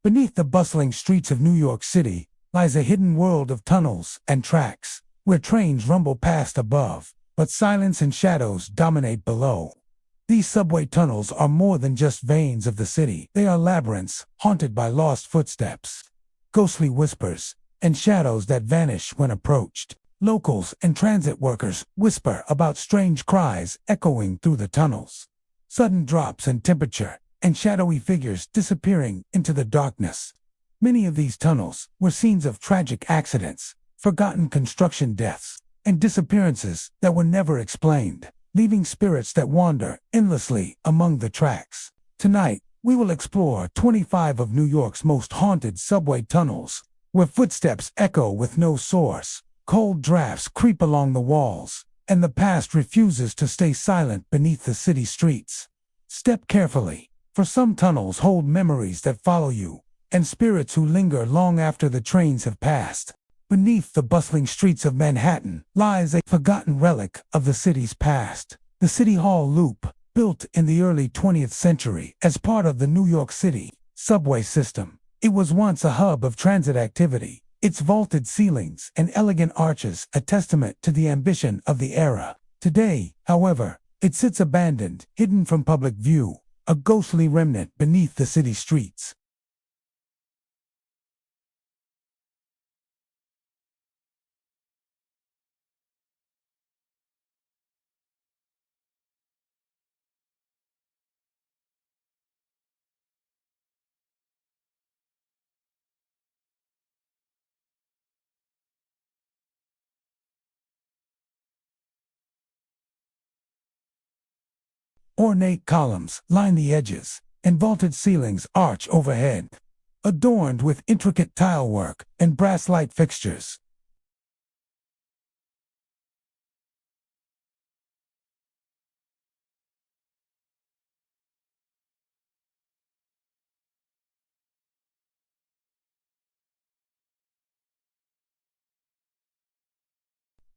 Beneath the bustling streets of New York City lies a hidden world of tunnels and tracks, where trains rumble past above, but silence and shadows dominate below. These subway tunnels are more than just veins of the city. They are labyrinths haunted by lost footsteps, ghostly whispers, and shadows that vanish when approached. Locals and transit workers whisper about strange cries echoing through the tunnels, sudden drops in temperature, and shadowy figures disappearing into the darkness. Many of these tunnels were scenes of tragic accidents, forgotten construction deaths, and disappearances that were never explained, leaving spirits that wander endlessly among the tracks. Tonight, we will explore 25 of New York's most haunted subway tunnels, where footsteps echo with no source, cold drafts creep along the walls, and the past refuses to stay silent beneath the city streets. Step carefully, for some tunnels hold memories that follow you, and spirits who linger long after the trains have passed. Beneath the bustling streets of Manhattan lies a forgotten relic of the city's past, the City Hall Loop, built in the early 20th century as part of the New York City subway system. It was once a hub of transit activity, its vaulted ceilings and elegant arches a testament to the ambition of the era. Today, however, it sits abandoned, hidden from public view, a ghostly remnant beneath the city streets. Ornate columns line the edges, and vaulted ceilings arch overhead, adorned with intricate tilework and brass light fixtures.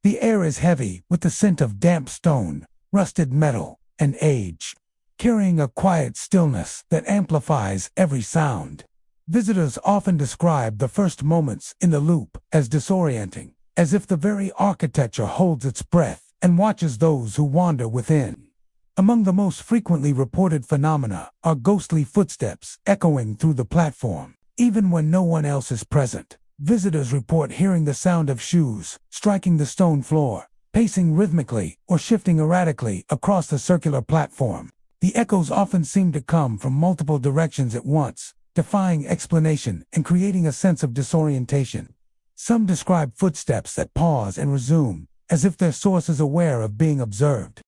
The air is heavy with the scent of damp stone, rusted metal, and age, carrying a quiet stillness that amplifies every sound. Visitors often describe the first moments in the loop as disorienting, as if the very architecture holds its breath and watches those who wander within. Among the most frequently reported phenomena are ghostly footsteps echoing through the platform, even when no one else is present. Visitors report hearing the sound of shoes striking the stone floor, pacing rhythmically or shifting erratically across the circular platform. The echoes often seem to come from multiple directions at once, defying explanation and creating a sense of disorientation. Some describe footsteps that pause and resume, as if their source is aware of being observed.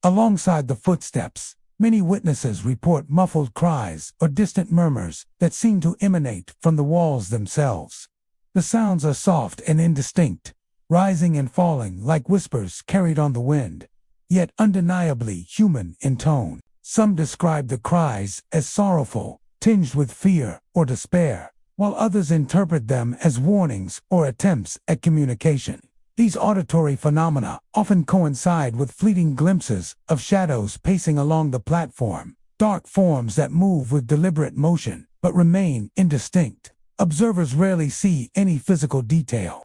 Alongside the footsteps, many witnesses report muffled cries or distant murmurs that seem to emanate from the walls themselves. The sounds are soft and indistinct, rising and falling like whispers carried on the wind, yet undeniably human in tone. Some describe the cries as sorrowful, tinged with fear or despair, while others interpret them as warnings or attempts at communication. These auditory phenomena often coincide with fleeting glimpses of shadows pacing along the platform, dark forms that move with deliberate motion but remain indistinct. Observers rarely see any physical detail.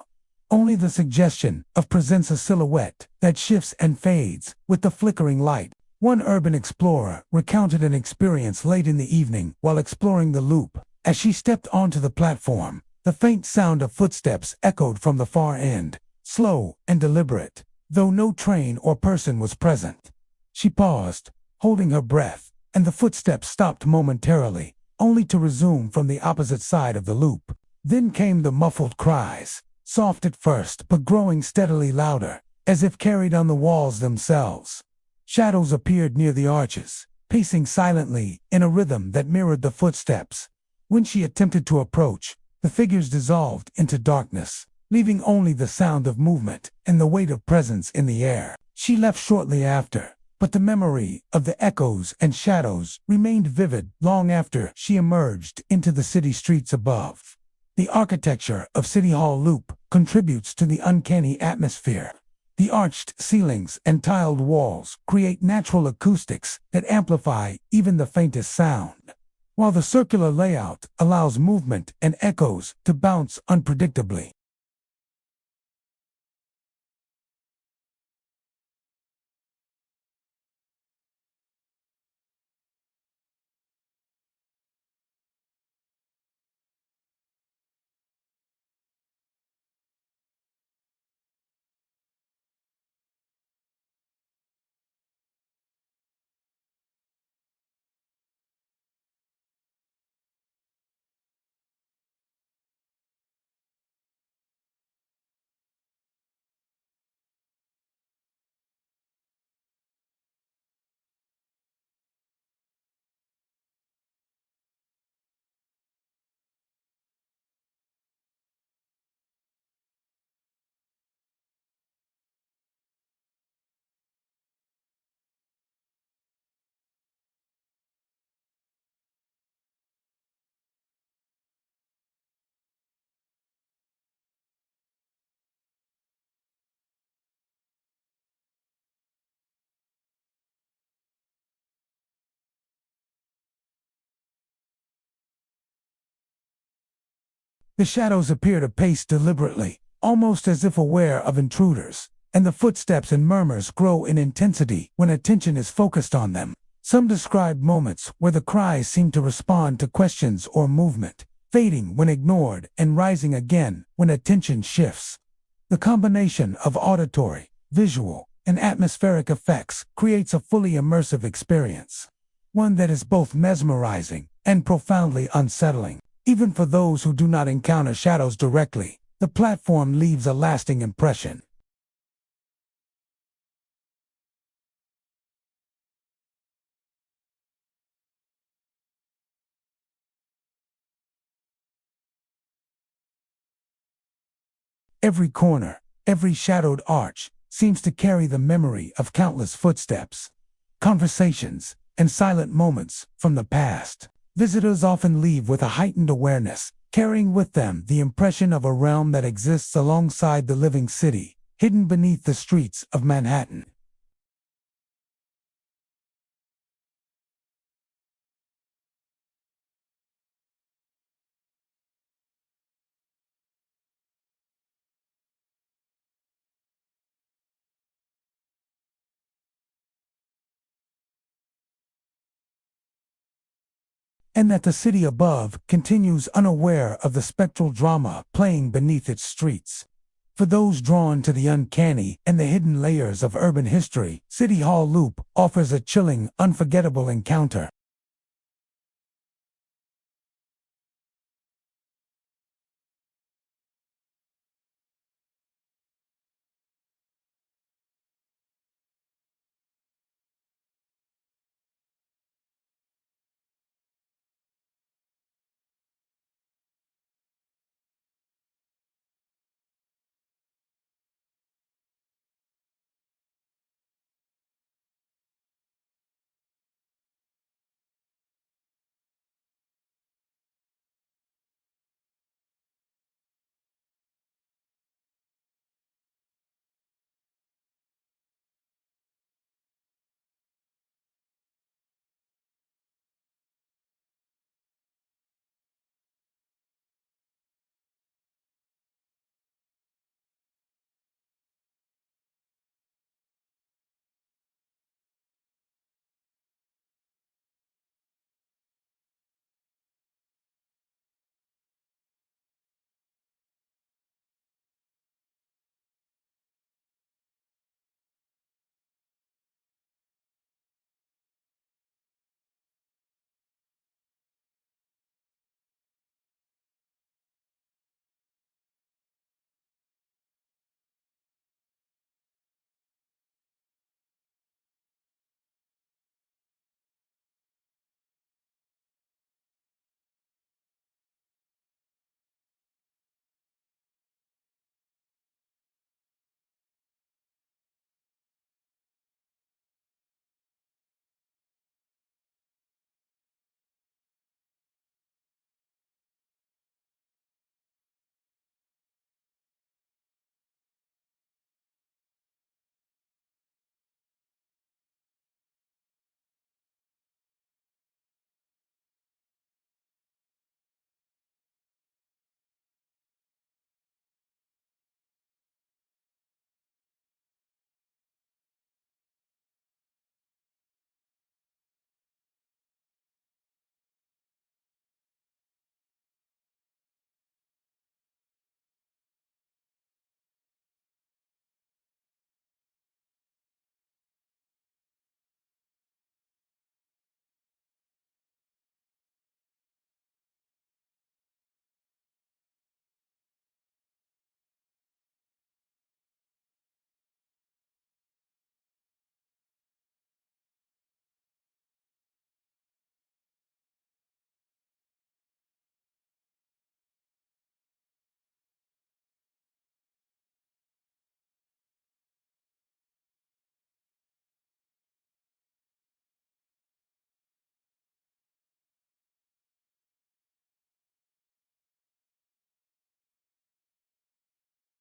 Only the suggestion presents a silhouette that shifts and fades with the flickering light. One urban explorer recounted an experience late in the evening while exploring the loop. As she stepped onto the platform, the faint sound of footsteps echoed from the far end, slow and deliberate, though no train or person was present. She paused, holding her breath, and the footsteps stopped momentarily, only to resume from the opposite side of the loop. Then came the muffled cries, soft at first but growing steadily louder, as if carried on the walls themselves. Shadows appeared near the arches, pacing silently in a rhythm that mirrored the footsteps. When she attempted to approach, the figures dissolved into darkness, leaving only the sound of movement and the weight of presence in the air. She left shortly after, but the memory of the echoes and shadows remained vivid long after she emerged into the city streets above. The architecture of City Hall Loop contributes to the uncanny atmosphere. The arched ceilings and tiled walls create natural acoustics that amplify even the faintest sound, while the circular layout allows movement and echoes to bounce unpredictably. The shadows appear to pace deliberately, almost as if aware of intruders, and the footsteps and murmurs grow in intensity when attention is focused on them. Some describe moments where the cries seem to respond to questions or movement, fading when ignored and rising again when attention shifts. The combination of auditory, visual, and atmospheric effects creates a fully immersive experience, one that is both mesmerizing and profoundly unsettling. Even for those who do not encounter shadows directly, the platform leaves a lasting impression. Every corner, every shadowed arch, seems to carry the memory of countless footsteps, conversations, and silent moments from the past. Visitors often leave with a heightened awareness, carrying with them the impression of a realm that exists alongside the living city, hidden beneath the streets of Manhattan. And that the city above continues unaware of the spectral drama playing beneath its streets. For those drawn to the uncanny and the hidden layers of urban history, City Hall Loop offers a chilling, unforgettable encounter.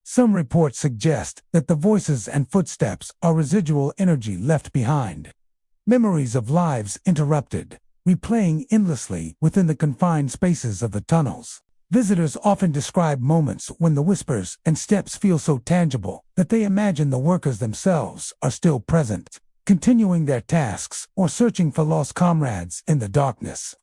Some reports suggest that the voices and footsteps are residual energy left behind. Memories of lives interrupted, replaying endlessly within the confined spaces of the tunnels. Visitors often describe moments when the whispers and steps feel so tangible that they imagine the workers themselves are still present, continuing their tasks or searching for lost comrades in the darkness.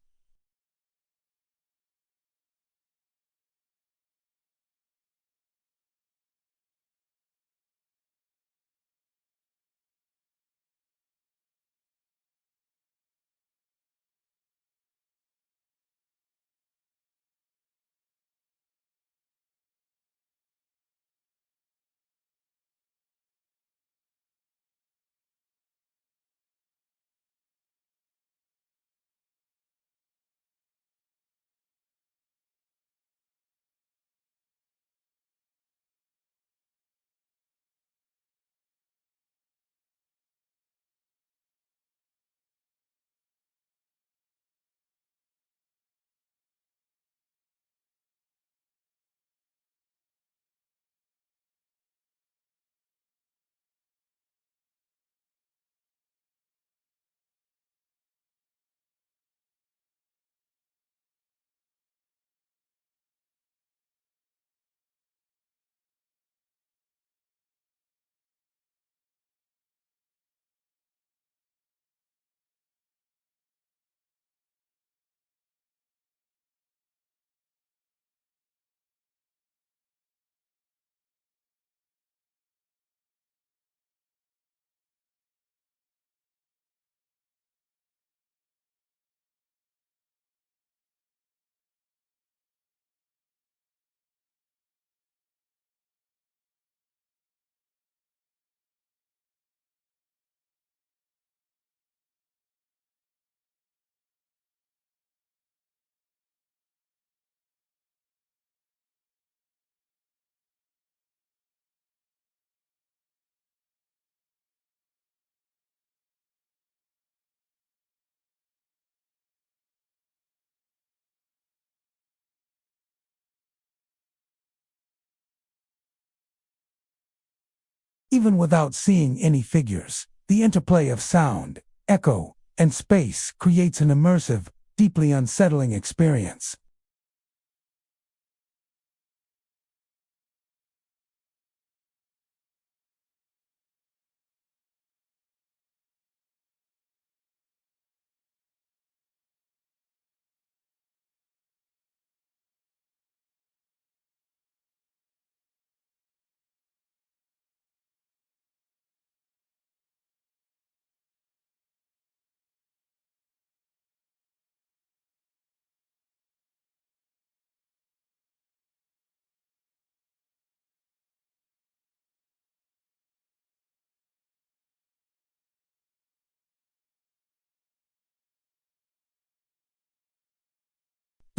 Even without seeing any figures, the interplay of sound, echo, and space creates an immersive, deeply unsettling experience.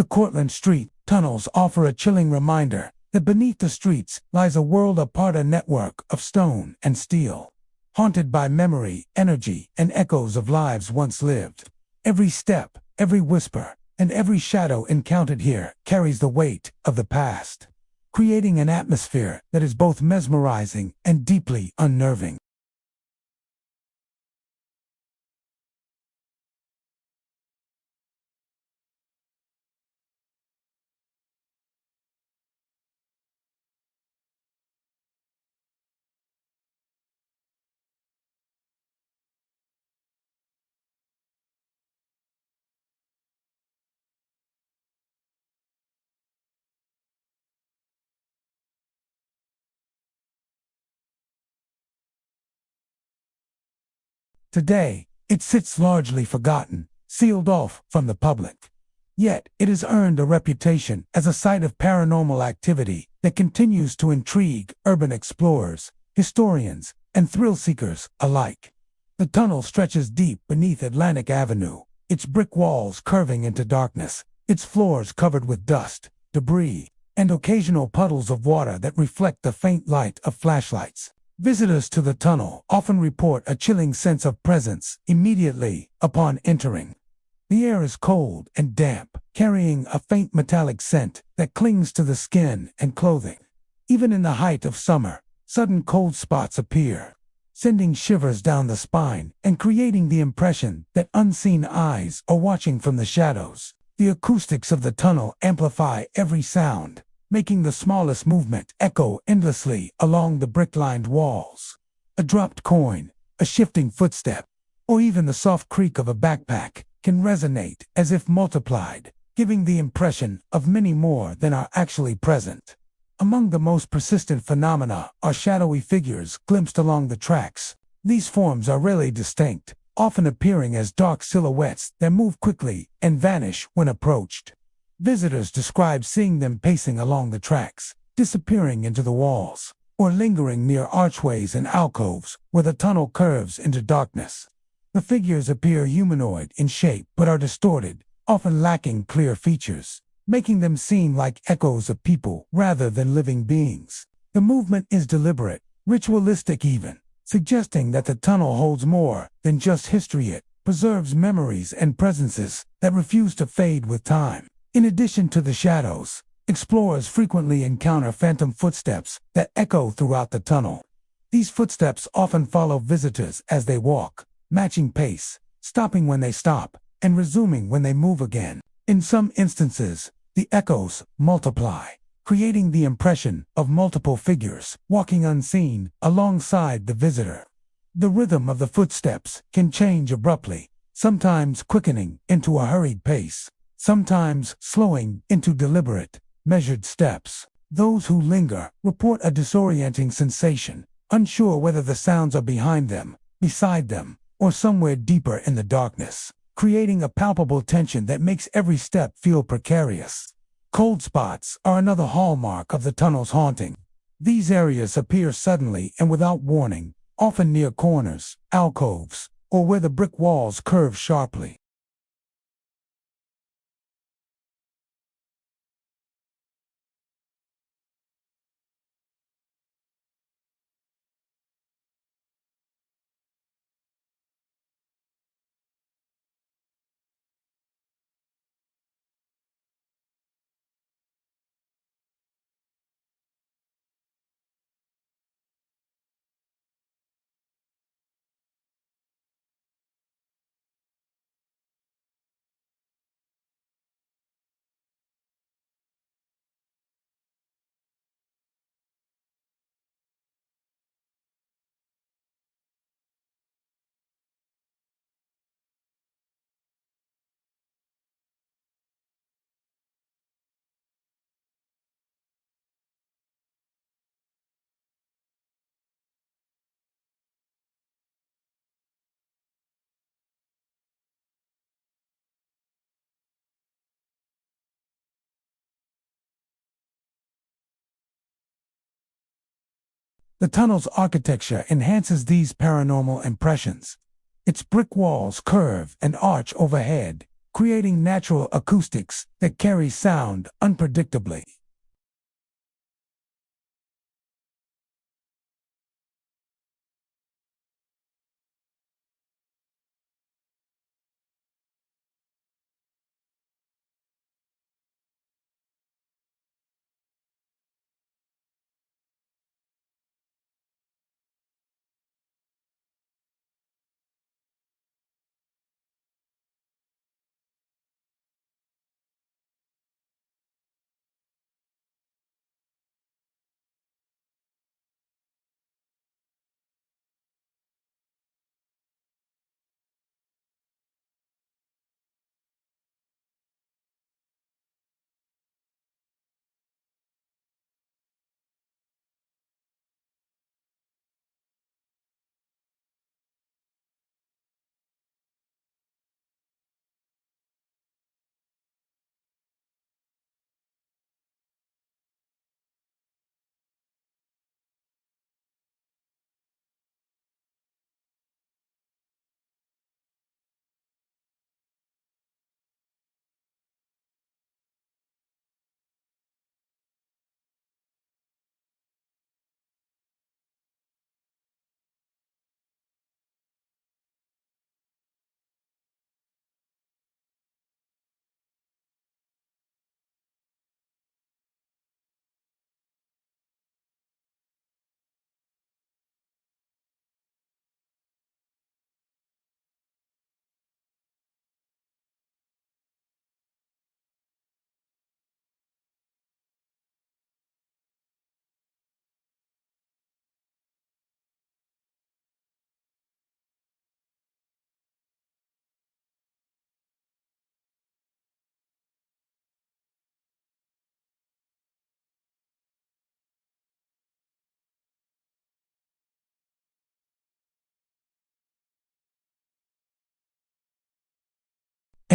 The Cortlandt Street tunnels offer a chilling reminder that beneath the streets lies a world apart, a network of stone and steel, haunted by memory, energy, and echoes of lives once lived. Every step, every whisper, and every shadow encountered here carries the weight of the past, creating an atmosphere that is both mesmerizing and deeply unnerving. Today, it sits largely forgotten, sealed off from the public. Yet, it has earned a reputation as a site of paranormal activity that continues to intrigue urban explorers, historians, and thrill-seekers alike. The tunnel stretches deep beneath Atlantic Avenue, its brick walls curving into darkness, its floors covered with dust, debris, and occasional puddles of water that reflect the faint light of flashlights. Visitors to the tunnel often report a chilling sense of presence immediately upon entering. The air is cold and damp, carrying a faint metallic scent that clings to the skin and clothing. Even in the height of summer, sudden cold spots appear, sending shivers down the spine and creating the impression that unseen eyes are watching from the shadows. The acoustics of the tunnel amplify every sound, making the smallest movement echo endlessly along the brick-lined walls. A dropped coin, a shifting footstep, or even the soft creak of a backpack can resonate as if multiplied, giving the impression of many more than are actually present. Among the most persistent phenomena are shadowy figures glimpsed along the tracks. These forms are rarely distinct, often appearing as dark silhouettes that move quickly and vanish when approached. Visitors describe seeing them pacing along the tracks, disappearing into the walls, or lingering near archways and alcoves where the tunnel curves into darkness. The figures appear humanoid in shape but are distorted, often lacking clear features, making them seem like echoes of people rather than living beings. The movement is deliberate, ritualistic even, suggesting that the tunnel holds more than just history. It preserves memories and presences that refuse to fade with time. In addition to the shadows, explorers frequently encounter phantom footsteps that echo throughout the tunnel. These footsteps often follow visitors as they walk, matching pace, stopping when they stop, and resuming when they move again. In some instances, the echoes multiply, creating the impression of multiple figures walking unseen alongside the visitor. The rhythm of the footsteps can change abruptly, sometimes quickening into a hurried pace, sometimes slowing into deliberate, measured steps. Those who linger report a disorienting sensation, unsure whether the sounds are behind them, beside them, or somewhere deeper in the darkness, creating a palpable tension that makes every step feel precarious. Cold spots are another hallmark of the tunnel's haunting. These areas appear suddenly and without warning, often near corners, alcoves, or where the brick walls curve sharply. The tunnel's architecture enhances these paranormal impressions. Its brick walls curve and arch overhead, creating natural acoustics that carry sound unpredictably.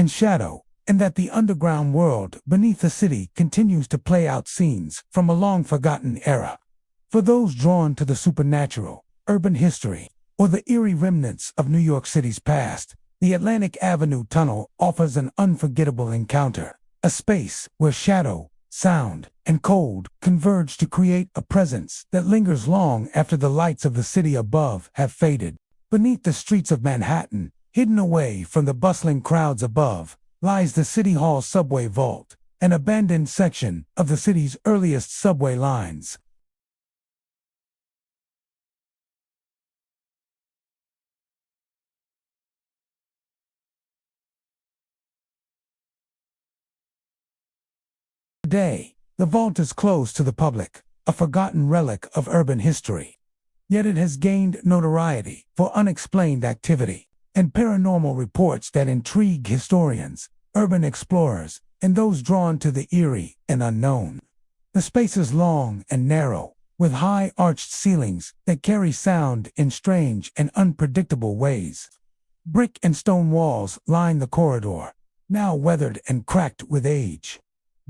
and shadow, and that the underground world beneath the city continues to play out scenes from a long-forgotten era. For those drawn to the supernatural, urban history, or the eerie remnants of New York City's past, the Atlantic Avenue Tunnel offers an unforgettable encounter, a space where shadow, sound, and cold converge to create a presence that lingers long after the lights of the city above have faded. Beneath the streets of Manhattan, hidden away from the bustling crowds above, lies the City Hall subway vault, an abandoned section of the city's earliest subway lines. Today, the vault is closed to the public, a forgotten relic of urban history. Yet it has gained notoriety for unexplained activity and paranormal reports that intrigue historians, urban explorers, and those drawn to the eerie and unknown. The space is long and narrow, with high arched ceilings that carry sound in strange and unpredictable ways. Brick and stone walls line the corridor, now weathered and cracked with age.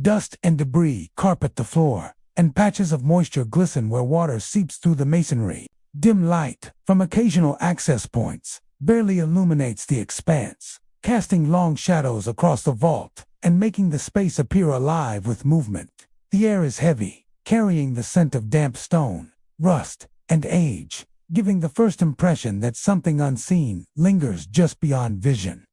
Dust and debris carpet the floor, and patches of moisture glisten where water seeps through the masonry. Dim light from occasional access points barely illuminates the expanse, casting long shadows across the vault and making the space appear alive with movement. The air is heavy, carrying the scent of damp stone, rust, and age, giving the first impression that something unseen lingers just beyond vision.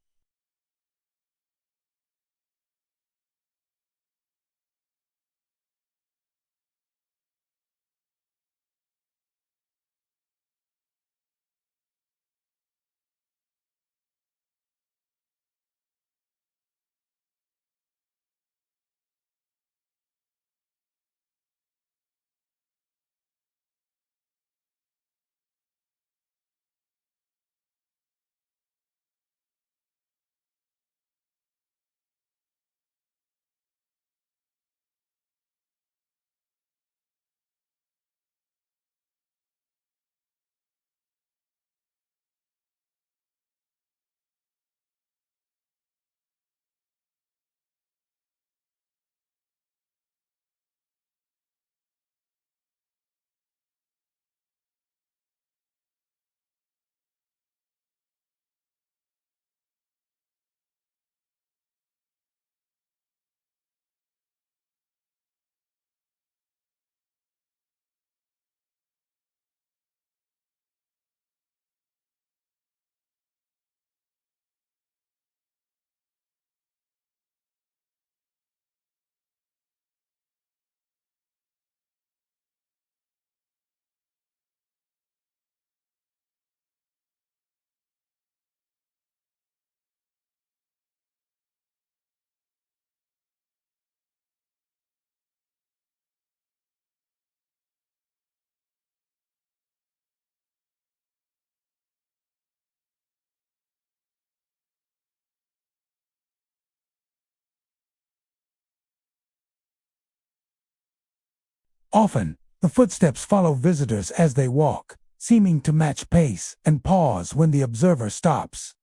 Often, the footsteps follow visitors as they walk, seeming to match pace and pause when the observer stops.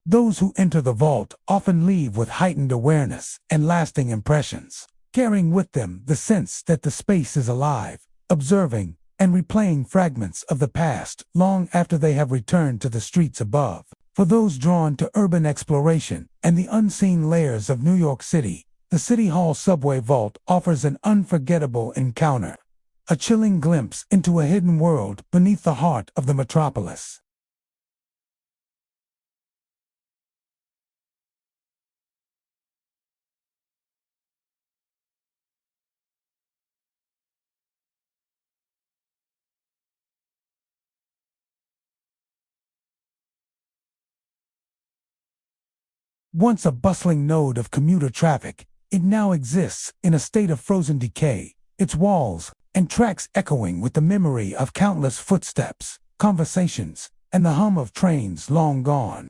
Those who enter the vault often leave with heightened awareness and lasting impressions, carrying with them the sense that the space is alive, observing, and replaying fragments of the past long after they have returned to the streets above. For those drawn to urban exploration and the unseen layers of New York City, the City Hall subway vault offers an unforgettable encounter, a chilling glimpse into a hidden world beneath the heart of the metropolis. Once a bustling node of commuter traffic, it now exists in a state of frozen decay, its walls and tracks echoing with the memory of countless footsteps, conversations, and the hum of trains long gone.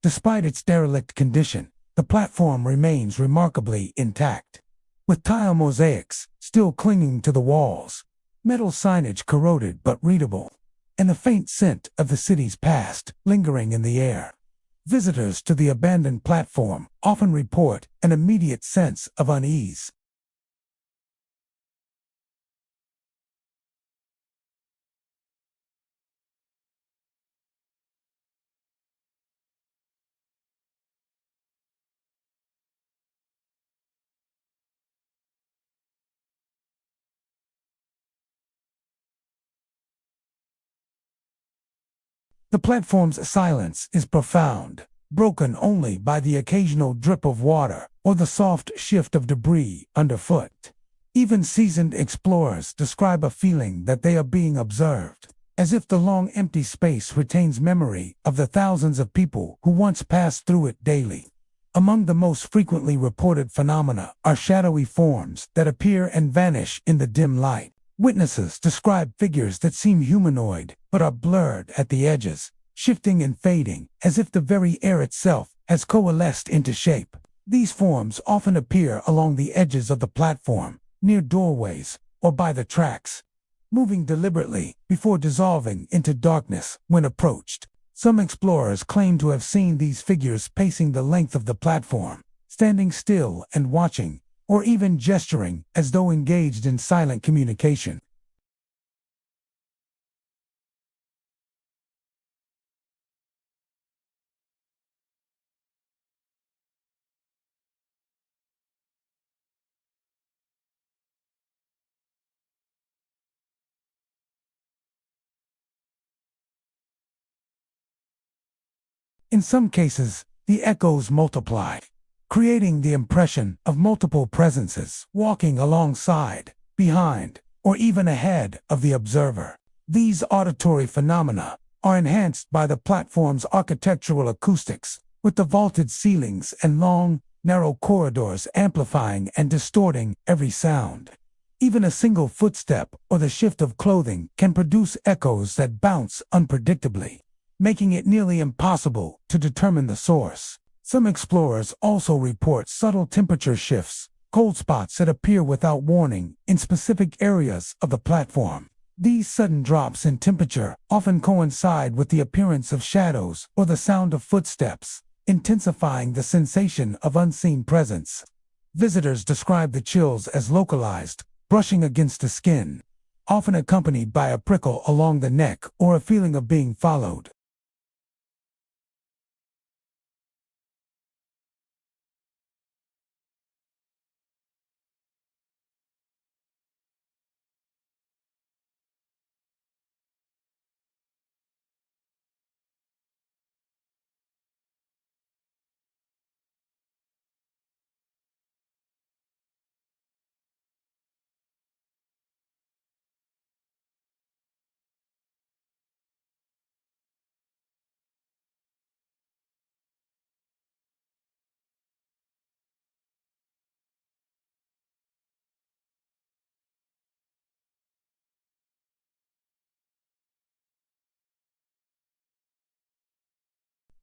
Despite its derelict condition, the platform remains remarkably intact, with tile mosaics still clinging to the walls, metal signage corroded but readable, and the faint scent of the city's past lingering in the air. Visitors to the abandoned platform often report an immediate sense of unease. The platform's silence is profound, broken only by the occasional drip of water or the soft shift of debris underfoot. Even seasoned explorers describe a feeling that they are being observed, as if the long empty space retains memory of the thousands of people who once passed through it daily. Among the most frequently reported phenomena are shadowy forms that appear and vanish in the dim light. Witnesses describe figures that seem humanoid but are blurred at the edges, shifting and fading as if the very air itself has coalesced into shape. These forms often appear along the edges of the platform, near doorways, or by the tracks, moving deliberately before dissolving into darkness when approached. Some explorers claim to have seen these figures pacing the length of the platform, standing still and watching, or even gesturing as though engaged in silent communication. In some cases, the echoes multiply, creating the impression of multiple presences walking alongside, behind, or even ahead of the observer. These auditory phenomena are enhanced by the platform's architectural acoustics, with the vaulted ceilings and long, narrow corridors amplifying and distorting every sound. Even a single footstep or the shift of clothing can produce echoes that bounce unpredictably, making it nearly impossible to determine the source. Some explorers also report subtle temperature shifts, cold spots that appear without warning in specific areas of the platform. These sudden drops in temperature often coincide with the appearance of shadows or the sound of footsteps, intensifying the sensation of unseen presence. Visitors describe the chills as localized, brushing against the skin, often accompanied by a prickle along the neck or a feeling of being followed.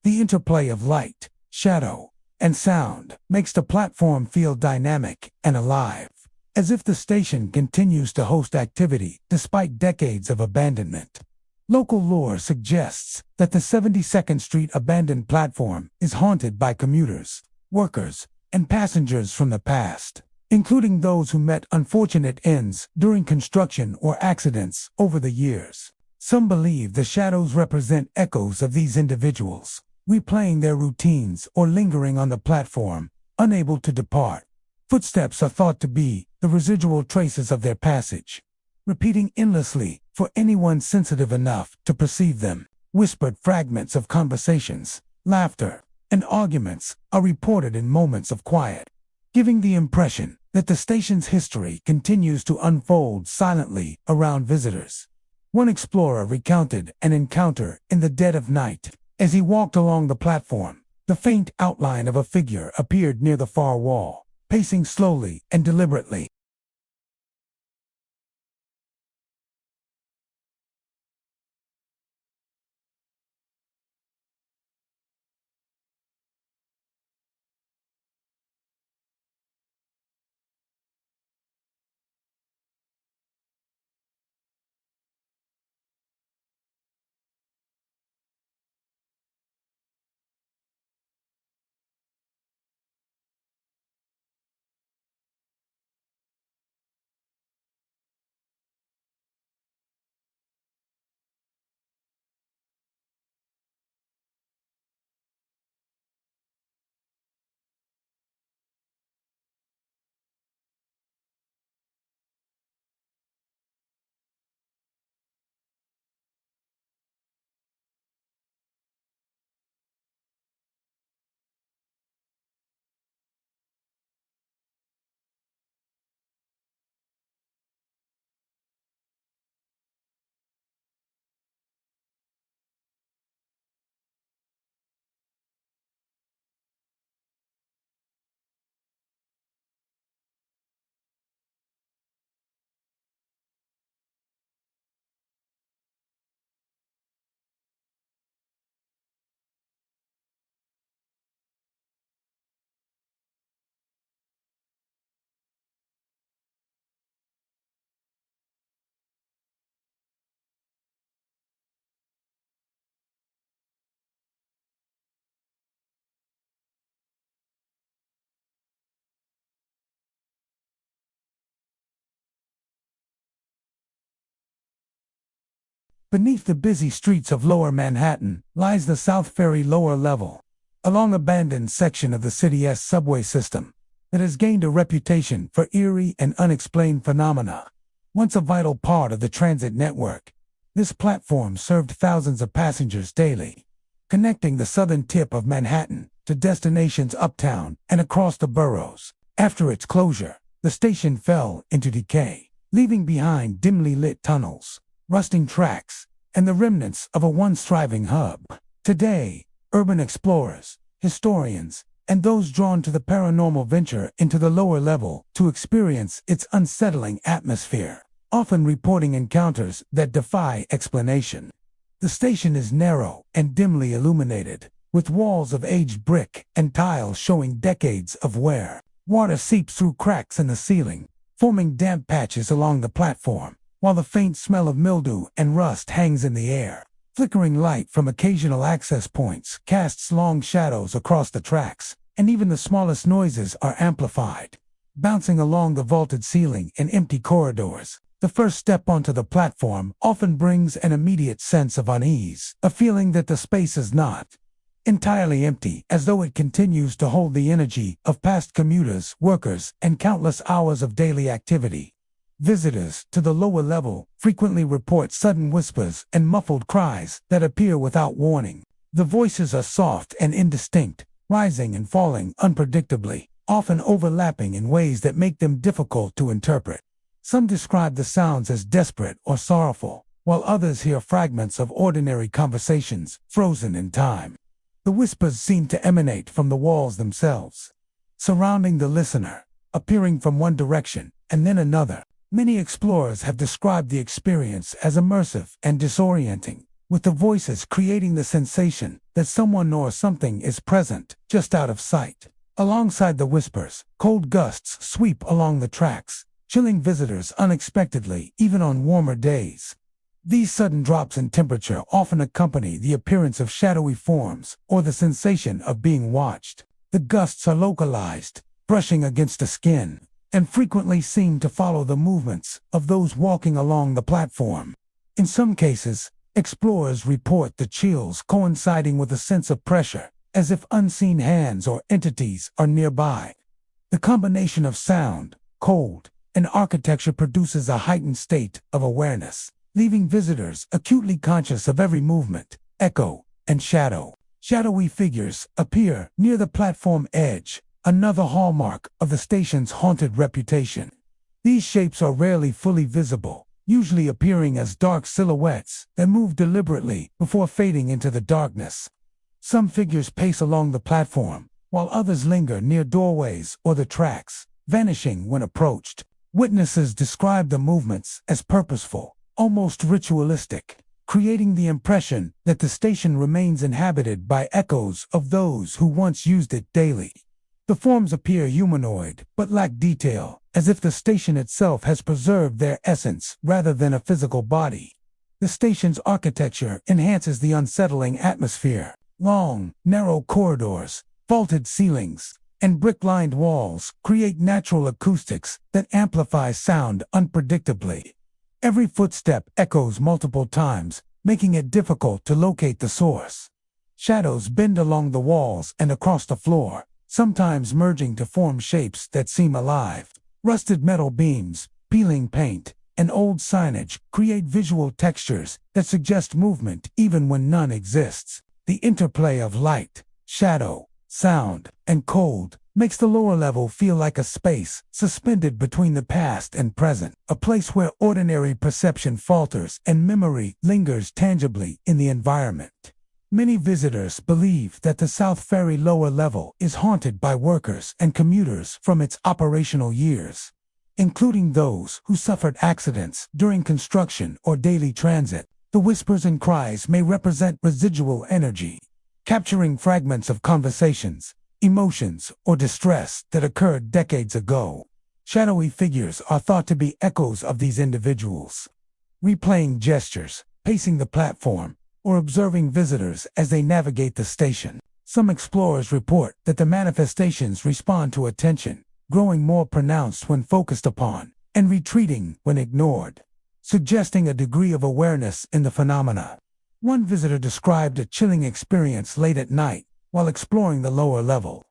The interplay of light, shadow, and sound makes the platform feel dynamic and alive, as if the station continues to host activity despite decades of abandonment. Local lore suggests that the 72nd Street abandoned platform is haunted by commuters, workers, and passengers from the past, including those who met unfortunate ends during construction or accidents over the years. Some believe the shadows represent echoes of these individuals, replaying their routines or lingering on the platform, unable to depart. Footsteps are thought to be the residual traces of their passage, repeating endlessly for anyone sensitive enough to perceive them. Whispered fragments of conversations, laughter, and arguments are reported in moments of quiet, giving the impression that the station's history continues to unfold silently around visitors. One explorer recounted an encounter in the dead of night. As he walked along the platform, the faint outline of a figure appeared near the far wall, pacing slowly and deliberately. Beneath the busy streets of Lower Manhattan lies the South Ferry lower level, a long-abandoned section of the city's subway system that has gained a reputation for eerie and unexplained phenomena. Once a vital part of the transit network, this platform served thousands of passengers daily, connecting the southern tip of Manhattan to destinations uptown and across the boroughs. After its closure, the station fell into decay, leaving behind dimly lit tunnels, rusting tracks, and the remnants of a once thriving hub. Today, urban explorers, historians, and those drawn to the paranormal venture into the lower level to experience its unsettling atmosphere, often reporting encounters that defy explanation. The station is narrow and dimly illuminated, with walls of aged brick and tile showing decades of wear. Water seeps through cracks in the ceiling, forming damp patches along the platform, while the faint smell of mildew and rust hangs in the air. Flickering light from occasional access points casts long shadows across the tracks, and even the smallest noises are amplified. Bouncing along the vaulted ceiling in empty corridors, the first step onto the platform often brings an immediate sense of unease, a feeling that the space is not entirely empty, as though it continues to hold the energy of past commuters, workers, and countless hours of daily activity. Visitors to the lower level frequently report sudden whispers and muffled cries that appear without warning. The voices are soft and indistinct, rising and falling unpredictably, often overlapping in ways that make them difficult to interpret. Some describe the sounds as desperate or sorrowful, while others hear fragments of ordinary conversations frozen in time. The whispers seem to emanate from the walls themselves, surrounding the listener, appearing from one direction and then another. Many explorers have described the experience as immersive and disorienting, with the voices creating the sensation that someone or something is present, just out of sight. Alongside the whispers, cold gusts sweep along the tracks, chilling visitors unexpectedly even on warmer days. These sudden drops in temperature often accompany the appearance of shadowy forms or the sensation of being watched. The gusts are localized, brushing against the skin, and frequently seem to follow the movements of those walking along the platform. In some cases, explorers report the chills coinciding with a sense of pressure, as if unseen hands or entities are nearby. The combination of sound, cold, and architecture produces a heightened state of awareness, leaving visitors acutely conscious of every movement, echo, and shadow. Shadowy figures appear near the platform edge, another hallmark of the station's haunted reputation. These shapes are rarely fully visible, usually appearing as dark silhouettes that move deliberately before fading into the darkness. Some figures pace along the platform, while others linger near doorways or the tracks, vanishing when approached. Witnesses describe the movements as purposeful, almost ritualistic, creating the impression that the station remains inhabited by echoes of those who once used it daily. The forms appear humanoid, but lack detail, as if the station itself has preserved their essence rather than a physical body. The station's architecture enhances the unsettling atmosphere. Long, narrow corridors, vaulted ceilings, and brick-lined walls create natural acoustics that amplify sound unpredictably. Every footstep echoes multiple times, making it difficult to locate the source. Shadows bend along the walls and across the floor, sometimes merging to form shapes that seem alive. Rusted metal beams, peeling paint, and old signage create visual textures that suggest movement even when none exists. The interplay of light, shadow, sound, and cold makes the lower level feel like a space suspended between the past and present, a place where ordinary perception falters and memory lingers tangibly in the environment. Many visitors believe that the South Ferry lower level is haunted by workers and commuters from its operational years, including those who suffered accidents during construction or daily transit. The whispers and cries may represent residual energy, capturing fragments of conversations, emotions, or distress that occurred decades ago. Shadowy figures are thought to be echoes of these individuals, replaying gestures, pacing the platform, or observing visitors as they navigate the station. Some explorers report that the manifestations respond to attention, growing more pronounced when focused upon, and retreating when ignored, suggesting a degree of awareness in the phenomena. One visitor described a chilling experience late at night while exploring the lower level.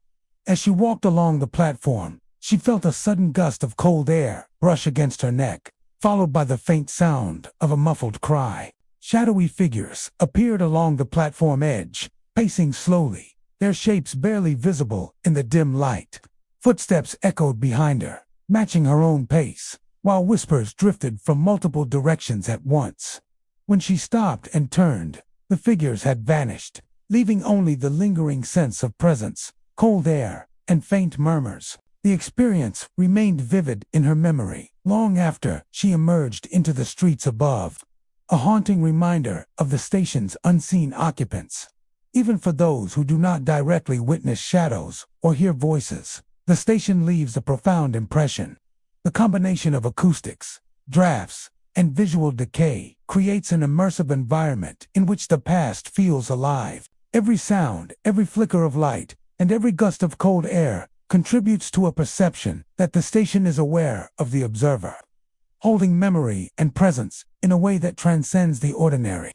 As she walked along the platform, she felt a sudden gust of cold air brush against her neck, followed by the faint sound of a muffled cry. Shadowy figures appeared along the platform edge, pacing slowly, their shapes barely visible in the dim light. Footsteps echoed behind her, matching her own pace, while whispers drifted from multiple directions at once. When she stopped and turned, the figures had vanished, leaving only the lingering sense of presence, cold air, and faint murmurs. The experience remained vivid in her memory long after she emerged into the streets above, a haunting reminder of the station's unseen occupants. Even for those who do not directly witness shadows or hear voices, the station leaves a profound impression. The combination of acoustics, drafts, and visual decay creates an immersive environment in which the past feels alive. Every sound, every flicker of light, and every gust of cold air contributes to a perception that the station is aware of the observer, holding memory and presence in a way that transcends the ordinary.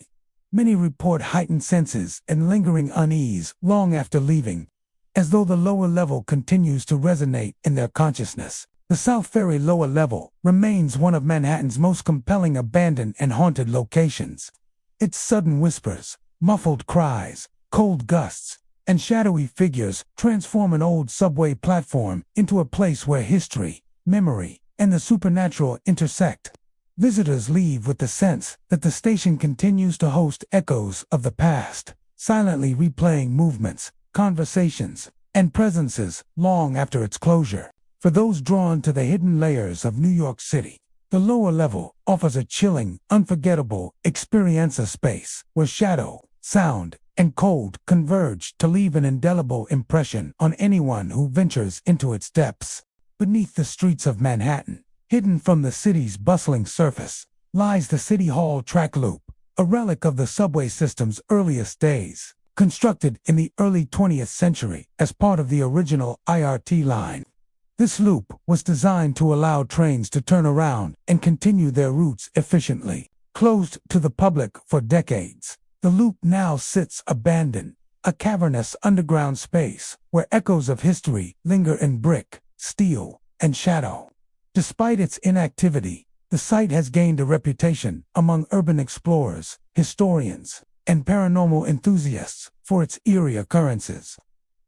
Many report heightened senses and lingering unease long after leaving, as though the lower level continues to resonate in their consciousness. The South Ferry lower level remains one of Manhattan's most compelling abandoned and haunted locations. Its sudden whispers, muffled cries, cold gusts, and shadowy figures transform an old subway platform into a place where history, memory, and the supernatural intersect. Visitors leave with the sense that the station continues to host echoes of the past, silently replaying movements, conversations, and presences long after its closure. For those drawn to the hidden layers of New York City, the lower level offers a chilling, unforgettable experiential space where shadow, sound, and cold converge to leave an indelible impression on anyone who ventures into its depths. Beneath the streets of Manhattan, hidden from the city's bustling surface, lies the City Hall track loop, a relic of the subway system's earliest days, constructed in the early 20th century as part of the original IRT line. This loop was designed to allow trains to turn around and continue their routes efficiently. Closed to the public for decades, the loop now sits abandoned, a cavernous underground space where echoes of history linger in brick, steel, and shadow. Despite its inactivity, the site has gained a reputation among urban explorers, historians, and paranormal enthusiasts for its eerie occurrences.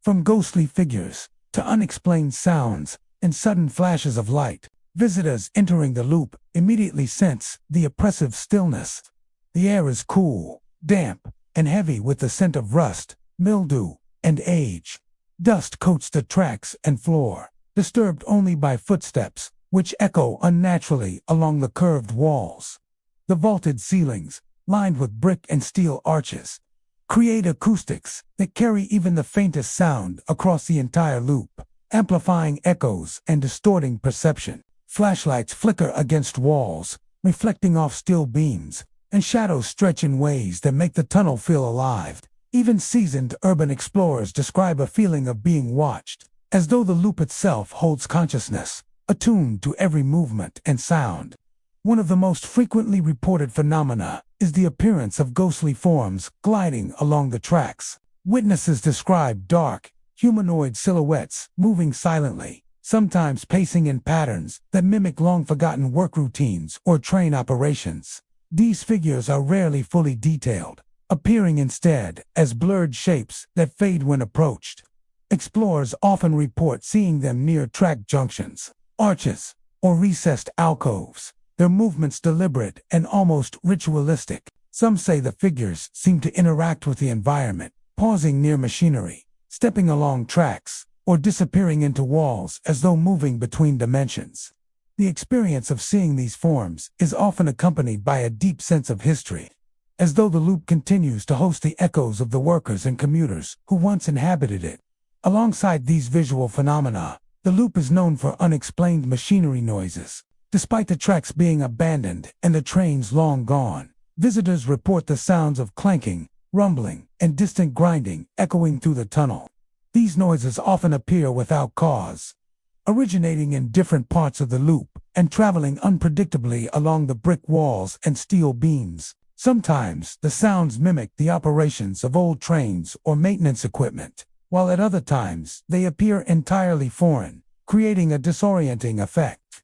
From ghostly figures to unexplained sounds and sudden flashes of light, visitors entering the loop immediately sense the oppressive stillness. The air is cool, damp, and heavy with the scent of rust, mildew, and age. Dust coats the tracks and floor, disturbed only by footsteps, which echo unnaturally along the curved walls. The vaulted ceilings, lined with brick and steel arches, create acoustics that carry even the faintest sound across the entire loop, amplifying echoes and distorting perception. Flashlights flicker against walls, reflecting off steel beams, and shadows stretch in ways that make the tunnel feel alive. Even seasoned urban explorers describe a feeling of being watched, as though the loop itself holds consciousness, attuned to every movement and sound. One of the most frequently reported phenomena is the appearance of ghostly forms gliding along the tracks. Witnesses describe dark, humanoid silhouettes moving silently, sometimes pacing in patterns that mimic long-forgotten work routines or train operations. These figures are rarely fully detailed, appearing instead as blurred shapes that fade when approached. Explorers often report seeing them near track junctions, arches, or recessed alcoves, their movements deliberate and almost ritualistic. Some say the figures seem to interact with the environment, pausing near machinery, stepping along tracks, or disappearing into walls as though moving between dimensions. The experience of seeing these forms is often accompanied by a deep sense of history, as though the loop continues to host the echoes of the workers and commuters who once inhabited it. Alongside these visual phenomena, the loop is known for unexplained machinery noises. Despite the tracks being abandoned and the trains long gone, visitors report the sounds of clanking, rumbling, and distant grinding echoing through the tunnel. These noises often appear without cause, originating in different parts of the loop and traveling unpredictably along the brick walls and steel beams. Sometimes the sounds mimic the operations of old trains or maintenance equipment, while at other times they appear entirely foreign, creating a disorienting effect.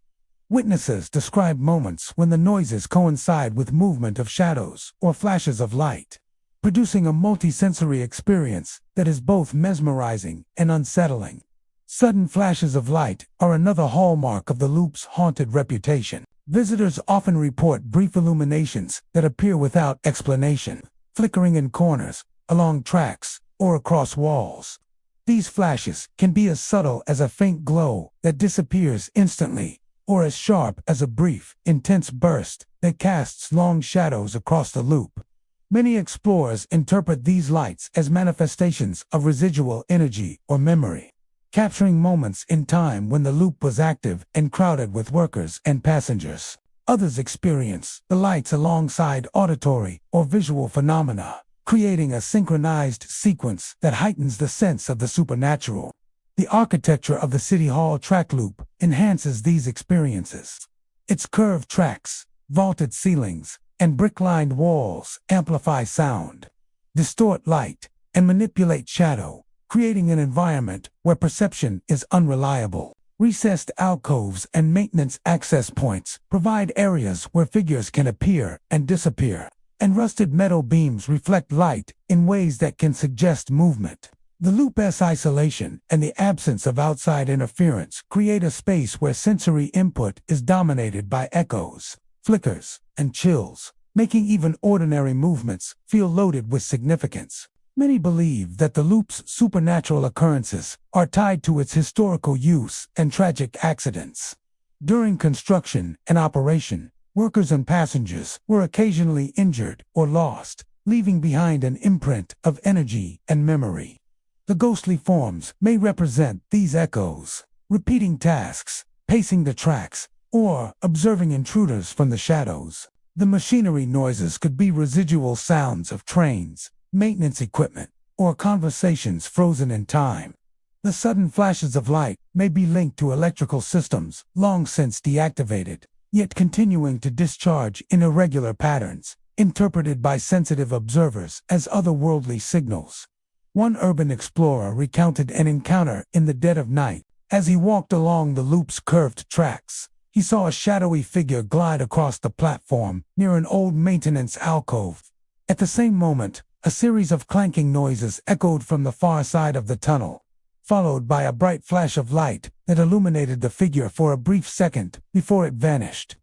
Witnesses describe moments when the noises coincide with movement of shadows or flashes of light, producing a multisensory experience that is both mesmerizing and unsettling. Sudden flashes of light are another hallmark of the loop's haunted reputation. Visitors often report brief illuminations that appear without explanation, flickering in corners, along tracks, or across walls. These flashes can be as subtle as a faint glow that disappears instantly, or as sharp as a brief, intense burst that casts long shadows across the loop. Many explorers interpret these lights as manifestations of residual energy or memory, capturing moments in time when the loop was active and crowded with workers and passengers. Others experience the lights alongside auditory or visual phenomena, creating a synchronized sequence that heightens the sense of the supernatural. The architecture of the City Hall track loop enhances these experiences. Its curved tracks, vaulted ceilings, and brick-lined walls amplify sound, distort light, and manipulate shadow, creating an environment where perception is unreliable. Recessed alcoves and maintenance access points provide areas where figures can appear and disappear, and rusted metal beams reflect light in ways that can suggest movement. The loop's isolation and the absence of outside interference create a space where sensory input is dominated by echoes, flickers, and chills, making even ordinary movements feel loaded with significance. Many believe that the loop's supernatural occurrences are tied to its historical use and tragic accidents. During construction and operation, workers and passengers were occasionally injured or lost, leaving behind an imprint of energy and memory. The ghostly forms may represent these echoes, repeating tasks, pacing the tracks, or observing intruders from the shadows. The machinery noises could be residual sounds of trains, maintenance equipment, or conversations frozen in time. The sudden flashes of light may be linked to electrical systems long since deactivated, yet continuing to discharge in irregular patterns, interpreted by sensitive observers as otherworldly signals. One urban explorer recounted an encounter in the dead of night. As he walked along the loop's curved tracks, he saw a shadowy figure glide across the platform near an old maintenance alcove. At the same moment, a series of clanking noises echoed from the far side of the tunnel, followed by a bright flash of light that illuminated the figure for a brief second before it vanished.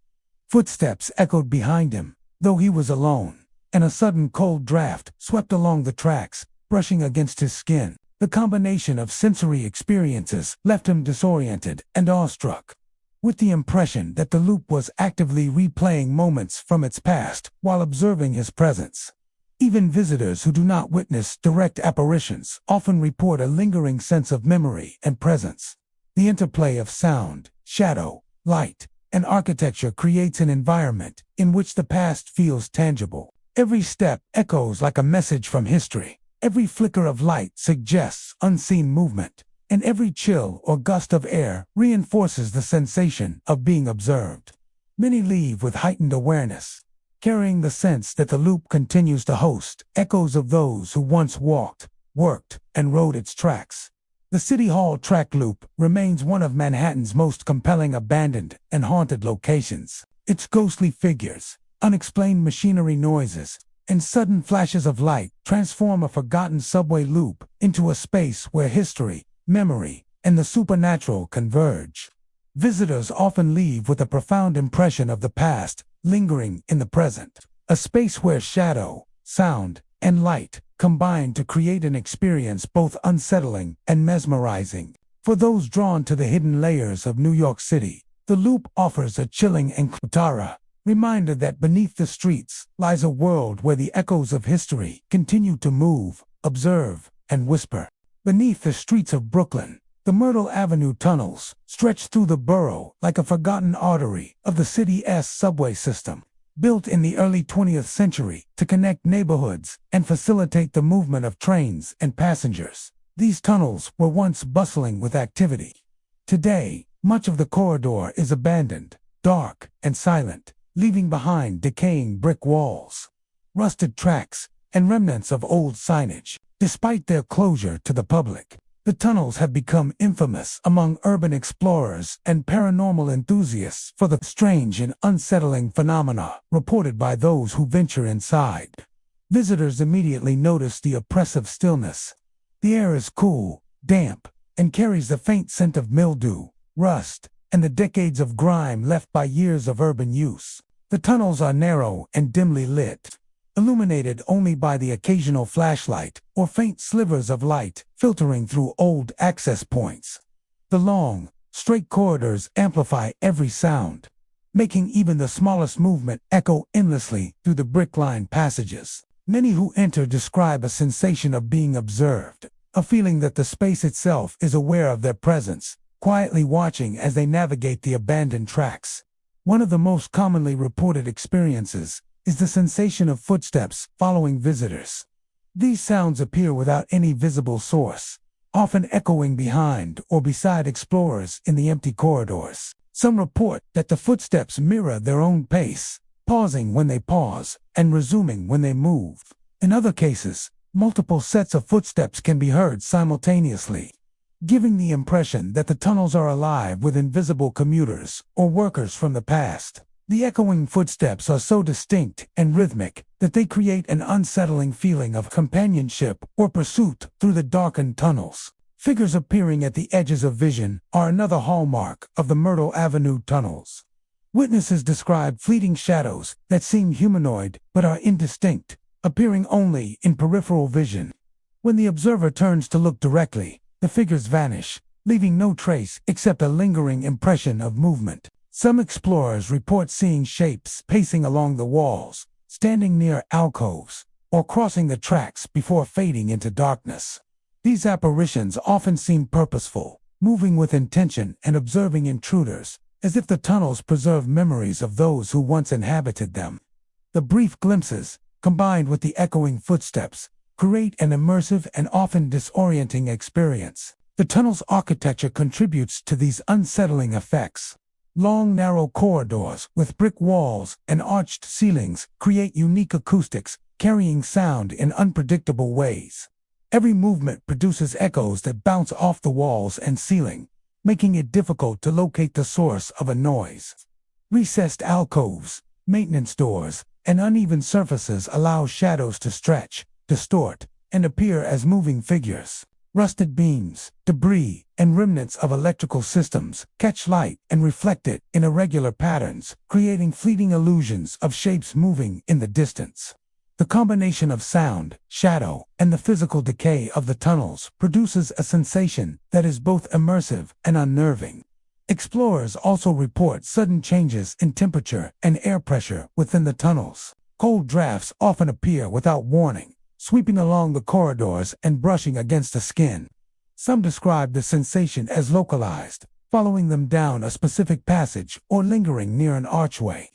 Footsteps echoed behind him, though he was alone, and a sudden cold draft swept along the tracks, brushing against his skin. The combination of sensory experiences left him disoriented and awestruck, with the impression that the loop was actively replaying moments from its past while observing his presence. Even visitors who do not witness direct apparitions often report a lingering sense of memory and presence. The interplay of sound, shadow, light, and architecture creates an environment in which the past feels tangible. Every step echoes like a message from history. Every flicker of light suggests unseen movement, and every chill or gust of air reinforces the sensation of being observed. Many leave with heightened awareness, carrying the sense that the loop continues to host echoes of those who once walked, worked, and rode its tracks. The City Hall track loop remains one of Manhattan's most compelling abandoned and haunted locations. Its ghostly figures, unexplained machinery noises, and sudden flashes of light transform a forgotten subway loop into a space where history, memory, and the supernatural converge. Visitors often leave with a profound impression of the past, lingering in the present. A space where shadow, sound, and light combine to create an experience both unsettling and mesmerizing. For those drawn to the hidden layers of New York City, the loop offers a chilling enclave. Reminder that beneath the streets lies a world where the echoes of history continue to move, observe, and whisper. Beneath the streets of Brooklyn, the Myrtle Avenue tunnels stretch through the borough like a forgotten artery of the city's subway system. Built in the early 20th century to connect neighborhoods and facilitate the movement of trains and passengers, these tunnels were once bustling with activity. Today, much of the corridor is abandoned, dark, and silent, leaving behind decaying brick walls, rusted tracks, and remnants of old signage. Despite their closure to the public, the tunnels have become infamous among urban explorers and paranormal enthusiasts for the strange and unsettling phenomena reported by those who venture inside. Visitors immediately notice the oppressive stillness. The air is cool, damp, and carries the faint scent of mildew, rust, and the decades of grime left by years of urban use. The tunnels are narrow and dimly lit, illuminated only by the occasional flashlight or faint slivers of light filtering through old access points. The long, straight corridors amplify every sound, making even the smallest movement echo endlessly through the brick-lined passages. Many who enter describe a sensation of being observed, a feeling that the space itself is aware of their presence, quietly watching as they navigate the abandoned tracks. One of the most commonly reported experiences is the sensation of footsteps following visitors. These sounds appear without any visible source, often echoing behind or beside explorers in the empty corridors. Some report that the footsteps mirror their own pace, pausing when they pause and resuming when they move. In other cases, multiple sets of footsteps can be heard simultaneously, giving the impression that the tunnels are alive with invisible commuters or workers from the past. The echoing footsteps are so distinct and rhythmic that they create an unsettling feeling of companionship or pursuit through the darkened tunnels. Figures appearing at the edges of vision are another hallmark of the Myrtle Avenue tunnels. Witnesses describe fleeting shadows that seem humanoid but are indistinct, appearing only in peripheral vision. When the observer turns to look directly, the figures vanish, leaving no trace except a lingering impression of movement. Some explorers report seeing shapes pacing along the walls, standing near alcoves, or crossing the tracks before fading into darkness. These apparitions often seem purposeful, moving with intention and observing intruders, as if the tunnels preserve memories of those who once inhabited them. The brief glimpses, combined with the echoing footsteps, create an immersive and often disorienting experience. The tunnel's architecture contributes to these unsettling effects. Long, narrow corridors with brick walls and arched ceilings create unique acoustics, carrying sound in unpredictable ways. Every movement produces echoes that bounce off the walls and ceiling, making it difficult to locate the source of a noise. Recessed alcoves, maintenance doors, and uneven surfaces allow shadows to stretch, distort, and appear as moving figures. Rusted beams, debris, and remnants of electrical systems catch light and reflect it in irregular patterns, creating fleeting illusions of shapes moving in the distance. The combination of sound, shadow, and the physical decay of the tunnels produces a sensation that is both immersive and unnerving. Explorers also report sudden changes in temperature and air pressure within the tunnels. Cold drafts often appear without warning, sweeping along the corridors and brushing against the skin. Some describe the sensation as localized, following them down a specific passage or lingering near an archway.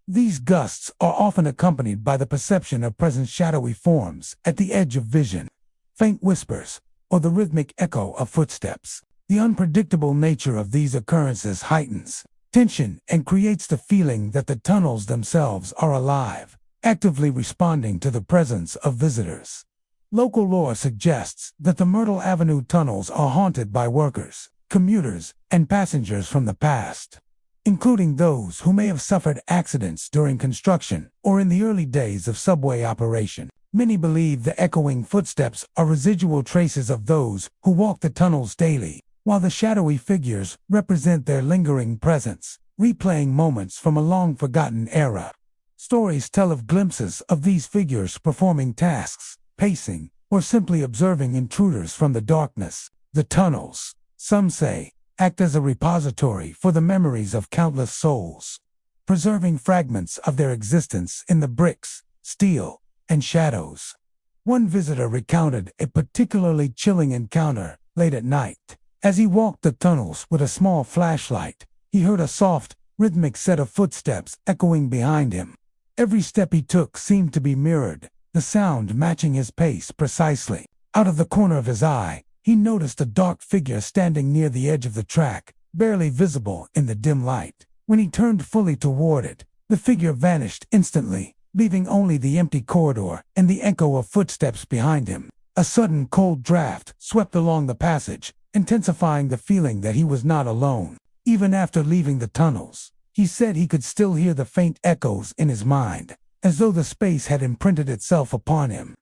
These gusts are often accompanied by the perception of present shadowy forms at the edge of vision, faint whispers, or the rhythmic echo of footsteps. The unpredictable nature of these occurrences heightens tension and creates the feeling that the tunnels themselves are alive, actively responding to the presence of visitors. Local lore suggests that the Myrtle Avenue tunnels are haunted by workers, commuters, and passengers from the past, including those who may have suffered accidents during construction or in the early days of subway operation. Many believe the echoing footsteps are residual traces of those who walk the tunnels daily, while the shadowy figures represent their lingering presence, replaying moments from a long-forgotten era. Stories tell of glimpses of these figures performing tasks, pacing, or simply observing intruders from the darkness. The tunnels, some say, act as a repository for the memories of countless souls, preserving fragments of their existence in the bricks, steel, and shadows. One visitor recounted a particularly chilling encounter late at night. As he walked the tunnels with a small flashlight, he heard a soft, rhythmic set of footsteps echoing behind him. Every step he took seemed to be mirrored, the sound matching his pace precisely. Out of the corner of his eye, he noticed a dark figure standing near the edge of the track, barely visible in the dim light. When he turned fully toward it, the figure vanished instantly, leaving only the empty corridor and the echo of footsteps behind him. A sudden cold draft swept along the passage, intensifying the feeling that he was not alone. Even after leaving the tunnels, he said he could still hear the faint echoes in his mind, as though the space had imprinted itself upon him.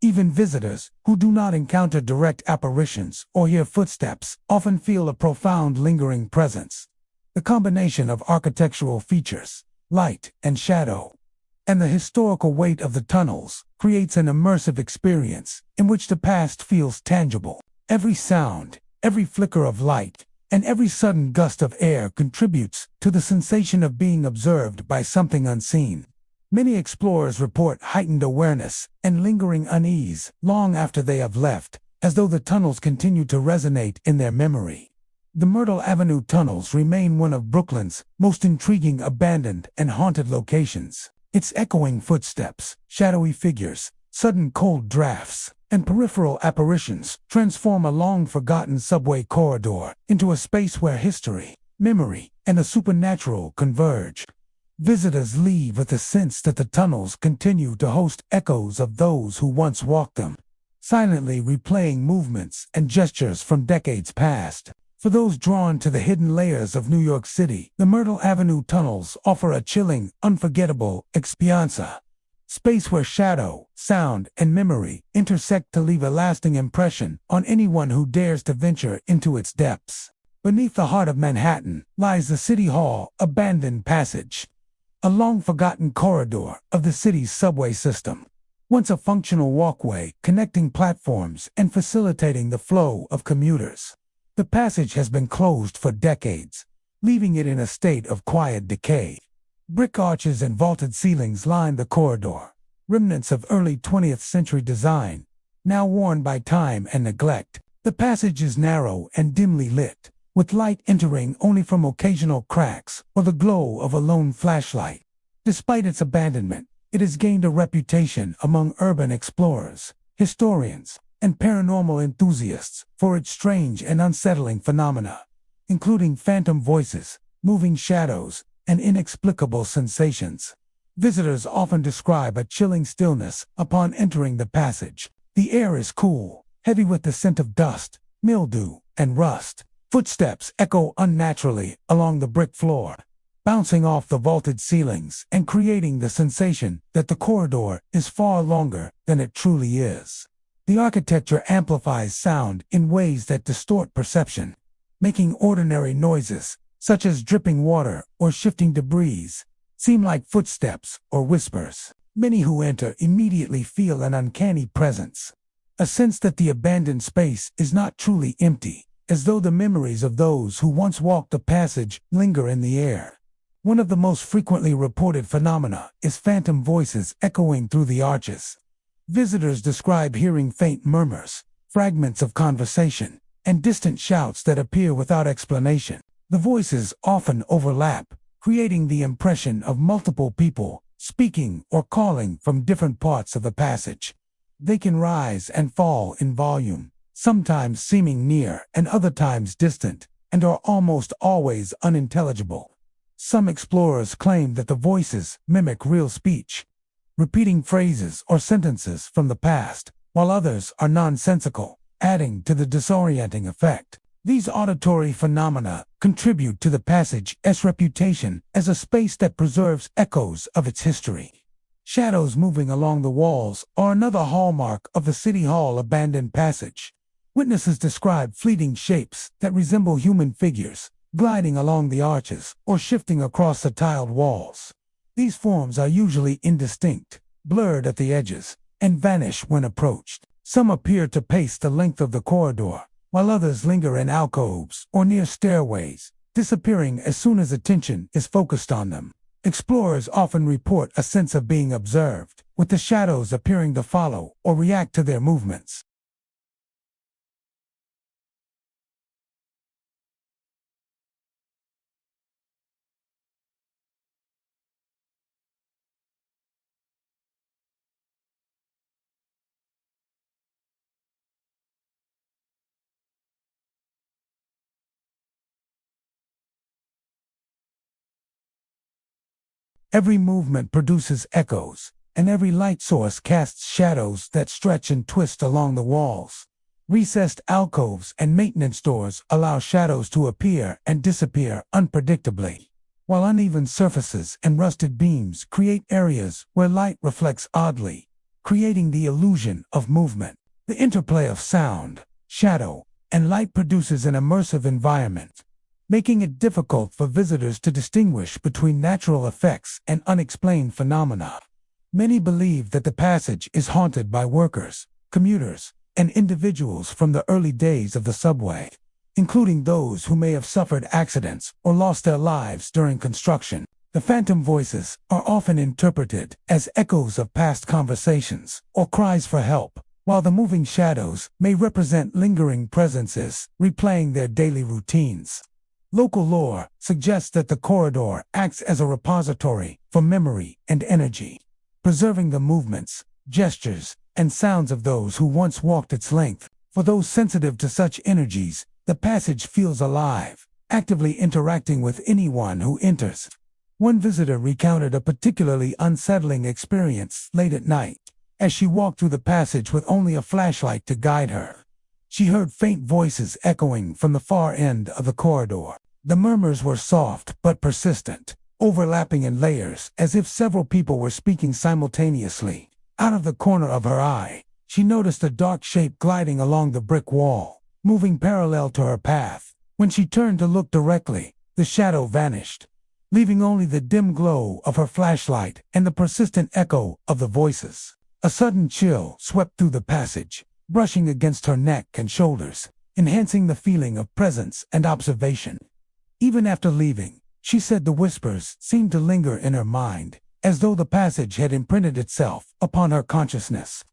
Even visitors who do not encounter direct apparitions or hear footsteps often feel a profound lingering presence. The combination of architectural features, light and shadow, and the historical weight of the tunnels creates an immersive experience in which the past feels tangible. Every sound, every flicker of light, and every sudden gust of air contributes to the sensation of being observed by something unseen. Many explorers report heightened awareness and lingering unease long after they have left, as though the tunnels continue to resonate in their memory. The Myrtle Avenue tunnels remain one of Brooklyn's most intriguing abandoned and haunted locations. Its echoing footsteps, shadowy figures, sudden cold drafts, and peripheral apparitions transform a long-forgotten subway corridor into a space where history, memory, and the supernatural converge. Visitors leave with a sense that the tunnels continue to host echoes of those who once walked them, silently replaying movements and gestures from decades past. For those drawn to the hidden layers of New York City, the Myrtle Avenue tunnels offer a chilling, unforgettable experience. Space where shadow, sound, and memory intersect to leave a lasting impression on anyone who dares to venture into its depths. Beneath the heart of Manhattan lies the City Hall abandoned passage, a long-forgotten corridor of the city's subway system. Once a functional walkway connecting platforms and facilitating the flow of commuters, the passage has been closed for decades, leaving it in a state of quiet decay. Brick arches and vaulted ceilings line the corridor, remnants of early 20th century design, now worn by time and neglect. The passage is narrow and dimly lit, with light entering only from occasional cracks or the glow of a lone flashlight. Despite its abandonment, It has gained a reputation among urban explorers, historians, and paranormal enthusiasts for its strange and unsettling phenomena, including phantom voices, moving shadows, and inexplicable sensations. Visitors often describe a chilling stillness upon entering the passage. The air is cool, heavy with the scent of dust, mildew, and rust. Footsteps echo unnaturally along the brick floor, bouncing off the vaulted ceilings and creating the sensation that the corridor is far longer than it truly is. The architecture amplifies sound in ways that distort perception, making ordinary noises, such as dripping water or shifting debris, seem like footsteps or whispers. Many who enter immediately feel an uncanny presence, a sense that the abandoned space is not truly empty, as though the memories of those who once walked the passage linger in the air. One of the most frequently reported phenomena is phantom voices echoing through the arches. Visitors describe hearing faint murmurs, fragments of conversation, and distant shouts that appear without explanation. The voices often overlap, creating the impression of multiple people speaking or calling from different parts of the passage. They can rise and fall in volume, sometimes seeming near and other times distant, and are almost always unintelligible. Some explorers claim that the voices mimic real speech, repeating phrases or sentences from the past, while others are nonsensical, adding to the disorienting effect. These auditory phenomena contribute to the passage's reputation as a space that preserves echoes of its history. Shadows moving along the walls are another hallmark of the City Hall abandoned passage. Witnesses describe fleeting shapes that resemble human figures, gliding along the arches or shifting across the tiled walls. These forms are usually indistinct, blurred at the edges, and vanish when approached. Some appear to pace the length of the corridor, while others linger in alcoves or near stairways, disappearing as soon as attention is focused on them. Explorers often report a sense of being observed, with the shadows appearing to follow or react to their movements. Every movement produces echoes, and every light source casts shadows that stretch and twist along the walls. Recessed alcoves and maintenance doors allow shadows to appear and disappear unpredictably, while uneven surfaces and rusted beams create areas where light reflects oddly, creating the illusion of movement. The interplay of sound, shadow, and light produces an immersive environment, making it difficult for visitors to distinguish between natural effects and unexplained phenomena. Many believe that the passage is haunted by workers, commuters, and individuals from the early days of the subway, including those who may have suffered accidents or lost their lives during construction. The phantom voices are often interpreted as echoes of past conversations or cries for help, while the moving shadows may represent lingering presences replaying their daily routines. Local lore suggests that the corridor acts as a repository for memory and energy, preserving the movements, gestures, and sounds of those who once walked its length. For those sensitive to such energies, the passage feels alive, actively interacting with anyone who enters. One visitor recounted a particularly unsettling experience late at night. As she walked through the passage with only a flashlight to guide her, she heard faint voices echoing from the far end of the corridor. The murmurs were soft but persistent, overlapping in layers as if several people were speaking simultaneously. Out of the corner of her eye, she noticed a dark shape gliding along the brick wall, moving parallel to her path. When she turned to look directly, the shadow vanished, leaving only the dim glow of her flashlight and the persistent echo of the voices. A sudden chill swept through the passage, brushing against her neck and shoulders, enhancing the feeling of presence and observation. Even after leaving, she said the whispers seemed to linger in her mind, as though the passage had imprinted itself upon her consciousness.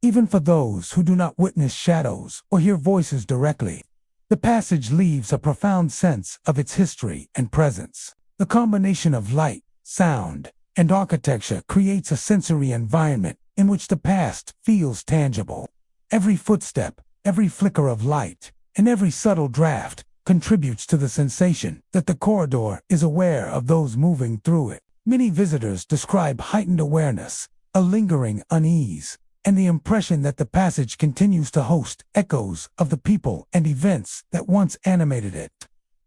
Even for those who do not witness shadows or hear voices directly, the passage leaves a profound sense of its history and presence. The combination of light, sound, and architecture creates a sensory environment in which the past feels tangible. Every footstep, every flicker of light, and every subtle draft contributes to the sensation that the corridor is aware of those moving through it. Many visitors describe heightened awareness, a lingering unease, and the impression that the passage continues to host echoes of the people and events that once animated it.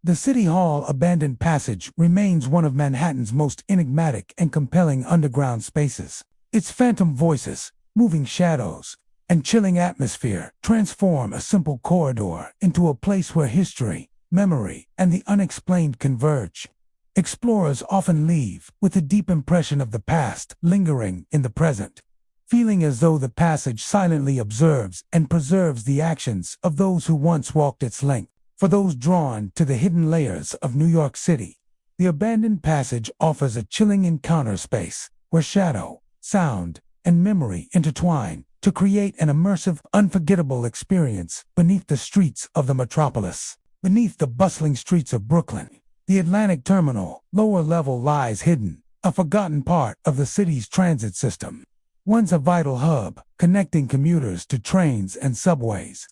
The City Hall abandoned passage remains one of Manhattan's most enigmatic and compelling underground spaces. Its phantom voices, moving shadows, and chilling atmosphere transform a simple corridor into a place where history, memory, and the unexplained converge. Explorers often leave with a deep impression of the past lingering in the present, feeling as though the passage silently observes and preserves the actions of those who once walked its length. For those drawn to the hidden layers of New York City, the abandoned passage offers a chilling encounter space where shadow, sound, and memory intertwine to create an immersive, unforgettable experience beneath the streets of the metropolis. Beneath the bustling streets of Brooklyn, the Atlantic Terminal, lower level, lies hidden, a forgotten part of the city's transit system. Once a vital hub, connecting commuters to trains and subways,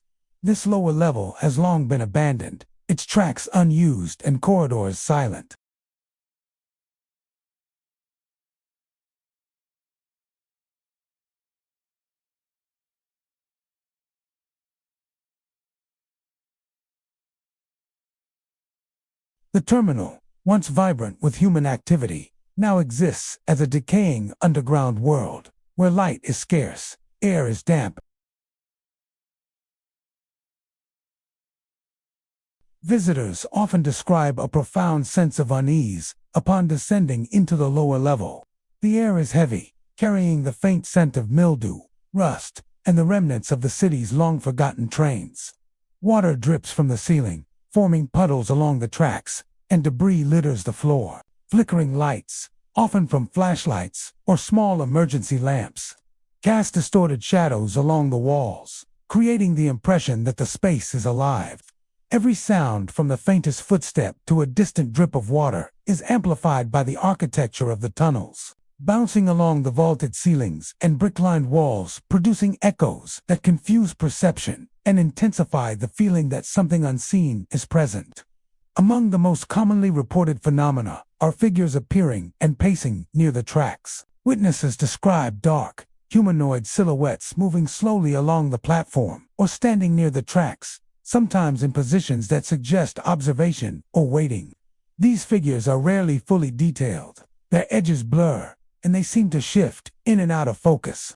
this lower level has long been abandoned, its tracks unused and corridors silent. The terminal, once vibrant with human activity, now exists as a decaying underground world, where light is scarce, air is damp. Visitors often describe a profound sense of unease upon descending into the lower level. The air is heavy, carrying the faint scent of mildew, rust, and the remnants of the city's long-forgotten trains. Water drips from the ceiling, forming puddles along the tracks, and debris litters the floor. Flickering lights, often from flashlights or small emergency lamps, cast distorted shadows along the walls, creating the impression that the space is alive. Every sound, from the faintest footstep to a distant drip of water, is amplified by the architecture of the tunnels, bouncing along the vaulted ceilings and brick-lined walls, producing echoes that confuse perception and intensify the feeling that something unseen is present. Among the most commonly reported phenomena are figures appearing and pacing near the tracks. Witnesses describe dark, humanoid silhouettes moving slowly along the platform or standing near the tracks, sometimes in positions that suggest observation or waiting. These figures are rarely fully detailed. Their edges blur, and they seem to shift in and out of focus.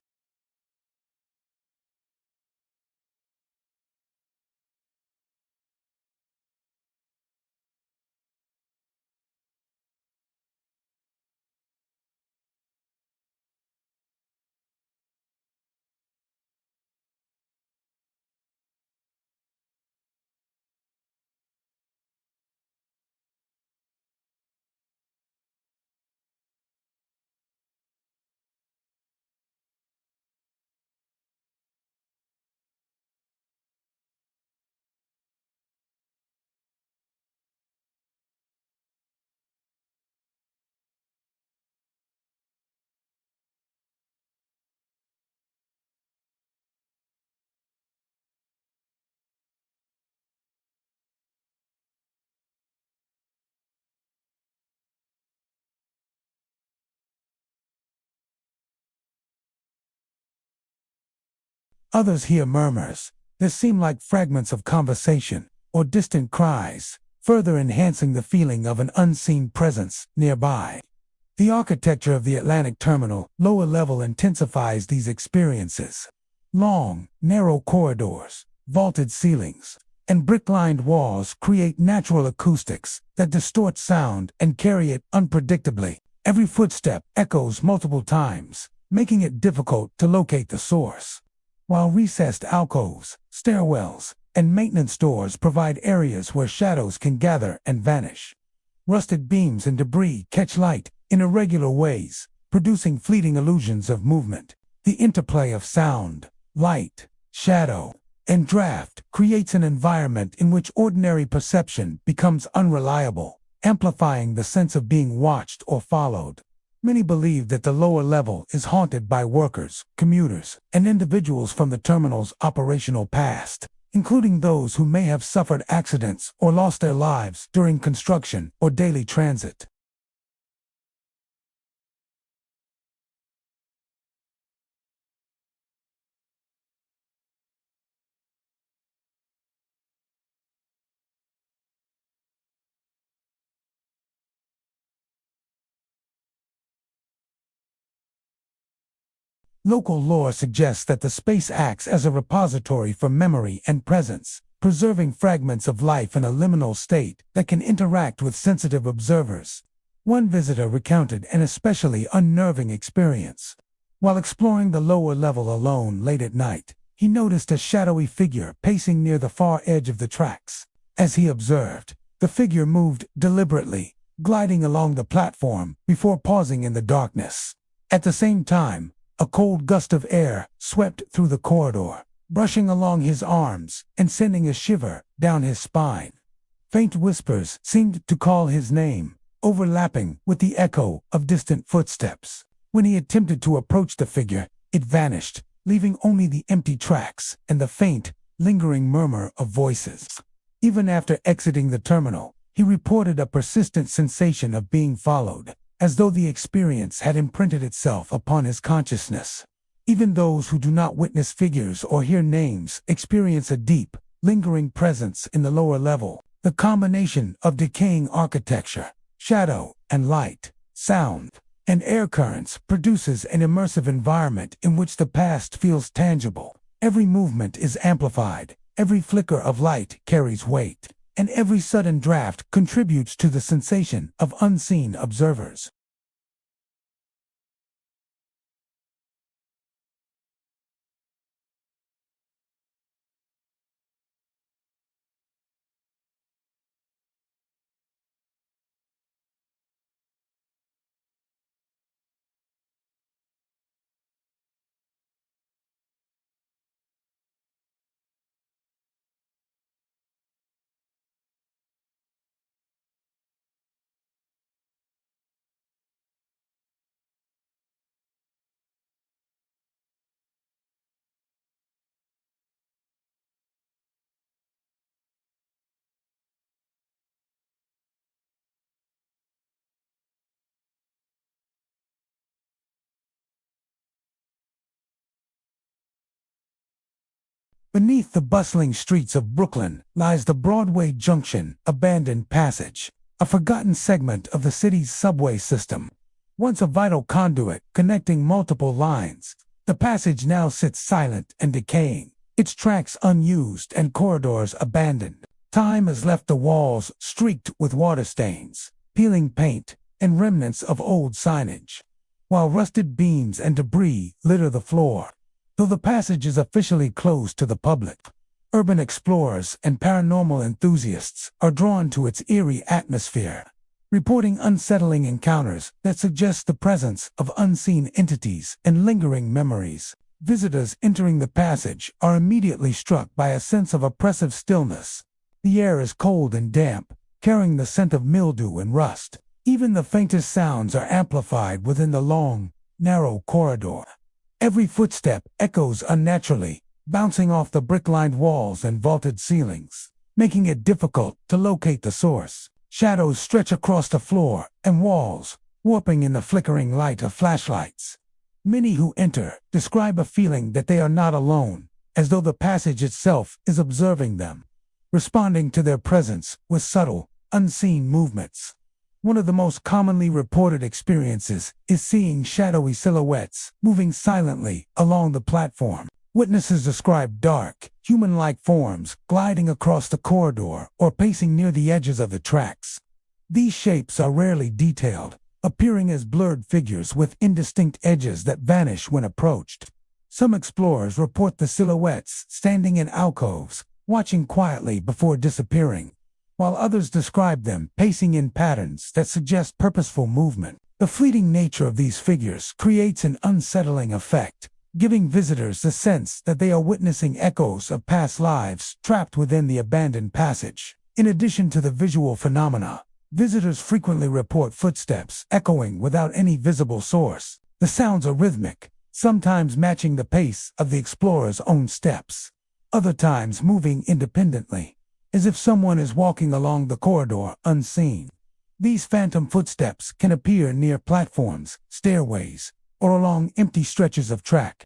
Others hear murmurs that seem like fragments of conversation or distant cries, further enhancing the feeling of an unseen presence nearby. The architecture of the Atlantic Terminal lower level intensifies these experiences. Long, narrow corridors, vaulted ceilings, and brick-lined walls create natural acoustics that distort sound and carry it unpredictably. Every footstep echoes multiple times, making it difficult to locate the source. While recessed alcoves, stairwells, and maintenance doors provide areas where shadows can gather and vanish. Rusted beams and debris catch light in irregular ways, producing fleeting illusions of movement. The interplay of sound, light, shadow, and draft creates an environment in which ordinary perception becomes unreliable, amplifying the sense of being watched or followed. Many believe that the lower level is haunted by workers, commuters, and individuals from the terminal's operational past, including those who may have suffered accidents or lost their lives during construction or daily transit. Local lore suggests that the space acts as a repository for memory and presence, preserving fragments of life in a liminal state that can interact with sensitive observers. One visitor recounted an especially unnerving experience. While exploring the lower level alone late at night, he noticed a shadowy figure pacing near the far edge of the tracks. As he observed, the figure moved deliberately, gliding along the platform before pausing in the darkness. At the same time, a cold gust of air swept through the corridor, brushing along his arms and sending a shiver down his spine. Faint whispers seemed to call his name, overlapping with the echo of distant footsteps. When he attempted to approach the figure, it vanished, leaving only the empty tracks and the faint, lingering murmur of voices. Even after exiting the terminal, he reported a persistent sensation of being followed, as though the experience had imprinted itself upon his consciousness. Even those who do not witness figures or hear names experience a deep, lingering presence in the lower level. The combination of decaying architecture, shadow and light, sound, and air currents produces an immersive environment in which the past feels tangible. Every movement is amplified, every flicker of light carries weight, and every sudden draft contributes to the sensation of unseen observers. Beneath the bustling streets of Brooklyn lies the Broadway Junction abandoned passage, a forgotten segment of the city's subway system. Once a vital conduit connecting multiple lines, the passage now sits silent and decaying, its tracks unused and corridors abandoned. Time has left the walls streaked with water stains, peeling paint, and remnants of old signage, while rusted beams and debris litter the floor. Though the passage is officially closed to the public, urban explorers and paranormal enthusiasts are drawn to its eerie atmosphere, reporting unsettling encounters that suggest the presence of unseen entities and lingering memories. Visitors entering the passage are immediately struck by a sense of oppressive stillness. The air is cold and damp, carrying the scent of mildew and rust. Even the faintest sounds are amplified within the long, narrow corridor. Every footstep echoes unnaturally, bouncing off the brick-lined walls and vaulted ceilings, making it difficult to locate the source. Shadows stretch across the floor and walls, warping in the flickering light of flashlights. Many who enter describe a feeling that they are not alone, as though the passage itself is observing them, responding to their presence with subtle, unseen movements. One of the most commonly reported experiences is seeing shadowy silhouettes moving silently along the platform. Witnesses describe dark, human-like forms gliding across the corridor or pacing near the edges of the tracks. These shapes are rarely detailed, appearing as blurred figures with indistinct edges that vanish when approached. Some explorers report the silhouettes standing in alcoves, watching quietly before disappearing, while others describe them pacing in patterns that suggest purposeful movement. The fleeting nature of these figures creates an unsettling effect, giving visitors the sense that they are witnessing echoes of past lives trapped within the abandoned passage. In addition to the visual phenomena, Visitors frequently report footsteps echoing without any visible source. The sounds are rhythmic, sometimes matching the pace of the explorer's own steps, other times moving independently, as if someone is walking along the corridor unseen. These phantom footsteps can appear near platforms, stairways, or along empty stretches of track.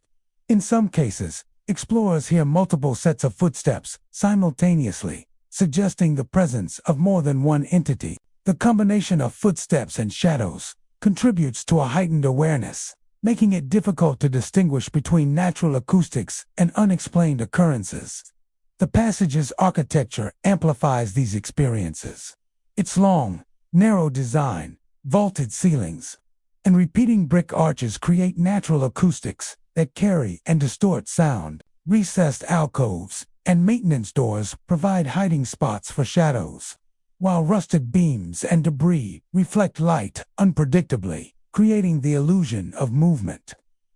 In some cases, explorers hear multiple sets of footsteps simultaneously, suggesting the presence of more than one entity. The combination of footsteps and shadows contributes to a heightened awareness, making it difficult to distinguish between natural acoustics and unexplained occurrences. The passage's architecture amplifies these experiences. Its long, narrow design, vaulted ceilings, and repeating brick arches create natural acoustics that carry and distort sound. Recessed alcoves and maintenance doors provide hiding spots for shadows, while rusted beams and debris reflect light unpredictably, creating the illusion of movement.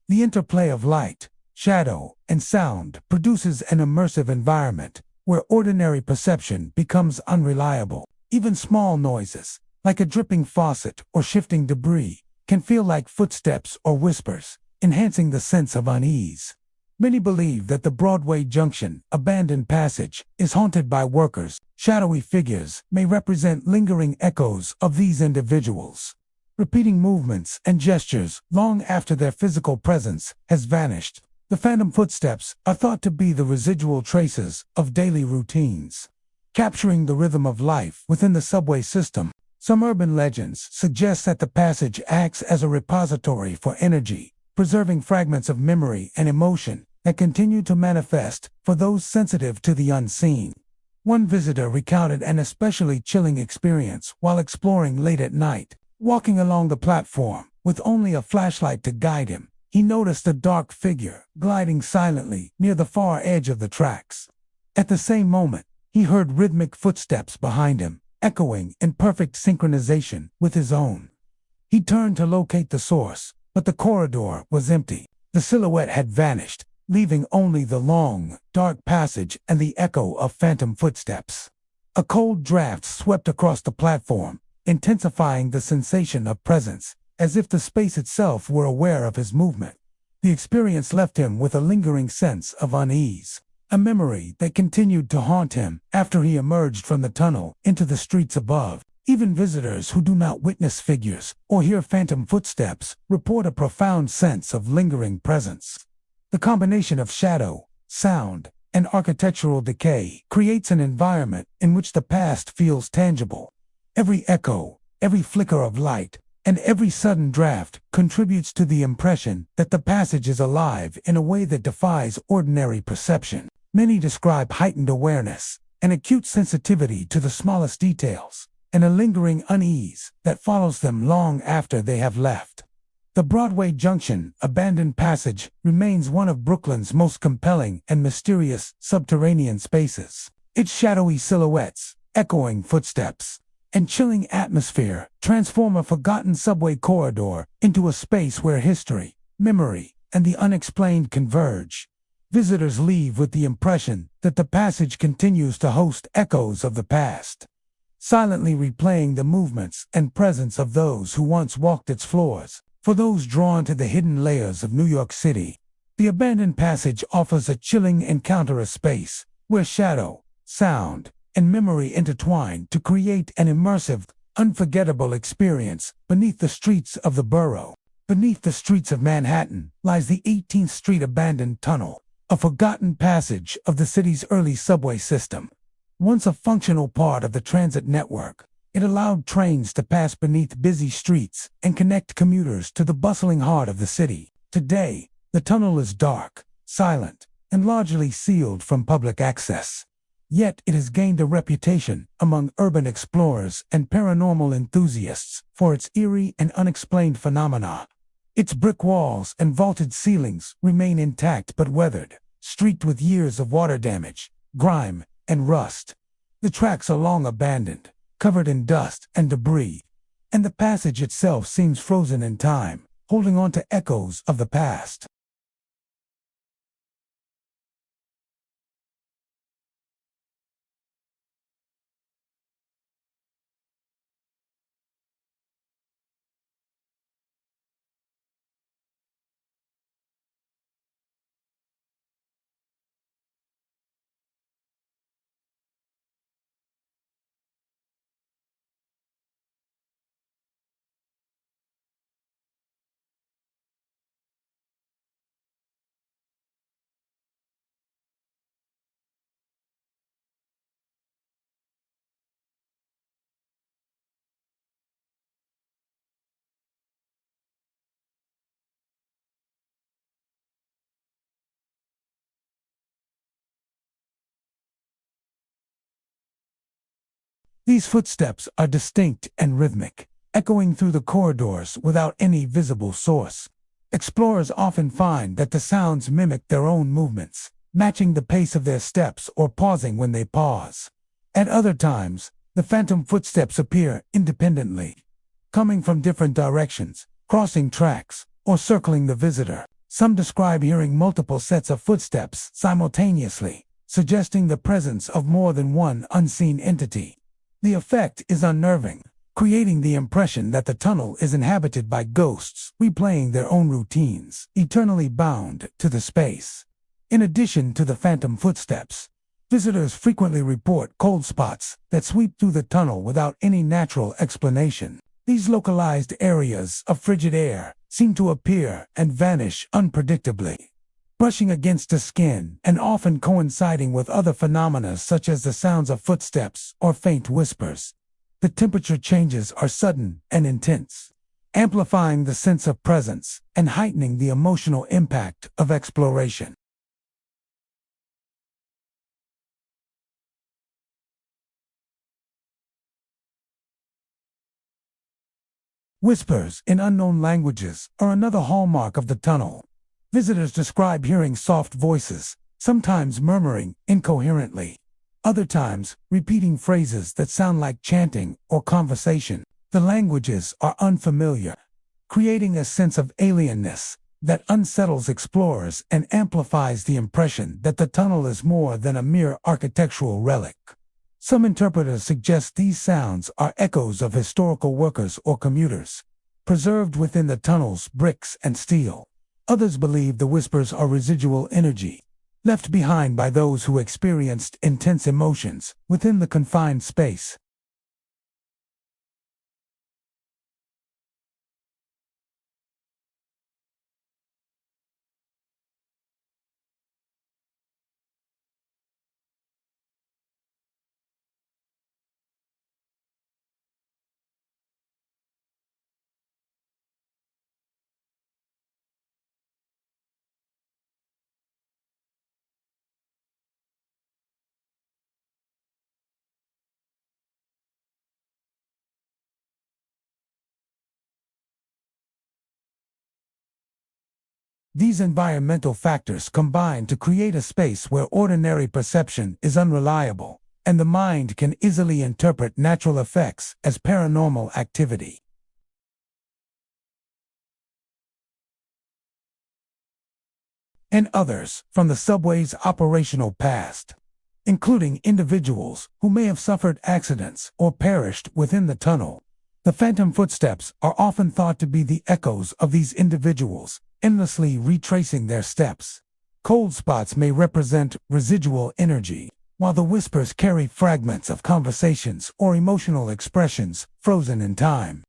The interplay of light, shadow, and sound produces an immersive environment where ordinary perception becomes unreliable. Even small noises, like a dripping faucet or shifting debris, can feel like footsteps or whispers, enhancing the sense of unease. Many believe that the Broadway Junction abandoned passage is haunted by workers. Shadowy figures may represent lingering echoes of these individuals, repeating movements and gestures long after their physical presence has vanished. The phantom footsteps are thought to be the residual traces of daily routines, capturing the rhythm of life within the subway system. Some urban legends suggest that the passage acts as a repository for energy, preserving fragments of memory and emotion that continue to manifest for those sensitive to the unseen. One visitor recounted an especially chilling experience while exploring late at night. Walking along the platform with only a flashlight to guide him, he noticed a dark figure gliding silently near the far edge of the tracks. At the same moment, he heard rhythmic footsteps behind him, echoing in perfect synchronization with his own. He turned to locate the source, but the corridor was empty. The silhouette had vanished, leaving only the long, dark passage and the echo of phantom footsteps. A cold draft swept across the platform, intensifying the sensation of presence, as if the space itself were aware of his movement. The experience left him with a lingering sense of unease, a memory that continued to haunt him after he emerged from the tunnel into the streets above. Even visitors who do not witness figures or hear phantom footsteps report a profound sense of lingering presence. The combination of shadow, sound, and architectural decay creates an environment in which the past feels tangible. Every echo, every flicker of light, and every sudden draft contributes to the impression that the passage is alive in a way that defies ordinary perception. Many describe heightened awareness, an acute sensitivity to the smallest details, and a lingering unease that follows them long after they have left. The Broadway Junction abandoned passage remains one of Brooklyn's most compelling and mysterious subterranean spaces. Its shadowy silhouettes, echoing footsteps, and chilling atmosphere transform a forgotten subway corridor into a space where history, memory, and the unexplained converge. Visitors leave with the impression that the passage continues to host echoes of the past, silently replaying the movements and presence of those who once walked its floors. For those drawn to the hidden layers of New York City, the abandoned passage offers a chilling encounter, a space where shadow, sound, and memory intertwine to create an immersive, unforgettable experience. Beneath the streets of the borough, beneath the streets of Manhattan, lies the 18th Street abandoned tunnel, a forgotten passage of the city's early subway system. Once a functional part of the transit network, it allowed trains to pass beneath busy streets and connect commuters to the bustling heart of the city. Today, the tunnel is dark, silent, and largely sealed from public access. Yet it has gained a reputation among urban explorers and paranormal enthusiasts for its eerie and unexplained phenomena. Its brick walls and vaulted ceilings remain intact but weathered, streaked with years of water damage, grime, and rust. The tracks are long abandoned, covered in dust and debris, and the passage itself seems frozen in time, holding on to echoes of the past. These footsteps are distinct and rhythmic, echoing through the corridors without any visible source. Explorers often find that the sounds mimic their own movements, matching the pace of their steps or pausing when they pause. At other times, the phantom footsteps appear independently, coming from different directions, crossing tracks, or circling the visitor. Some describe hearing multiple sets of footsteps simultaneously, suggesting the presence of more than one unseen entity. The effect is unnerving, creating the impression that the tunnel is inhabited by ghosts replaying their own routines, eternally bound to the space. In addition to the phantom footsteps, visitors frequently report cold spots that sweep through the tunnel without any natural explanation. These localized areas of frigid air seem to appear and vanish unpredictably, brushing against the skin and often coinciding with other phenomena such as the sounds of footsteps or faint whispers. The temperature changes are sudden and intense, amplifying the sense of presence and heightening the emotional impact of exploration. Whispers in unknown languages are another hallmark of the tunnel. Visitors describe hearing soft voices, sometimes murmuring incoherently, other times repeating phrases that sound like chanting or conversation. The languages are unfamiliar, creating a sense of alienness that unsettles explorers and amplifies the impression that the tunnel is more than a mere architectural relic. Some interpreters suggest these sounds are echoes of historical workers or commuters, preserved within the tunnel's bricks and steel. Others believe the whispers are residual energy, left behind by those who experienced intense emotions within the confined space. These environmental factors combine to create a space where ordinary perception is unreliable, and the mind can easily interpret natural effects as paranormal activity. And others from the subway's operational past, including individuals who may have suffered accidents or perished within the tunnel. The phantom footsteps are often thought to be the echoes of these individuals, endlessly retracing their steps. Cold spots may represent residual energy, while the whispers carry fragments of conversations or emotional expressions frozen in time.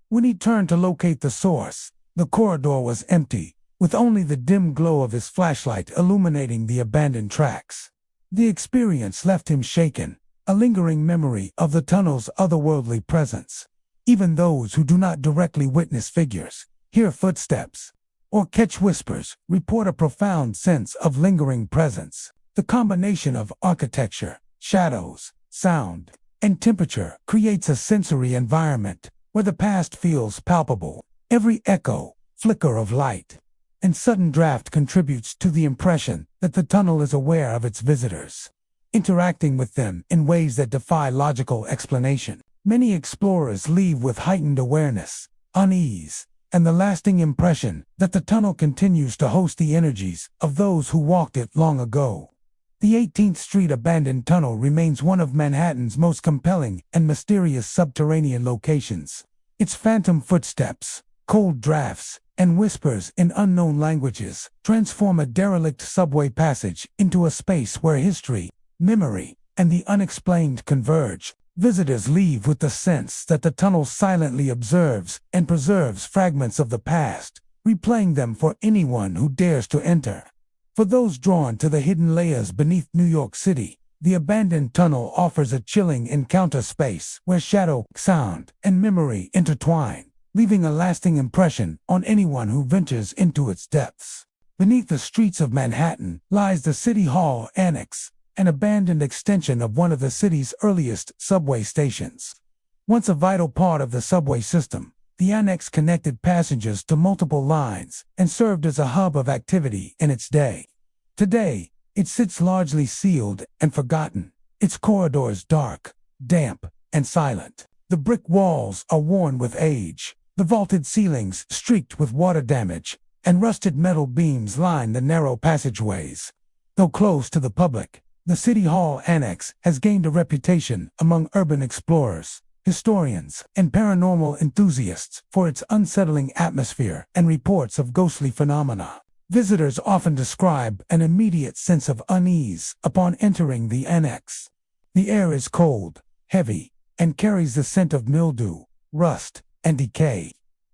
When he turned to locate the source, the corridor was empty, with only the dim glow of his flashlight illuminating the abandoned tracks. The experience left him shaken, a lingering memory of the tunnel's otherworldly presence. Even those who do not directly witness figures, hear footsteps, or catch whispers report a profound sense of lingering presence. The combination of architecture, shadows, sound, and temperature creates a sensory environment where the past feels palpable. Every echo, flicker of light, and sudden draft contributes to the impression that the tunnel is aware of its visitors, interacting with them in ways that defy logical explanation. Many explorers leave with heightened awareness, unease, and the lasting impression that the tunnel continues to host the energies of those who walked it long ago. The 18th Street abandoned tunnel remains one of Manhattan's most compelling and mysterious subterranean locations. Its phantom footsteps, cold drafts, and whispers in unknown languages transform a derelict subway passage into a space where history, memory, and the unexplained converge. Visitors leave with the sense that the tunnel silently observes and preserves fragments of the past, replaying them for anyone who dares to enter. For those drawn to the hidden layers beneath New York City, the abandoned tunnel offers a chilling encounter space where shadow, sound, and memory intertwine, leaving a lasting impression on anyone who ventures into its depths. Beneath the streets of Manhattan lies the City Hall Annex, an abandoned extension of one of the city's earliest subway stations. Once a vital part of the subway system, the annex connected passengers to multiple lines and served as a hub of activity in its day. Today, it sits largely sealed and forgotten, its corridors dark, damp, and silent. The brick walls are worn with age, the vaulted ceilings streaked with water damage, and rusted metal beams line the narrow passageways. Though closed to the public, the City Hall Annex has gained a reputation among urban explorers, historians, and paranormal enthusiasts for its unsettling atmosphere and reports of ghostly phenomena. Visitors often describe an immediate sense of unease upon entering the annex. The air is cold, heavy, and carries the scent of mildew, rust, and decay.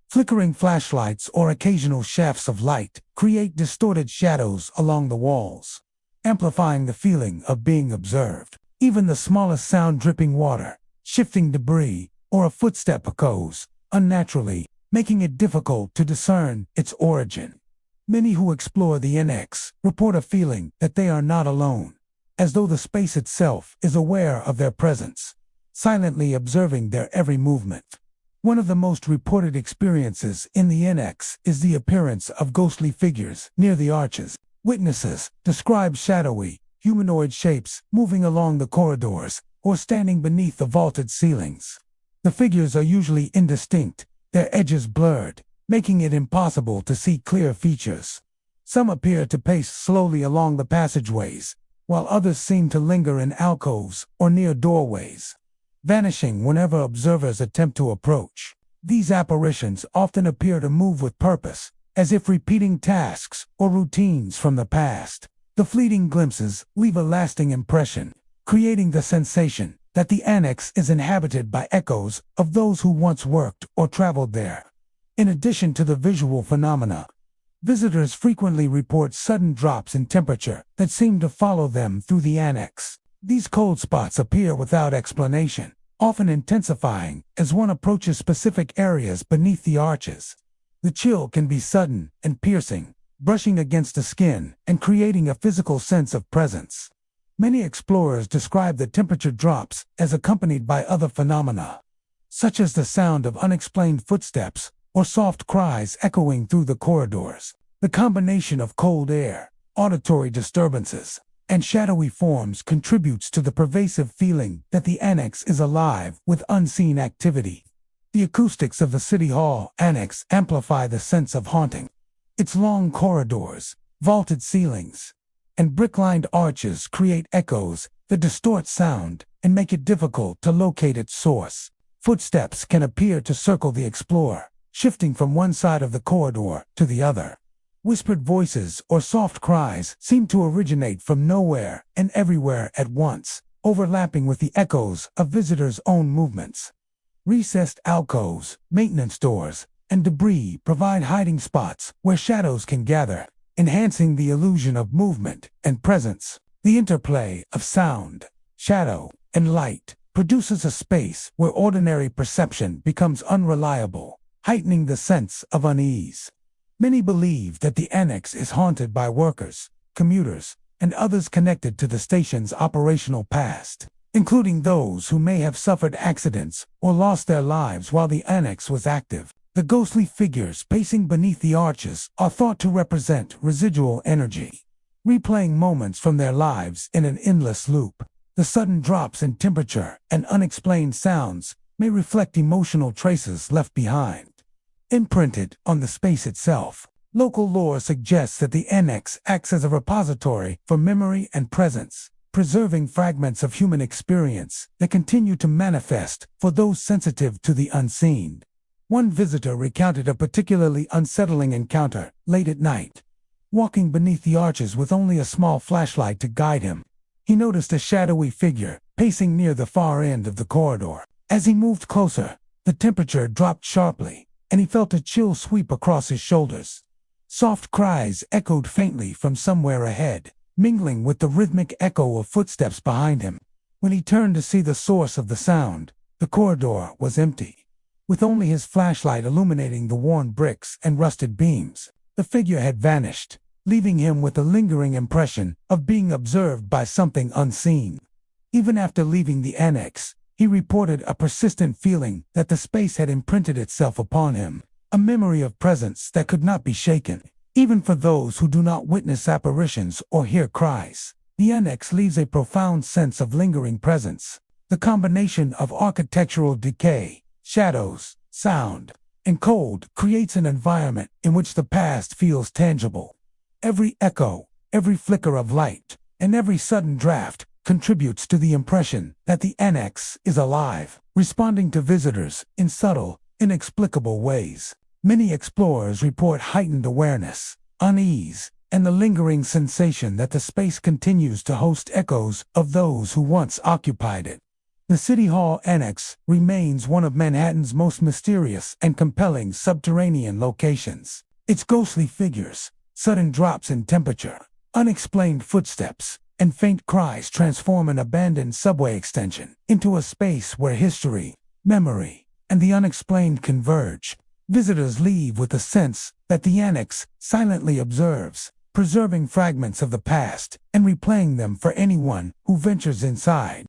Flickering flashlights or occasional shafts of light create distorted shadows along the walls, amplifying the feeling of being observed. Even the smallest sound, dripping water, shifting debris, or a footstep echoes unnaturally, making it difficult to discern its origin. Many who explore the annex report a feeling that they are not alone, as though the space itself is aware of their presence, silently observing their every movement. One of the most reported experiences in the annex is the appearance of ghostly figures near the arches. Witnesses describe shadowy, humanoid shapes moving along the corridors or standing beneath the vaulted ceilings. The figures are usually indistinct, their edges blurred, making it impossible to see clear features. Some appear to pace slowly along the passageways, while others seem to linger in alcoves or near doorways, vanishing whenever observers attempt to approach. These apparitions often appear to move with purpose, as if repeating tasks or routines from the past. The fleeting glimpses leave a lasting impression, creating the sensation that the annex is inhabited by echoes of those who once worked or traveled there. In addition to the visual phenomena, visitors frequently report sudden drops in temperature that seem to follow them through the annex. These cold spots appear without explanation, often intensifying as one approaches specific areas beneath the arches. The chill can be sudden and piercing, brushing against the skin and creating a physical sense of presence. Many explorers describe the temperature drops as accompanied by other phenomena, such as the sound of unexplained footsteps or soft cries echoing through the corridors. The combination of cold air, auditory disturbances, and shadowy forms contributes to the pervasive feeling that the annex is alive with unseen activity. The acoustics of the City Hall Annex amplify the sense of haunting. Its long corridors, vaulted ceilings, and brick-lined arches create echoes that distort sound and make it difficult to locate its source. Footsteps can appear to circle the explorer, shifting from one side of the corridor to the other. Whispered voices or soft cries seem to originate from nowhere and everywhere at once, overlapping with the echoes of visitors' own movements. Recessed alcoves, maintenance doors, and debris provide hiding spots where shadows can gather, enhancing the illusion of movement and presence. The interplay of sound, shadow, and light produces a space where ordinary perception becomes unreliable, heightening the sense of unease. Many believe that the annex is haunted by workers, commuters, and others connected to the station's operational past, including those who may have suffered accidents or lost their lives while the annex was active. The ghostly figures pacing beneath the arches are thought to represent residual energy, replaying moments from their lives in an endless loop. The sudden drops in temperature and unexplained sounds may reflect emotional traces left behind, imprinted on the space itself. Local lore suggests that the annex acts as a repository for memory and presence, preserving fragments of human experience that continue to manifest for those sensitive to the unseen. One visitor recounted a particularly unsettling encounter late at night. Walking beneath the arches with only a small flashlight to guide him, he noticed a shadowy figure pacing near the far end of the corridor. As he moved closer, the temperature dropped sharply, and he felt a chill sweep across his shoulders. Soft cries echoed faintly from somewhere ahead, mingling with the rhythmic echo of footsteps behind him. When he turned to see the source of the sound, the corridor was empty. With only his flashlight illuminating the worn bricks and rusted beams, the figure had vanished, leaving him with a lingering impression of being observed by something unseen. Even after leaving the annex, he reported a persistent feeling that the space had imprinted itself upon him, a memory of presence that could not be shaken. Even for those who do not witness apparitions or hear cries, the annex leaves a profound sense of lingering presence. The combination of architectural decay, shadows, sound, and cold creates an environment in which the past feels tangible. Every echo, every flicker of light, and every sudden draft contributes to the impression that the annex is alive, responding to visitors in subtle, inexplicable ways. Many explorers report heightened awareness, unease, and the lingering sensation that the space continues to host echoes of those who once occupied it. The City Hall Annex remains one of Manhattan's most mysterious and compelling subterranean locations. Its ghostly figures, sudden drops in temperature, unexplained footsteps, and faint cries transform an abandoned subway extension into a space where history, memory, and the unexplained converge. Visitors leave with a sense that the annex silently observes, preserving fragments of the past and replaying them for anyone who ventures inside.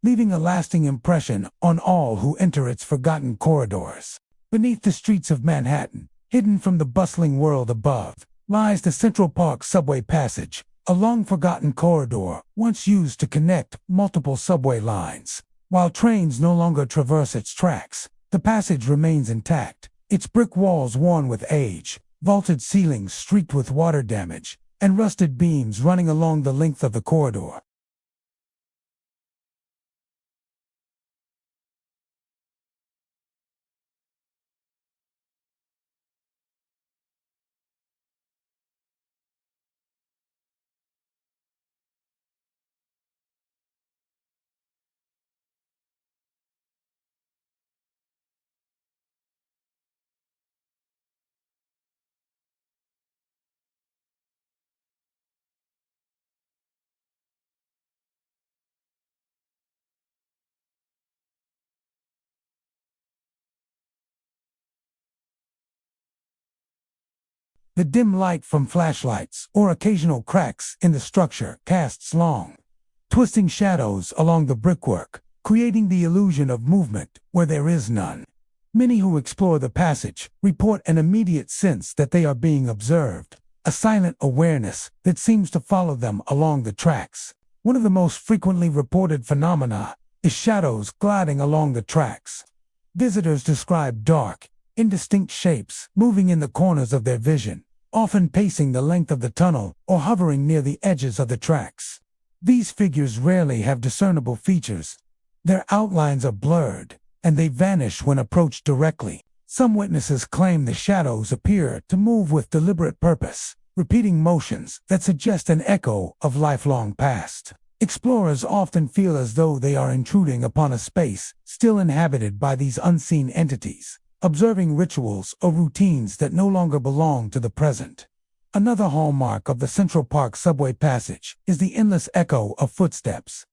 Leaving a lasting impression on all who enter its forgotten corridors. Beneath the streets of Manhattan, hidden from the bustling world above, lies the Central Park subway passage, a long-forgotten corridor once used to connect multiple subway lines. While trains no longer traverse its tracks, the passage remains intact, its brick walls worn with age, vaulted ceilings streaked with water damage, and rusted beams running along the length of the corridor. The dim light from flashlights or occasional cracks in the structure casts long, twisting shadows along the brickwork, creating the illusion of movement where there is none. Many who explore the passage report an immediate sense that they are being observed, a silent awareness that seems to follow them along the tracks. One of the most frequently reported phenomena is shadows gliding along the tracks. Visitors describe dark, indistinct shapes moving in the corners of their vision, often pacing the length of the tunnel or hovering near the edges of the tracks. These figures rarely have discernible features. Their outlines are blurred, and they vanish when approached directly. Some witnesses claim the shadows appear to move with deliberate purpose, repeating motions that suggest an echo of lifelong past. Explorers often feel as though they are intruding upon a space still inhabited by these unseen entities, observing rituals or routines that no longer belong to the present. Another hallmark of the Central Park subway passage is the endless echo of footsteps.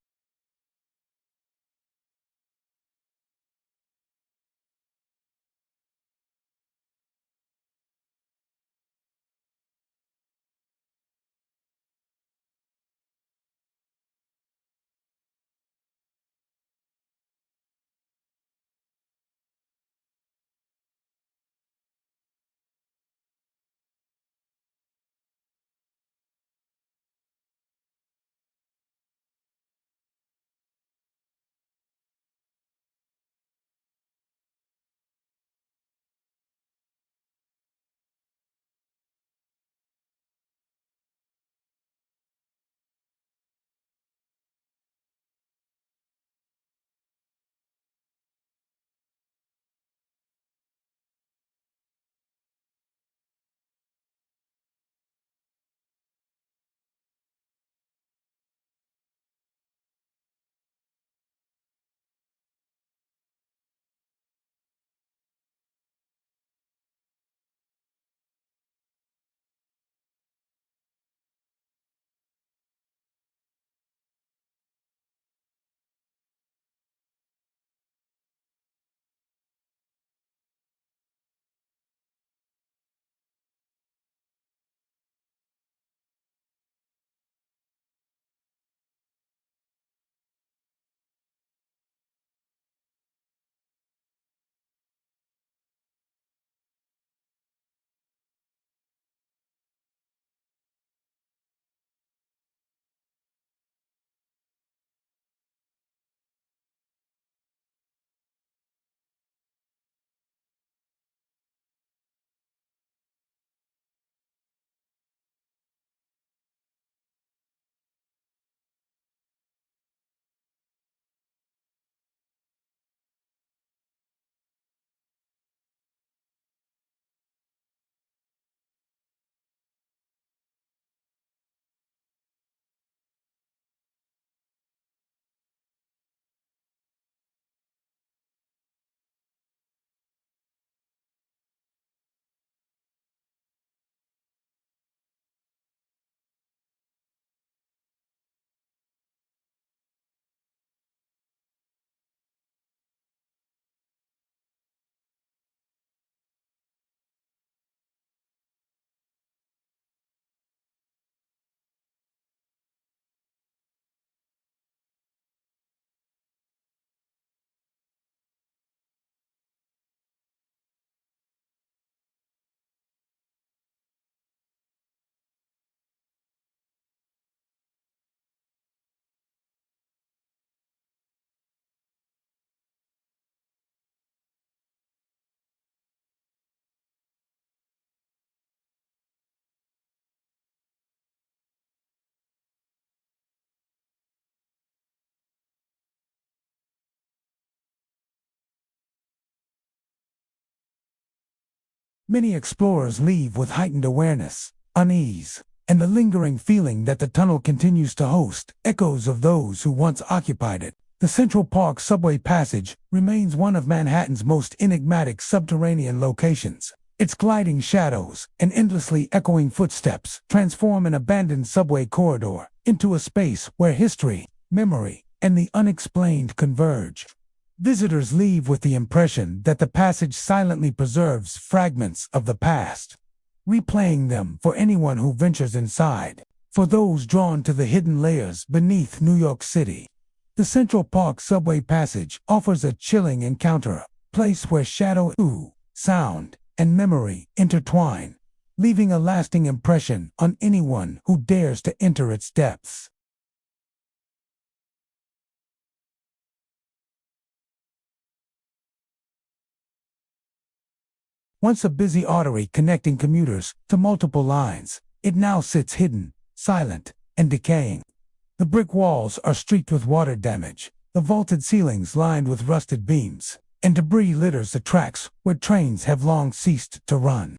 Many explorers leave with heightened awareness, unease, and the lingering feeling that the tunnel continues to host echoes of those who once occupied it. The Central Park subway passage remains one of Manhattan's most enigmatic subterranean locations. Its gliding shadows and endlessly echoing footsteps transform an abandoned subway corridor into a space where history, memory, and the unexplained converge. Visitors leave with the impression that the passage silently preserves fragments of the past, replaying them for anyone who ventures inside. For those drawn to the hidden layers beneath New York City, the Central Park subway passage offers a chilling encounter, a place where shadow, sound, and memory intertwine, leaving a lasting impression on anyone who dares to enter its depths. Once a busy artery connecting commuters to multiple lines, it now sits hidden, silent, and decaying. The brick walls are streaked with water damage, the vaulted ceilings lined with rusted beams, and debris litters the tracks where trains have long ceased to run.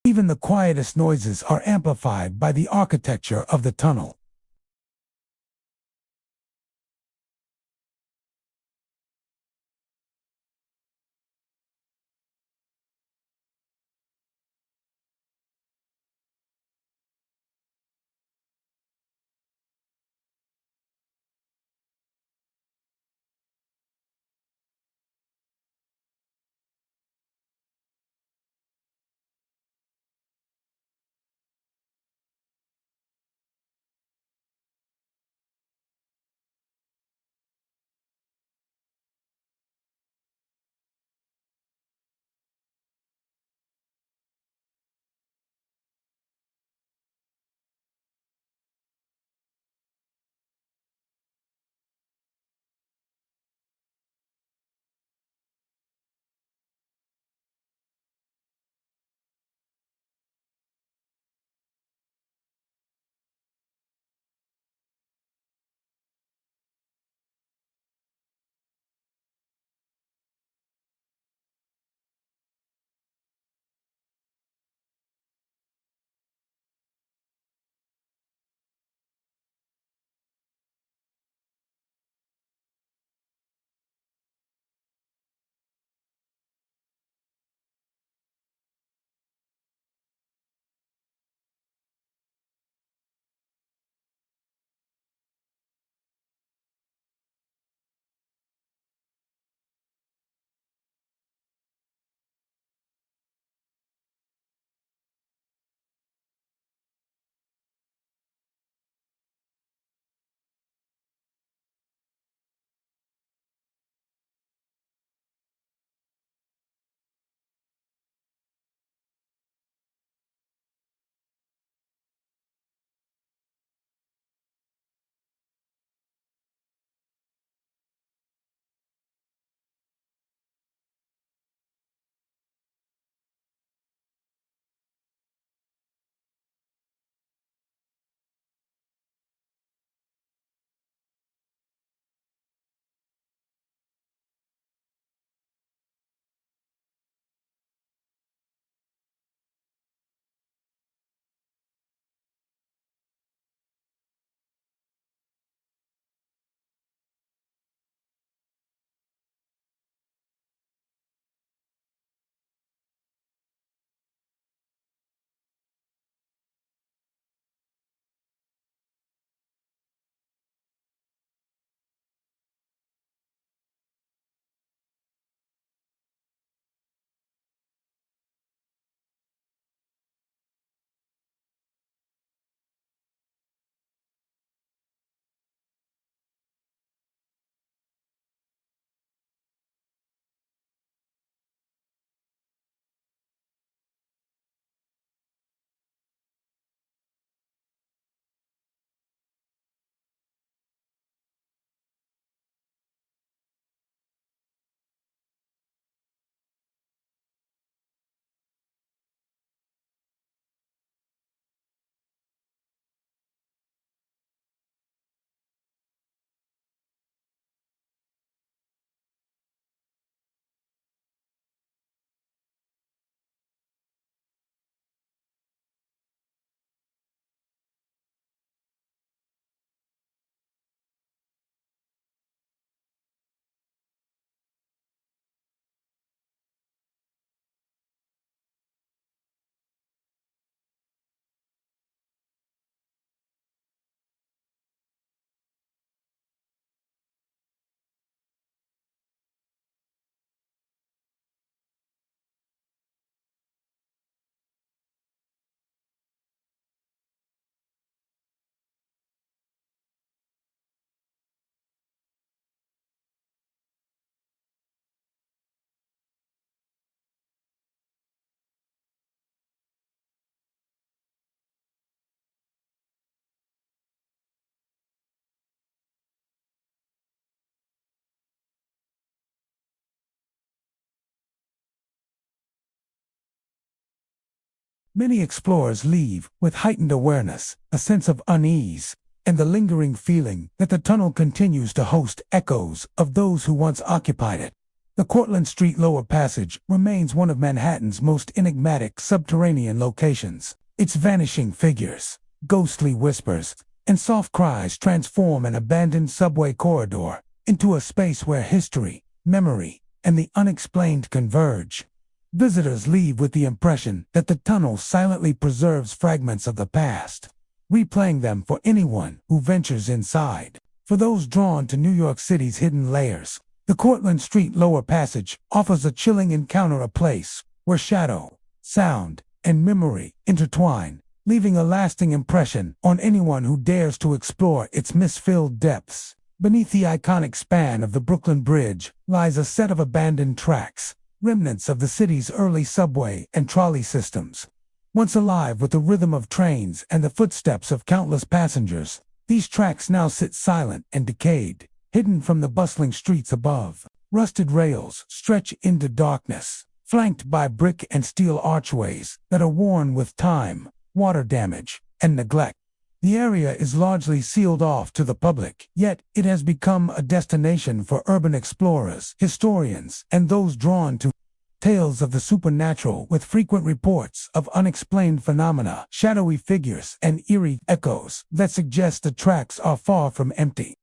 Even the quietest noises are amplified by the architecture of the tunnel. Many explorers leave with heightened awareness, a sense of unease, and the lingering feeling that the tunnel continues to host echoes of those who once occupied it. The Cortlandt Street Lower Passage remains one of Manhattan's most enigmatic subterranean locations. Its vanishing figures, ghostly whispers, and soft cries transform an abandoned subway corridor into a space where history, memory, and the unexplained converge. Visitors leave with the impression that the tunnel silently preserves fragments of the past, replaying them for anyone who ventures inside. For those drawn to New York City's hidden layers, the Cortlandt Street Lower Passage offers a chilling encounter, a place where shadow, sound, and memory intertwine, leaving a lasting impression on anyone who dares to explore its mist-filled depths. Beneath the iconic span of the Brooklyn Bridge lies a set of abandoned tracks, remnants of the city's early subway and trolley systems. Once alive with the rhythm of trains and the footsteps of countless passengers, these tracks now sit silent and decayed, hidden from the bustling streets above. Rusted rails stretch into darkness, flanked by brick and steel archways that are worn with time, water damage, and neglect. The area is largely sealed off to the public, yet it has become a destination for urban explorers, historians, and those drawn to tales of the supernatural, with frequent reports of unexplained phenomena, shadowy figures, and eerie echoes that suggest the tracks are far from empty.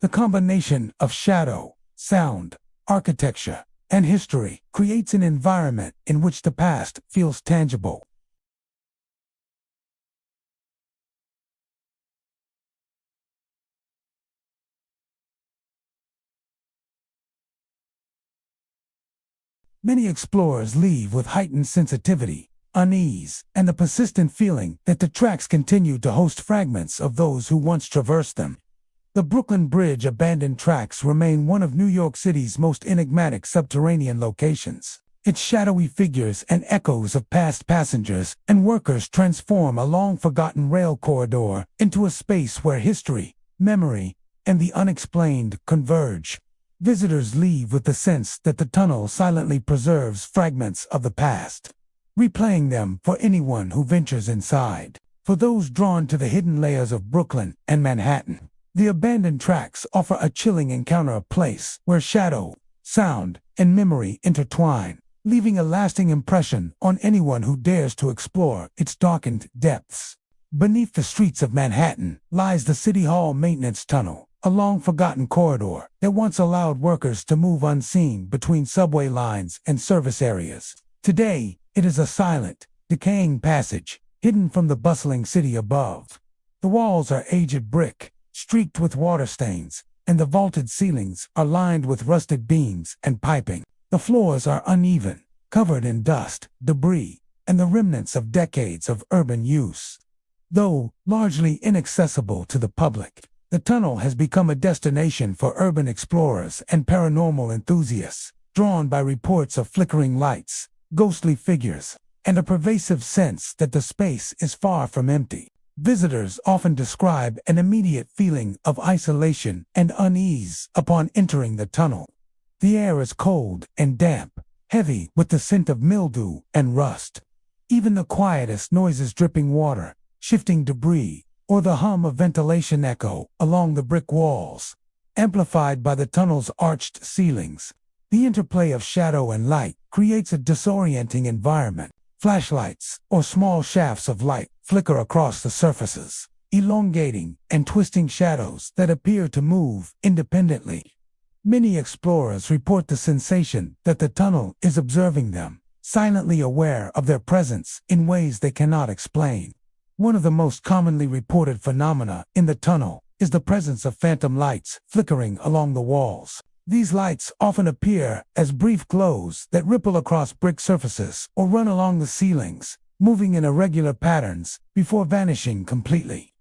The combination of shadow, sound, architecture, and history creates an environment in which the past feels tangible. Many explorers leave with heightened sensitivity, unease, and the persistent feeling that the tracks continue to host fragments of those who once traversed them. The Brooklyn Bridge abandoned tracks remain one of New York City's most enigmatic subterranean locations. Its shadowy figures and echoes of past passengers and workers transform a long-forgotten rail corridor into a space where history, memory, and the unexplained converge. Visitors leave with the sense that the tunnel silently preserves fragments of the past, replaying them for anyone who ventures inside. For those drawn to the hidden layers of Brooklyn and Manhattan, the abandoned tracks offer a chilling encounter, a place where shadow, sound, and memory intertwine, leaving a lasting impression on anyone who dares to explore its darkened depths. Beneath the streets of Manhattan lies the City Hall Maintenance Tunnel, a long-forgotten corridor that once allowed workers to move unseen between subway lines and service areas. Today, it is a silent, decaying passage, hidden from the bustling city above. The walls are aged brick, streaked with water stains, and the vaulted ceilings are lined with rusted beams and piping. The floors are uneven, covered in dust, debris, and the remnants of decades of urban use. Though largely inaccessible to the public, the tunnel has become a destination for urban explorers and paranormal enthusiasts, drawn by reports of flickering lights, ghostly figures, and a pervasive sense that the space is far from empty. Visitors often describe an immediate feeling of isolation and unease upon entering the tunnel. The air is cold and damp, heavy with the scent of mildew and rust. Even the quietest noises, dripping water, shifting debris, or the hum of ventilation echo along the brick walls, amplified by the tunnel's arched ceilings. The interplay of shadow and light creates a disorienting environment. Flashlights, or small shafts of light, flicker across the surfaces, elongating and twisting shadows that appear to move independently. Many explorers report the sensation that the tunnel is observing them, silently aware of their presence in ways they cannot explain. One of the most commonly reported phenomena in the tunnel is the presence of phantom lights flickering along the walls. These lights often appear as brief glows that ripple across brick surfaces or run along the ceilings, moving in irregular patterns before vanishing completely.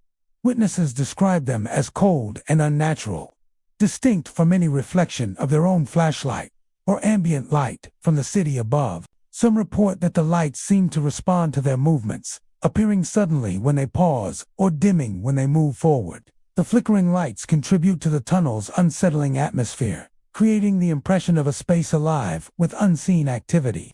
Witnesses describe them as cold and unnatural, distinct from any reflection of their own flashlight or ambient light from the city above. Some report that the lights seem to respond to their movements, appearing suddenly when they pause or dimming when they move forward. The flickering lights contribute to the tunnel's unsettling atmosphere, creating the impression of a space alive with unseen activity.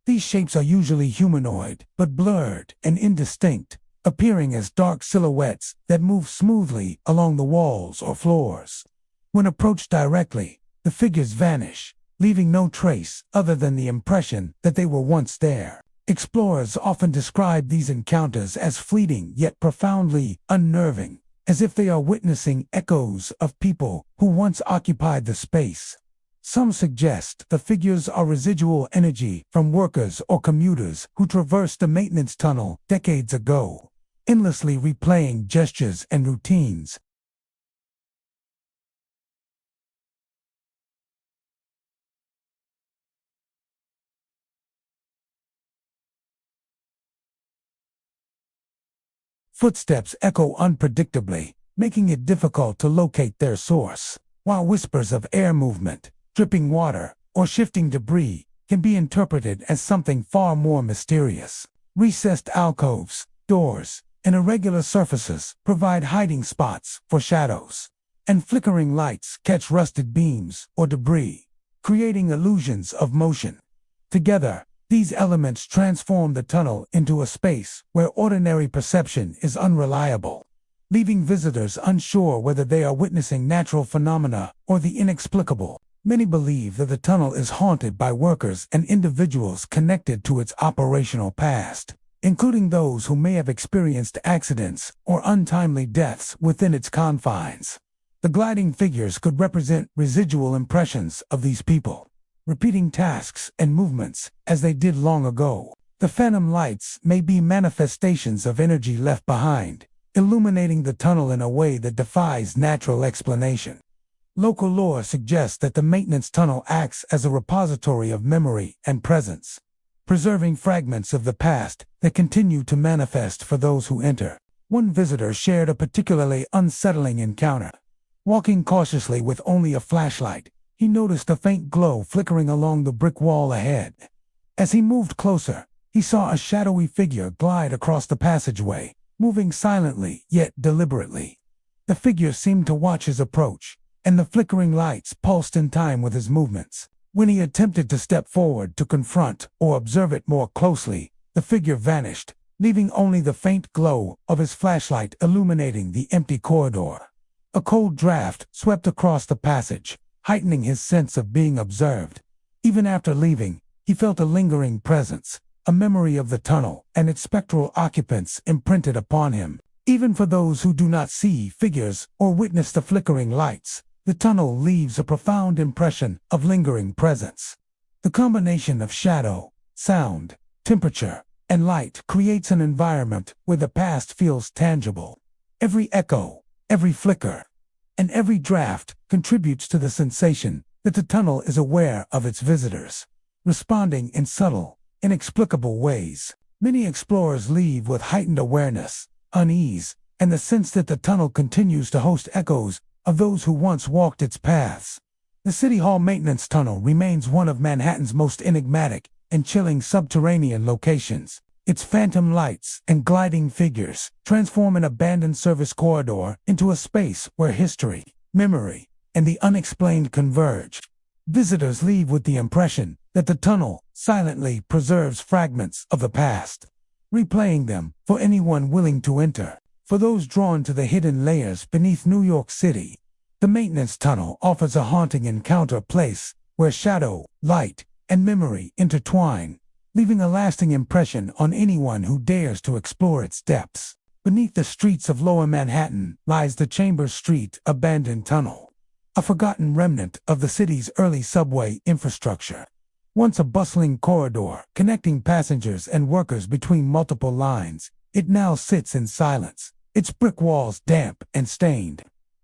These shapes are usually humanoid, but blurred and indistinct, appearing as dark silhouettes that move smoothly along the walls or floors. When approached directly, the figures vanish, leaving no trace other than the impression that they were once there. Explorers often describe these encounters as fleeting yet profoundly unnerving, as if they are witnessing echoes of people who once occupied the space. Some suggest the figures are residual energy from workers or commuters who traversed the maintenance tunnel decades ago, endlessly replaying gestures and routines. Footsteps echo unpredictably, making it difficult to locate their source, while whispers of air movement, dripping water, or shifting debris can be interpreted as something far more mysterious. Recessed alcoves, doors, and irregular surfaces provide hiding spots for shadows, and flickering lights catch rusted beams or debris, creating illusions of motion. Together, these elements transform the tunnel into a space where ordinary perception is unreliable, leaving visitors unsure whether they are witnessing natural phenomena or the inexplicable. Many believe that the tunnel is haunted by workers and individuals connected to its operational past. including those who may have experienced accidents or untimely deaths within its confines. The gliding figures could represent residual impressions of these people, repeating tasks and movements as they did long ago. The phantom lights may be manifestations of energy left behind, illuminating the tunnel in a way that defies natural explanation. Local lore suggests that the maintenance tunnel acts as a repository of memory and presence, preserving fragments of the past that continue to manifest for those who enter. One visitor shared a particularly unsettling encounter. Walking cautiously with only a flashlight, he noticed a faint glow flickering along the brick wall ahead. As he moved closer, he saw a shadowy figure glide across the passageway, moving silently yet deliberately. The figure seemed to watch his approach, and the flickering lights pulsed in time with his movements. When he attempted to step forward to confront or observe it more closely, the figure vanished, leaving only the faint glow of his flashlight illuminating the empty corridor. A cold draft swept across the passage, heightening his sense of being observed. Even after leaving, he felt a lingering presence, a memory of the tunnel and its spectral occupants imprinted upon him. Even for those who do not see figures or witness the flickering lights, the tunnel leaves a profound impression of lingering presence. The combination of shadow, sound, temperature, and light creates an environment where the past feels tangible. Every echo, every flicker, and every draft contributes to the sensation that the tunnel is aware of its visitors, responding in subtle, inexplicable ways. Many explorers leave with heightened awareness, unease, and the sense that the tunnel continues to host echoes of those who once walked its paths. The City Hall Maintenance Tunnel remains one of Manhattan's most enigmatic and chilling subterranean locations. Its phantom lights and gliding figures transform an abandoned service corridor into a space where history, memory, and the unexplained converge. Visitors leave with the impression that the tunnel silently preserves fragments of the past, replaying them for anyone willing to enter. For those drawn to the hidden layers beneath New York City, the maintenance tunnel offers a haunting encounter place where shadow, light, and memory intertwine, leaving a lasting impression on anyone who dares to explore its depths. Beneath the streets of Lower Manhattan lies the Chambers Street abandoned tunnel, a forgotten remnant of the city's early subway infrastructure. Once a bustling corridor connecting passengers and workers between multiple lines, it now sits in silence, its brick walls damp and stained,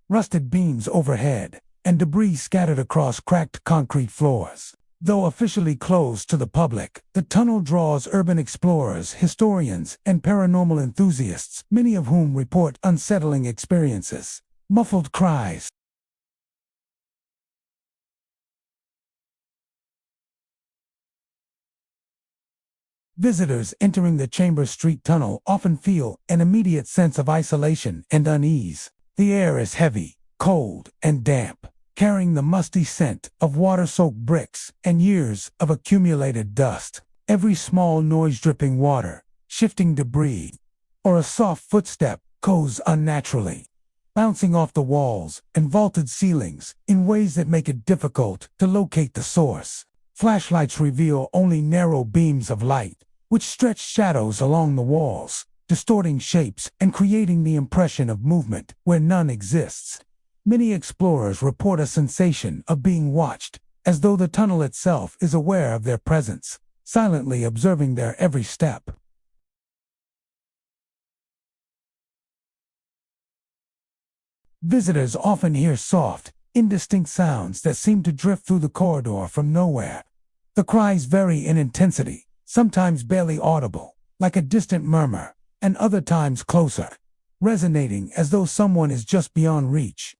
rusted beams overhead, and debris scattered across cracked concrete floors. Though officially closed to the public, the tunnel draws urban explorers, historians, and paranormal enthusiasts, many of whom report unsettling experiences. Muffled cries, visitors entering the Chambers Street tunnel often feel an immediate sense of isolation and unease. The air is heavy, cold, and damp, carrying the musty scent of water-soaked bricks and years of accumulated dust. Every small noise, dripping water, shifting debris, or a soft footstep goes unnaturally, bouncing off the walls and vaulted ceilings in ways that make it difficult to locate the source. Flashlights reveal only narrow beams of light, which stretch shadows along the walls, distorting shapes and creating the impression of movement where none exists. Many explorers report a sensation of being watched, as though the tunnel itself is aware of their presence, silently observing their every step. Visitors often hear soft, indistinct sounds that seem to drift through the corridor from nowhere. The cries vary in intensity, sometimes barely audible, like a distant murmur, and other times closer, resonating as though someone is just beyond reach.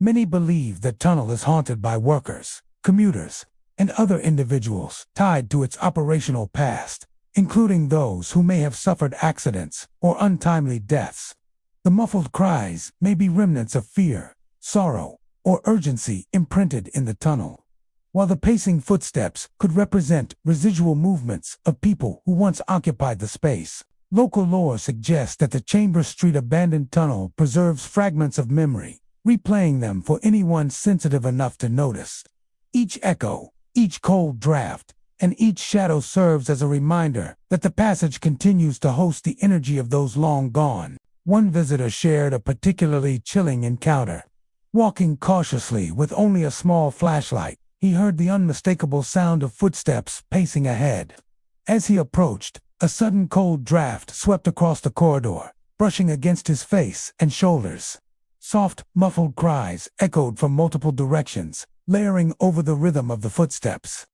Many believe the tunnel is haunted by workers, commuters, and other individuals tied to its operational past, including those who may have suffered accidents or untimely deaths. The muffled cries may be remnants of fear, sorrow, or urgency imprinted in the tunnel, while the pacing footsteps could represent residual movements of people who once occupied the space. Local lore suggests that the Chambers Street abandoned tunnel preserves fragments of memory, replaying them for anyone sensitive enough to notice. Each echo, each cold draft, and each shadow serves as a reminder that the passage continues to host the energy of those long gone. One visitor shared a particularly chilling encounter. Walking cautiously with only a small flashlight, he heard the unmistakable sound of footsteps pacing ahead. As he approached, a sudden cold draft swept across the corridor, brushing against his face and shoulders. Soft, muffled cries echoed from multiple directions, layering over the rhythm of the footsteps.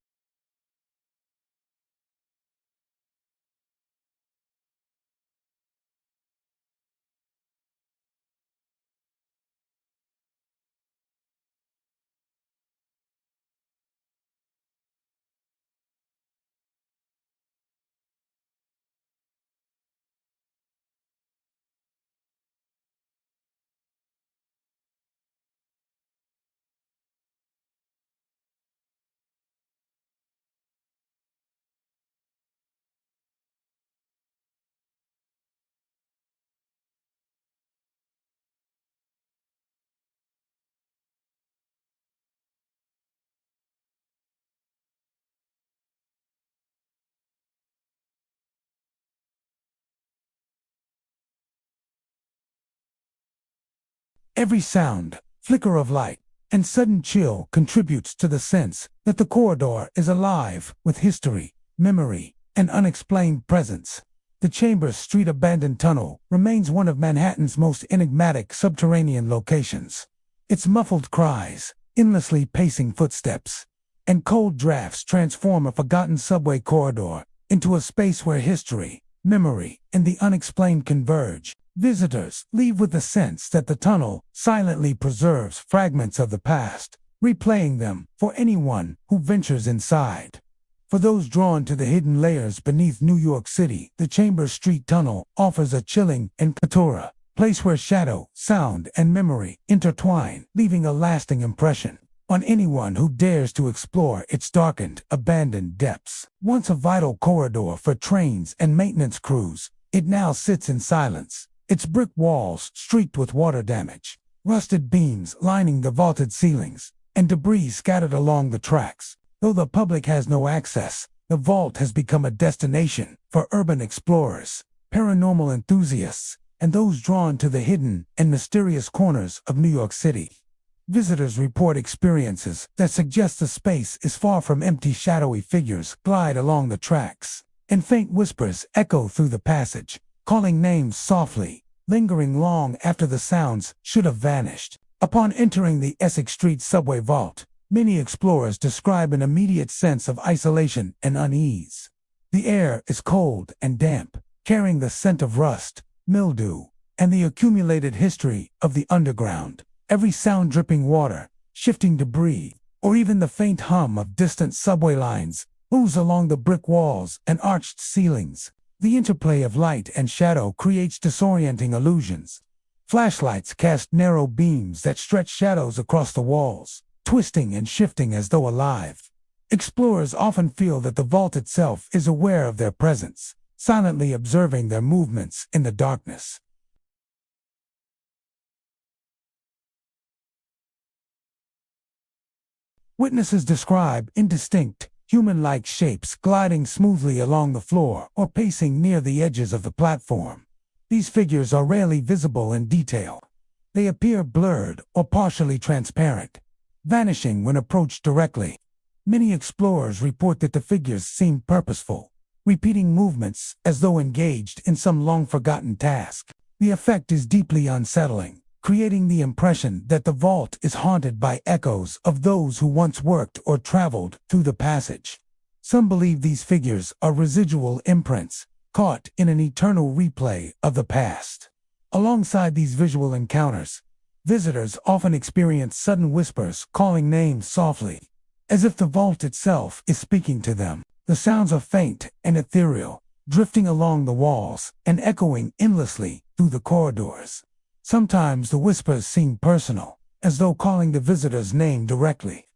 Every sound, flicker of light, and sudden chill contributes to the sense that the corridor is alive with history, memory, and unexplained presence. The Chambers Street abandoned tunnel remains one of Manhattan's most enigmatic subterranean locations. Its muffled cries, endlessly pacing footsteps, and cold drafts transform a forgotten subway corridor into a space where history, memory, and the unexplained converge. Visitors leave with the sense that the tunnel silently preserves fragments of the past, replaying them for anyone who ventures inside. For those drawn to the hidden layers beneath New York City, the Chambers Street Tunnel offers a chilling encantura, place where shadow, sound, and memory intertwine, leaving a lasting impression on anyone who dares to explore its darkened, abandoned depths. Once a vital corridor for trains and maintenance crews, it now sits in silence, its brick walls streaked with water damage, rusted beams lining the vaulted ceilings, and debris scattered along the tracks. Though the public has no access, the vault has become a destination for urban explorers, paranormal enthusiasts, and those drawn to the hidden and mysterious corners of New York City. Visitors report experiences that suggest the space is far from empty. Shadowy figures glide along the tracks, and faint whispers echo through the passage, calling names softly, lingering long after the sounds should have vanished. Upon entering the Essex Street subway vault, many explorers describe an immediate sense of isolation and unease. The air is cold and damp, carrying the scent of rust, mildew, and the accumulated history of the underground. Every sound, dripping water, shifting debris, or even the faint hum of distant subway lines moves along the brick walls and arched ceilings. The interplay of light and shadow creates disorienting illusions. Flashlights cast narrow beams that stretch shadows across the walls, twisting and shifting as though alive. Explorers often feel that the vault itself is aware of their presence, silently observing their movements in the darkness. Witnesses describe indistinct, human-like shapes gliding smoothly along the floor or pacing near the edges of the platform. These figures are rarely visible in detail. They appear blurred or partially transparent, vanishing when approached directly. Many explorers report that the figures seem purposeful, repeating movements as though engaged in some long-forgotten task. The effect is deeply unsettling, creating the impression that the vault is haunted by echoes of those who once worked or traveled through the passage. Some believe these figures are residual imprints, caught in an eternal replay of the past. Alongside these visual encounters, Visitors often experience sudden whispers calling names softly, as if the vault itself is speaking to them. The sounds are faint and ethereal, drifting along the walls and echoing endlessly through the corridors. Sometimes the whispers seem personal, as though calling the visitor's name directly.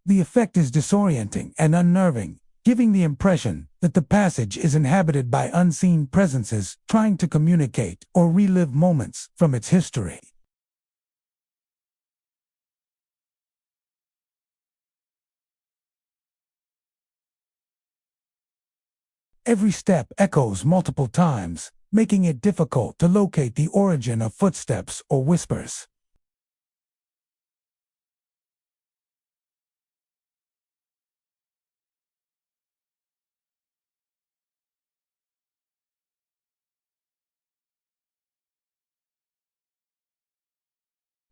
The effect is disorienting and unnerving, giving the impression that the passage is inhabited by unseen presences trying to communicate or relive moments from its history. Every step echoes multiple times, making it difficult to locate the origin of footsteps or whispers.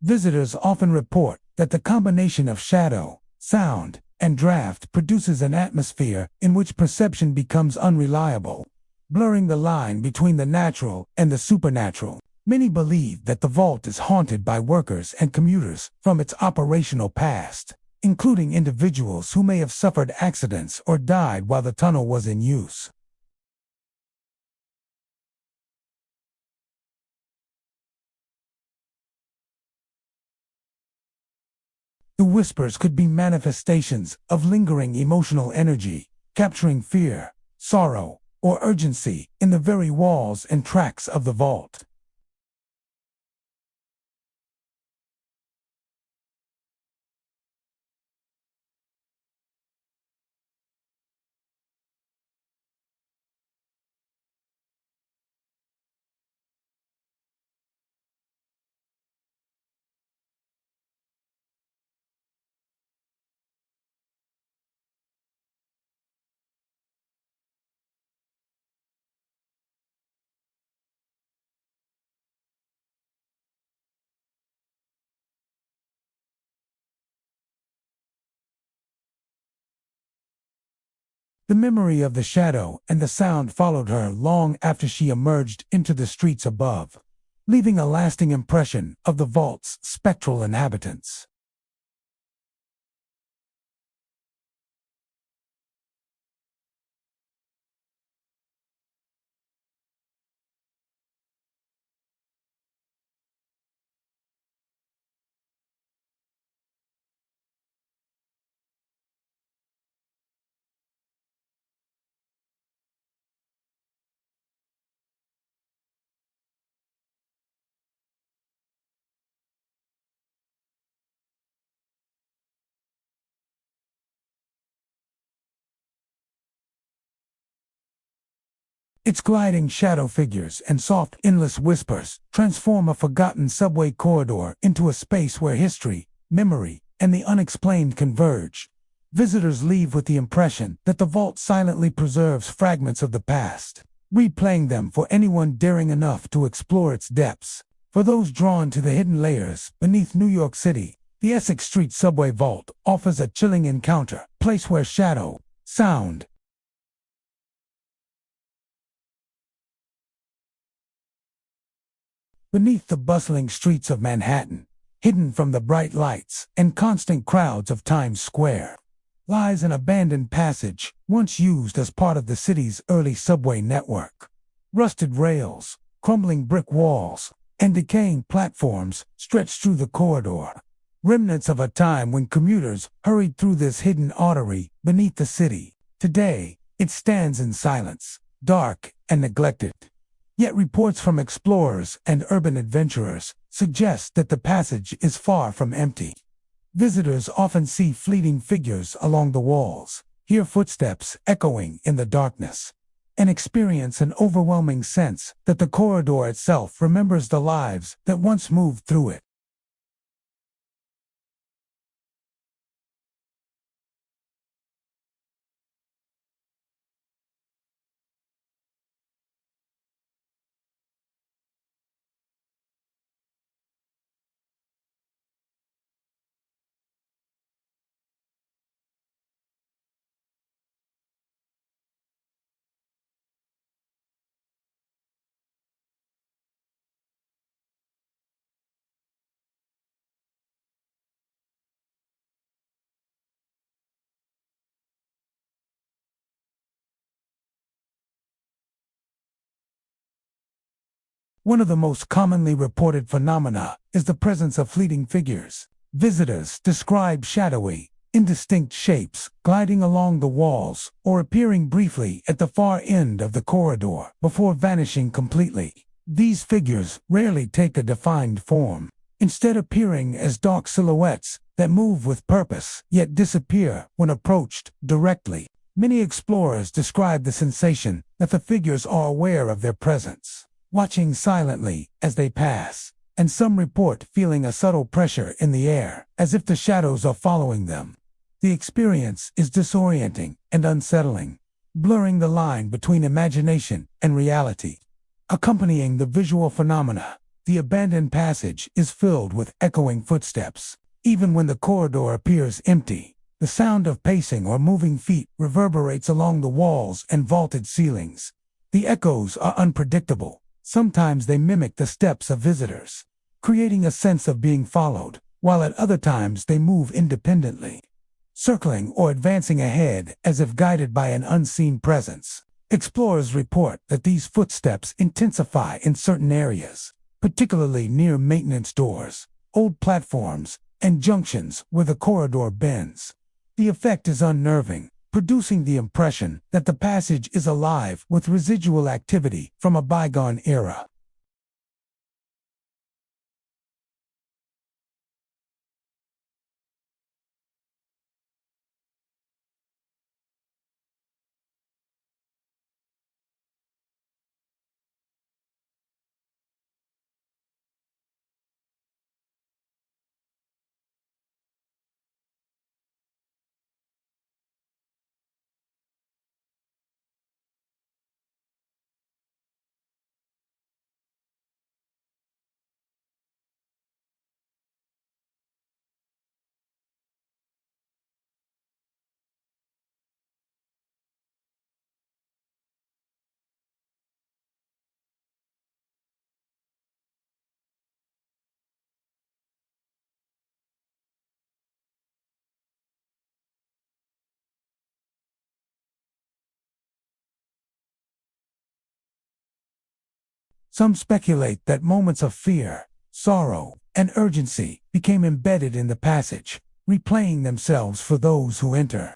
Visitors often report that the combination of shadow, sound, and draft produces an atmosphere in which perception becomes unreliable, blurring the line between the natural and the supernatural. Many believe that the vault is haunted by workers and commuters from its operational past, including individuals who may have suffered accidents or died while the tunnel was in use. The whispers could be manifestations of lingering emotional energy, capturing fear, sorrow, or urgency in the very walls and tracks of the vault. The memory of the shadow and the sound followed her long after she emerged into the streets above, leaving a lasting impression of the vault's spectral inhabitants. Its gliding shadow figures and soft, endless whispers transform a forgotten subway corridor into a space where history, memory, and the unexplained converge. Visitors leave with the impression that the vault silently preserves fragments of the past, replaying them for anyone daring enough to explore its depths. For those drawn to the hidden layers beneath New York City, the Essex Street Subway Vault offers a chilling encounter, a place where shadow, sound, beneath the bustling streets of Manhattan, hidden from the bright lights and constant crowds of Times Square, lies an abandoned passage once used as part of the city's early subway network. Rusted rails, crumbling brick walls, and decaying platforms stretch through the corridor, remnants of a time when commuters hurried through this hidden artery beneath the city. Today, it stands in silence, dark and neglected. Yet reports from explorers and urban adventurers suggest that the passage is far from empty. Visitors often see fleeting figures along the walls, hear footsteps echoing in the darkness, and experience an overwhelming sense that the corridor itself remembers the lives that once moved through it. One of the most commonly reported phenomena is the presence of fleeting figures. Visitors describe shadowy, indistinct shapes gliding along the walls or appearing briefly at the far end of the corridor before vanishing completely. These figures rarely take a defined form, instead appearing as dark silhouettes that move with purpose yet disappear when approached directly. Many explorers describe the sensation that the figures are aware of their presence, watching silently as they pass, and some report feeling a subtle pressure in the air, as if the shadows are following them. The experience is disorienting and unsettling, blurring the line between imagination and reality. Accompanying the visual phenomena, the abandoned passage is filled with echoing footsteps. Even when the corridor appears empty, the sound of pacing or moving feet reverberates along the walls and vaulted ceilings. The echoes are unpredictable. Sometimes they mimic the steps of visitors, creating a sense of being followed, while at other times they move independently, circling or advancing ahead as if guided by an unseen presence. Explorers report that these footsteps intensify in certain areas, particularly near maintenance doors, old platforms, and junctions where the corridor bends. The effect is unnerving, producing the impression that the passage is alive with residual activity from a bygone era. Some speculate that moments of fear, sorrow, and urgency became embedded in the passage, replaying themselves for those who enter.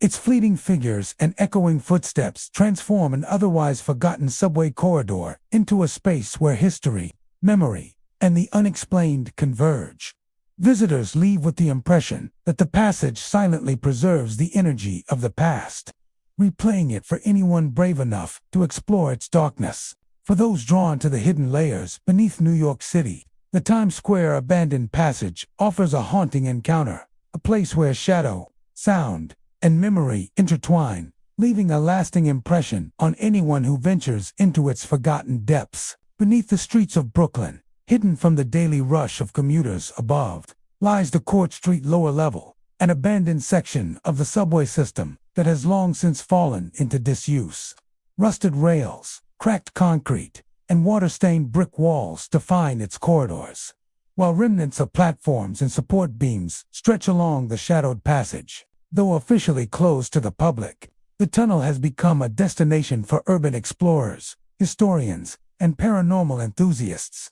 Its fleeting figures and echoing footsteps transform an otherwise forgotten subway corridor into a space where history, memory, and the unexplained converge. Visitors leave with the impression that the passage silently preserves the energy of the past, replaying it for anyone brave enough to explore its darkness. For those drawn to the hidden layers beneath New York City, the Times Square abandoned passage offers a haunting encounter, a place where shadow, sound, and memory intertwine, leaving a lasting impression on anyone who ventures into its forgotten depths. Beneath the streets of Brooklyn, Hidden from the daily rush of commuters above, lies the Court Street lower level, an abandoned section of the subway system that has long since fallen into disuse. Rusted rails, cracked concrete, and water-stained brick walls define its corridors, while remnants of platforms and support beams stretch along the shadowed passage. Though officially closed to the public, the tunnel has become a destination for urban explorers, historians, and paranormal enthusiasts.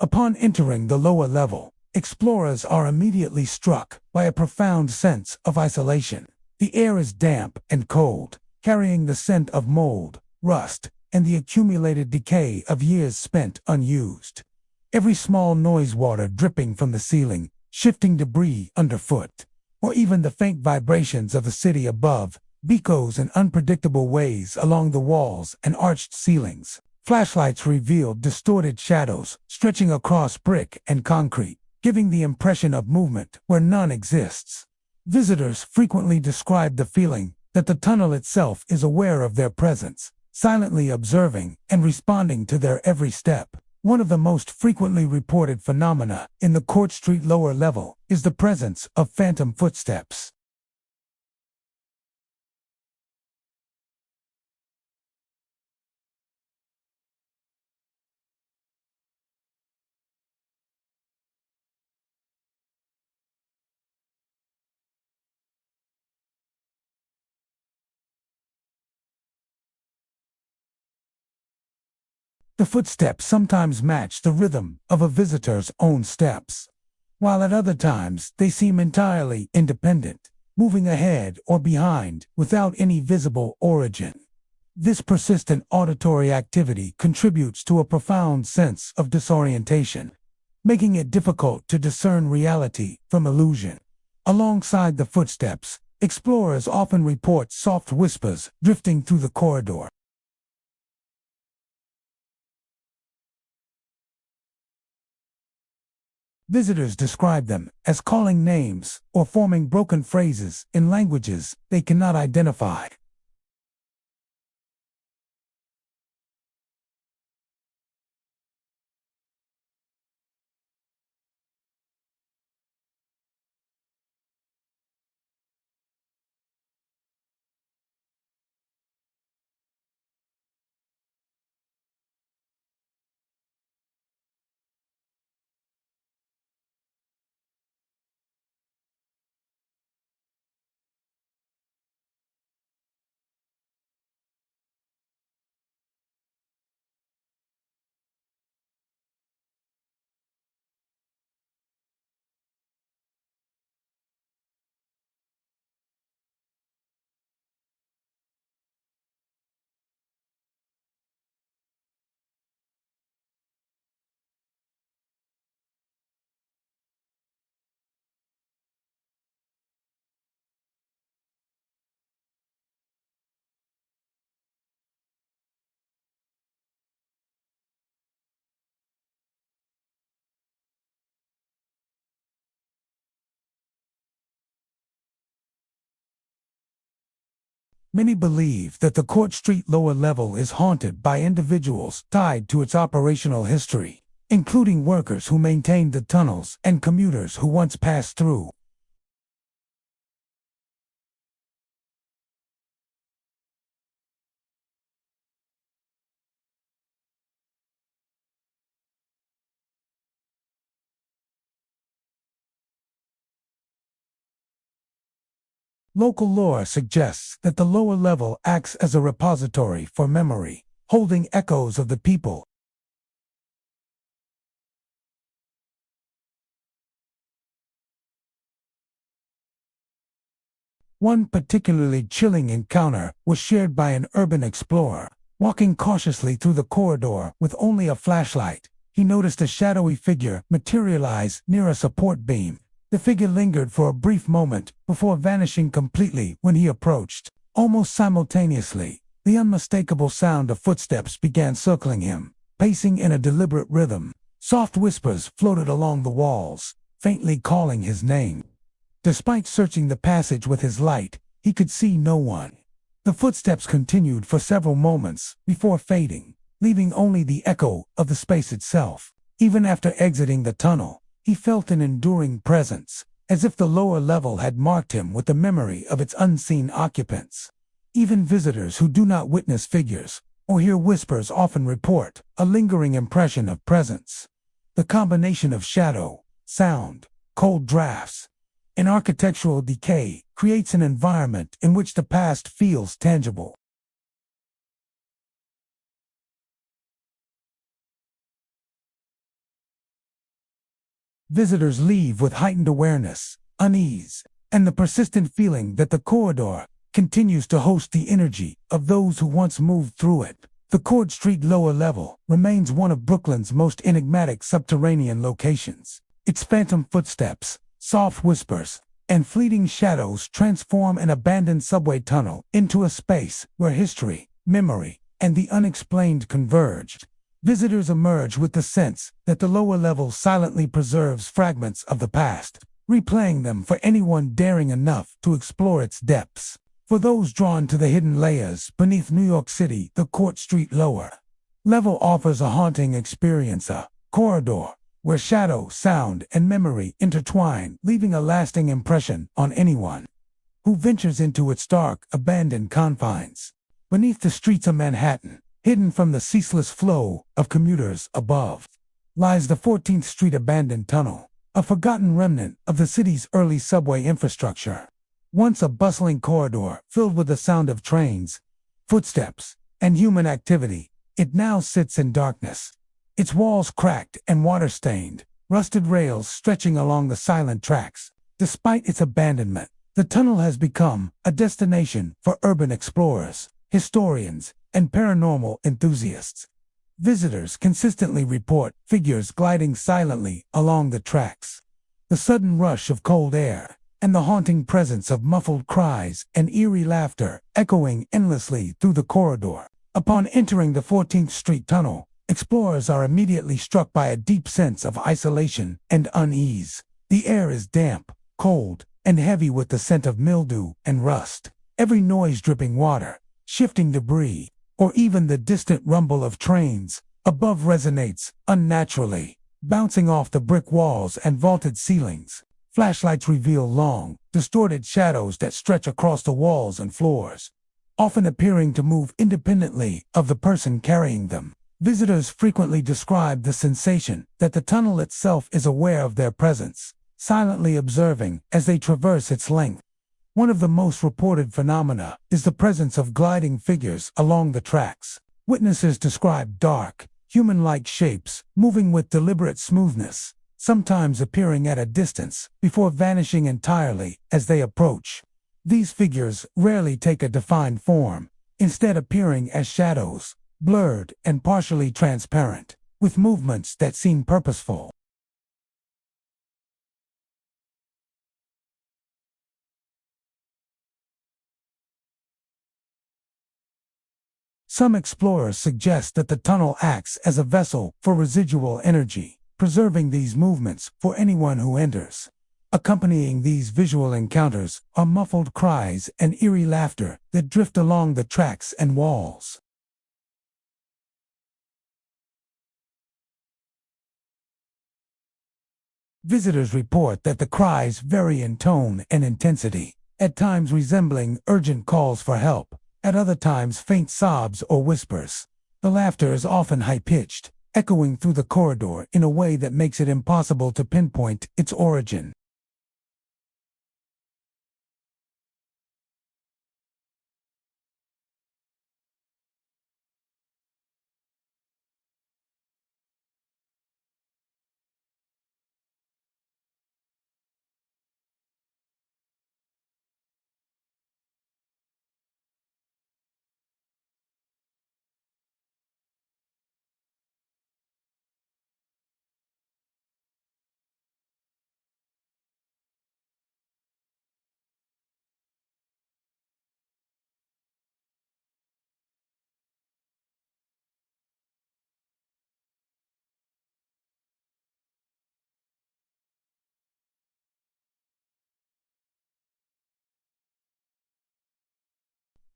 Upon entering the lower level, explorers are immediately struck by a profound sense of isolation. The air is damp and cold, carrying the scent of mold, rust, and the accumulated decay of years spent unused. Every small noise, water dripping from the ceiling, shifting debris underfoot, or even the faint vibrations of the city above, echoes in unpredictable ways along the walls and arched ceilings. Flashlights revealed distorted shadows stretching across brick and concrete, giving the impression of movement where none exists. Visitors frequently describe the feeling that the tunnel itself is aware of their presence, silently observing and responding to their every step. One of the most frequently reported phenomena in the Court Street lower level is the presence of phantom footsteps. The footsteps sometimes match the rhythm of a visitor's own steps, while at other times they seem entirely independent, moving ahead or behind without any visible origin. This persistent auditory activity contributes to a profound sense of disorientation, making it difficult to discern reality from illusion. Alongside the footsteps, explorers often report soft whispers drifting through the corridor. Visitors describe them as calling names or forming broken phrases in languages they cannot identify. Many believe that the Court Street lower level is haunted by individuals tied to its operational history, including workers who maintained the tunnels and commuters who once passed through. Local lore suggests that the lower level acts as a repository for memory, holding echoes of the people. One particularly chilling encounter was shared by an urban explorer. Walking cautiously through the corridor with only a flashlight, he noticed a shadowy figure materialize near a support beam. The figure lingered for a brief moment before vanishing completely when he approached. Almost simultaneously, the unmistakable sound of footsteps began circling him, pacing in a deliberate rhythm. Soft whispers floated along the walls, faintly calling his name. Despite searching the passage with his light, he could see no one. The footsteps continued for several moments before fading, leaving only the echo of the space itself. Even after exiting the tunnel, he felt an enduring presence, as if the lower level had marked him with the memory of its unseen occupants. Even visitors who do not witness figures or hear whispers often report a lingering impression of presence. The combination of shadow, sound, cold drafts, and architectural decay creates an environment in which the past feels tangible. Visitors leave with heightened awareness, unease, and the persistent feeling that the corridor continues to host the energy of those who once moved through it. The Court Street lower level remains one of Brooklyn's most enigmatic subterranean locations. Its phantom footsteps, soft whispers, and fleeting shadows transform an abandoned subway tunnel into a space where history, memory, and the unexplained converged. Visitors emerge with the sense that the lower level silently preserves fragments of the past, replaying them for anyone daring enough to explore its depths. For those drawn to the hidden layers beneath New York City, the Court Street lower level offers a haunting experience, a corridor where shadow, sound, and memory intertwine, leaving a lasting impression on anyone who ventures into its dark, abandoned confines. Beneath the streets of Manhattan, hidden from the ceaseless flow of commuters above, lies the 14th Street abandoned tunnel, a forgotten remnant of the city's early subway infrastructure. Once a bustling corridor filled with the sound of trains, footsteps, and human activity, it now sits in darkness. Its walls cracked and water-stained, rusted rails stretching along the silent tracks. Despite its abandonment, the tunnel has become a destination for urban explorers, historians, and paranormal enthusiasts. Visitors consistently report figures gliding silently along the tracks. The sudden rush of cold air, and the haunting presence of muffled cries and eerie laughter echoing endlessly through the corridor. Upon entering the 14th Street tunnel, explorers are immediately struck by a deep sense of isolation and unease. The air is damp, cold, and heavy with the scent of mildew and rust. Every noise, dripping water, shifting debris, or even the distant rumble of trains above resonates unnaturally, bouncing off the brick walls and vaulted ceilings. Flashlights reveal long, distorted shadows that stretch across the walls and floors, often appearing to move independently of the person carrying them. Visitors frequently describe the sensation that the tunnel itself is aware of their presence, silently observing as they traverse its length. One of the most reported phenomena is the presence of gliding figures along the tracks. Witnesses describe dark, human-like shapes moving with deliberate smoothness, sometimes appearing at a distance before vanishing entirely as they approach. These figures rarely take a defined form, instead appearing as shadows, blurred and partially transparent, with movements that seem purposeful. Some explorers suggest that the tunnel acts as a vessel for residual energy, preserving these movements for anyone who enters. Accompanying these visual encounters are muffled cries and eerie laughter that drift along the tracks and walls. Visitors report that the cries vary in tone and intensity, at times resembling urgent calls for help, at other times faint sobs or whispers. The laughter is often high-pitched, echoing through the corridor in a way that makes it impossible to pinpoint its origin.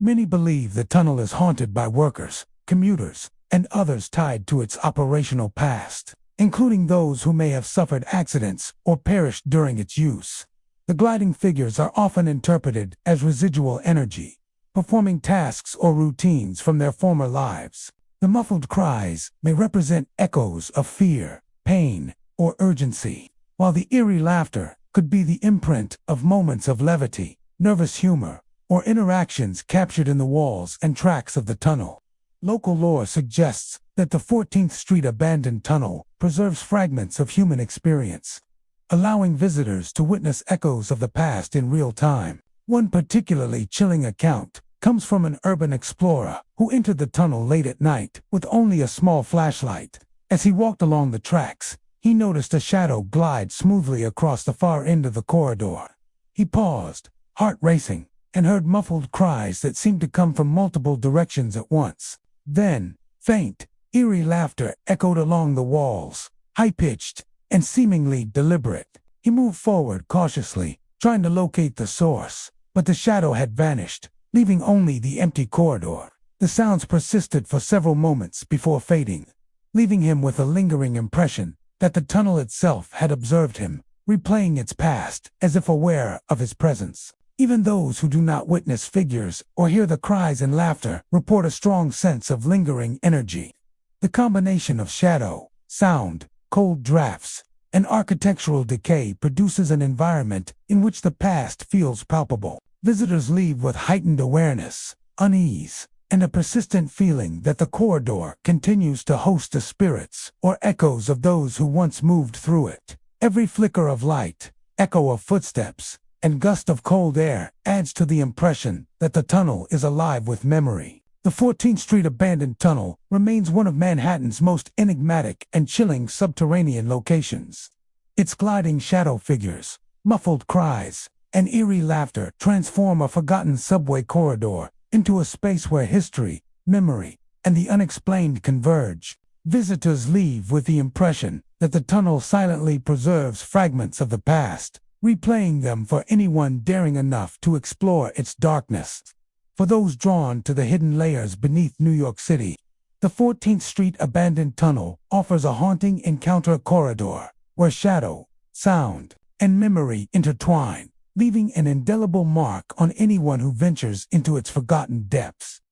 Many believe the tunnel is haunted by workers, commuters, and others tied to its operational past, including those who may have suffered accidents or perished during its use. The gliding figures are often interpreted as residual energy, performing tasks or routines from their former lives. The muffled cries may represent echoes of fear, pain, or urgency, while the eerie laughter could be the imprint of moments of levity, nervous humor, or interactions captured in the walls and tracks of the tunnel. Local lore suggests that the 14th Street abandoned tunnel preserves fragments of human experience, allowing visitors to witness echoes of the past in real time. One particularly chilling account comes from an urban explorer who entered the tunnel late at night with only a small flashlight. As he walked along the tracks, he noticed a shadow glide smoothly across the far end of the corridor. He paused, heart racing, and heard muffled cries that seemed to come from multiple directions at once. Then, faint, eerie laughter echoed along the walls, high-pitched and seemingly deliberate. He moved forward cautiously, trying to locate the source, but the shadow had vanished, leaving only the empty corridor. The sounds persisted for several moments before fading, leaving him with a lingering impression that the tunnel itself had observed him, replaying its past as if aware of his presence. Even those who do not witness figures or hear the cries and laughter report a strong sense of lingering energy. The combination of shadow, sound, cold drafts, and architectural decay produces an environment in which the past feels palpable. Visitors leave with heightened awareness, unease, and a persistent feeling that the corridor continues to host the spirits or echoes of those who once moved through it. Every flicker of light, echo of footsteps, and gust of cold air adds to the impression that the tunnel is alive with memory. The 14th Street abandoned tunnel remains one of Manhattan's most enigmatic and chilling subterranean locations. Its gliding shadow figures, muffled cries, and eerie laughter transform a forgotten subway corridor into a space where history, memory, and the unexplained converge. Visitors leave with the impression that the tunnel silently preserves fragments of the past, replaying them for anyone daring enough to explore its darkness. For those drawn to the hidden layers beneath New York City, the 14th Street abandoned tunnel offers a haunting encounter corridor where shadow, sound, and memory intertwine, leaving an indelible mark on anyone who ventures into its forgotten depths.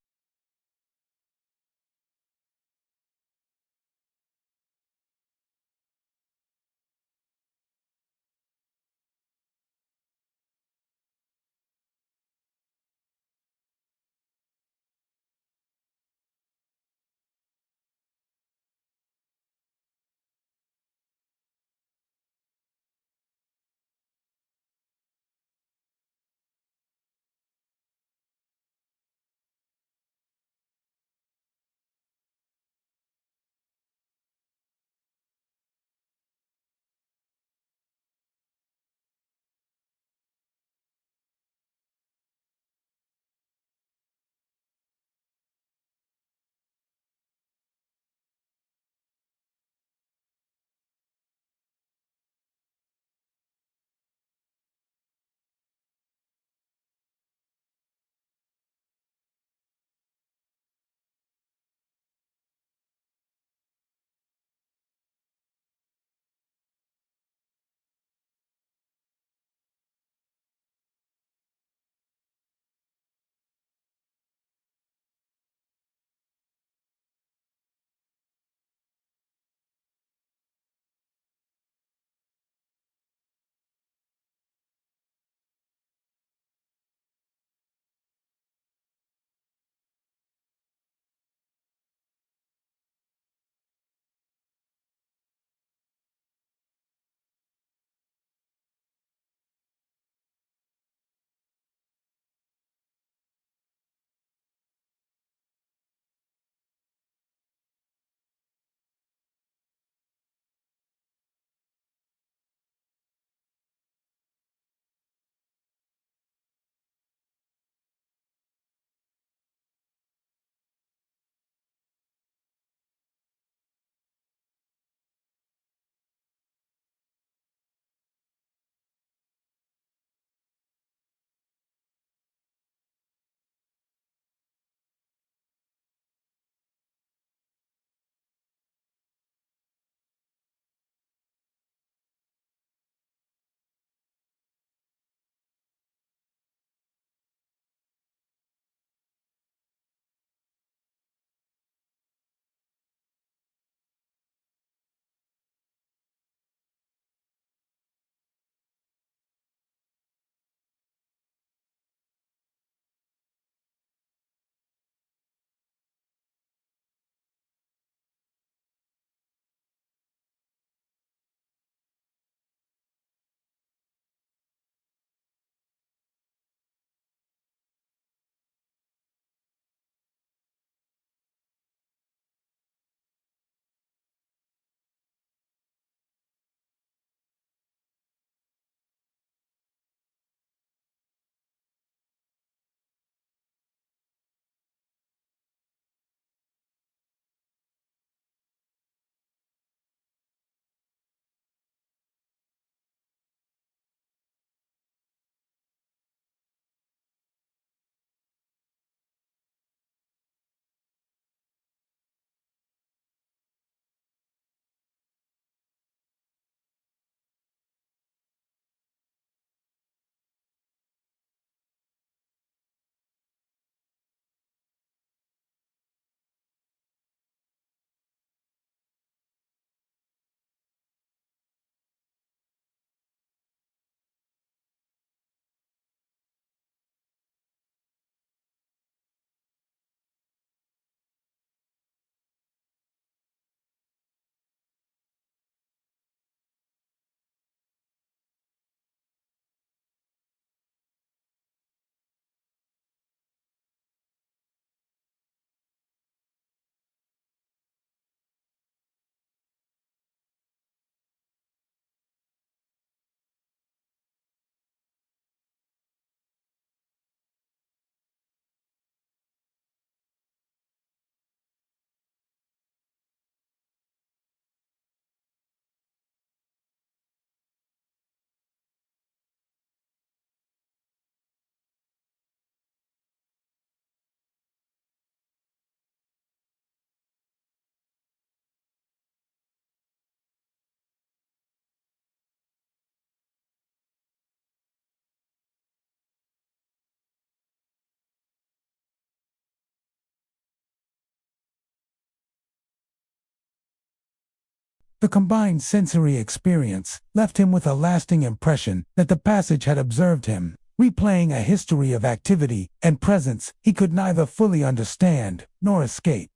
The combined sensory experience left him with a lasting impression that the passage had observed him, replaying a history of activity and presence he could neither fully understand nor escape.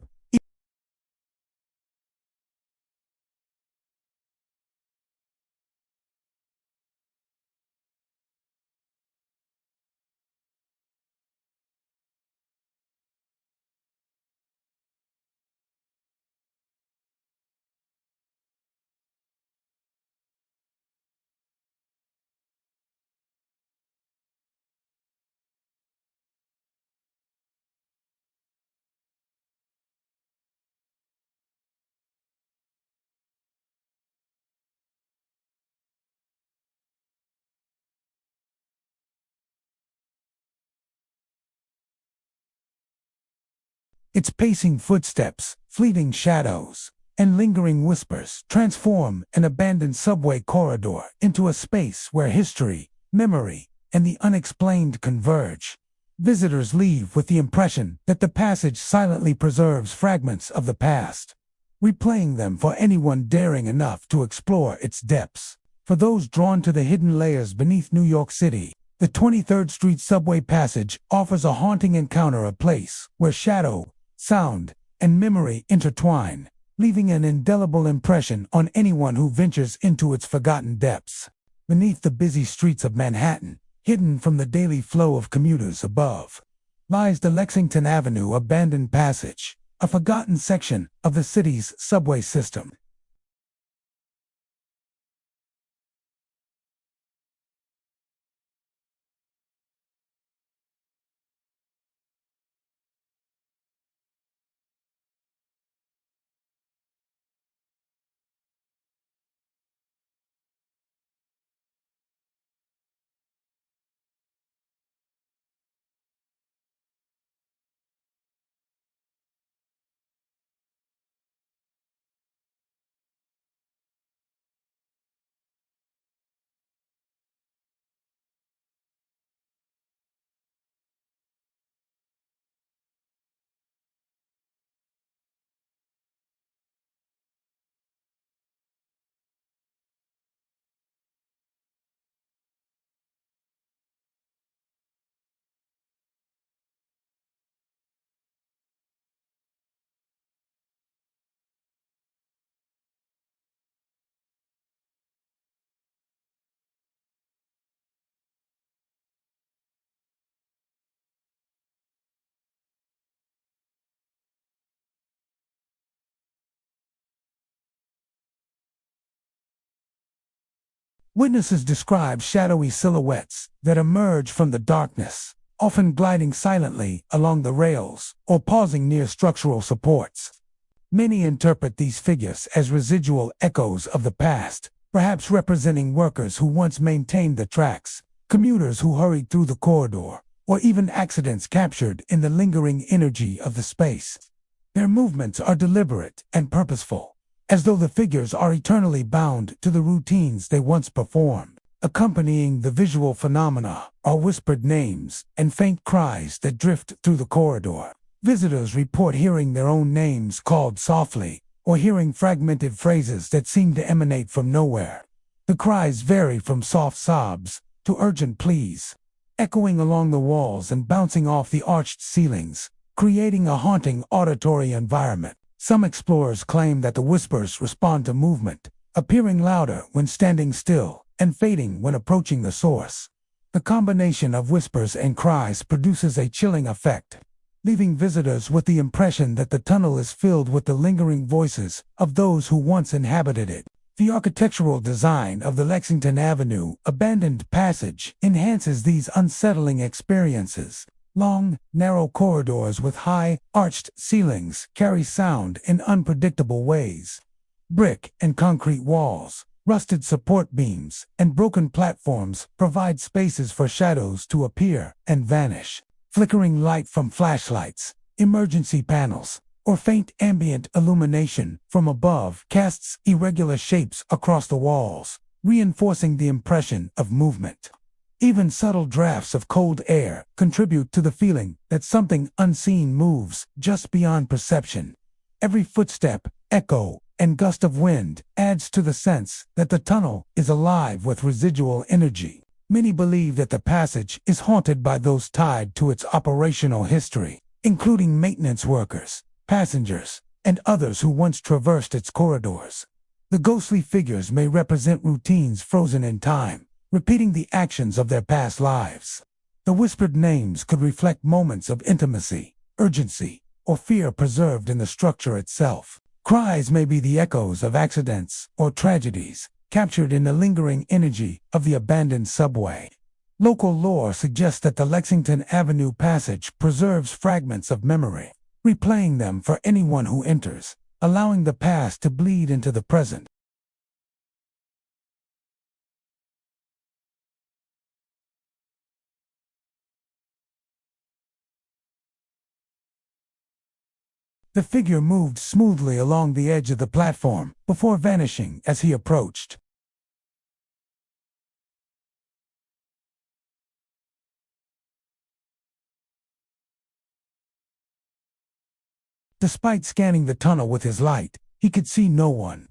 Its pacing footsteps, fleeting shadows, and lingering whispers transform an abandoned subway corridor into a space where history, memory, and the unexplained converge. Visitors leave with the impression that the passage silently preserves fragments of the past, replaying them for anyone daring enough to explore its depths. For those drawn to the hidden layers beneath New York City, the 23rd Street subway passage offers a haunting encounter, a place where shadow, sound, and memory intertwine, leaving an indelible impression on anyone who ventures into its forgotten depths. Beneath the busy streets of Manhattan, hidden from the daily flow of commuters above, lies the Lexington Avenue abandoned passage, a forgotten section of the city's subway system. Witnesses describe shadowy silhouettes that emerge from the darkness, often gliding silently along the rails or pausing near structural supports. Many interpret these figures as residual echoes of the past, perhaps representing workers who once maintained the tracks, commuters who hurried through the corridor, or even accidents captured in the lingering energy of the space. Their movements are deliberate and purposeful, as though the figures are eternally bound to the routines they once performed. Accompanying the visual phenomena are whispered names and faint cries that drift through the corridor. Visitors report hearing their own names called softly, or hearing fragmented phrases that seem to emanate from nowhere. The cries vary from soft sobs to urgent pleas, echoing along the walls and bouncing off the arched ceilings, creating a haunting auditory environment. Some explorers claim that the whispers respond to movement, appearing louder when standing still and fading when approaching the source. The combination of whispers and cries produces a chilling effect, leaving visitors with the impression that the tunnel is filled with the lingering voices of those who once inhabited it. The architectural design of the Lexington Avenue abandoned passage enhances these unsettling experiences. Long, narrow corridors with high, arched ceilings carry sound in unpredictable ways. Brick and concrete walls, rusted support beams, and broken platforms provide spaces for shadows to appear and vanish. Flickering light from flashlights, emergency panels, or faint ambient illumination from above casts irregular shapes across the walls, reinforcing the impression of movement. Even subtle drafts of cold air contribute to the feeling that something unseen moves just beyond perception. Every footstep, echo, and gust of wind adds to the sense that the tunnel is alive with residual energy. Many believe that the passage is haunted by those tied to its operational history, including maintenance workers, passengers, and others who once traversed its corridors. The ghostly figures may represent routines frozen in time, repeating the actions of their past lives. The whispered names could reflect moments of intimacy, urgency, or fear preserved in the structure itself. Cries may be the echoes of accidents or tragedies, captured in the lingering energy of the abandoned subway. Local lore suggests that the Lexington Avenue passage preserves fragments of memory, replaying them for anyone who enters, allowing the past to bleed into the present. The figure moved smoothly along the edge of the platform, before vanishing as he approached. Despite scanning the tunnel with his light, he could see no one.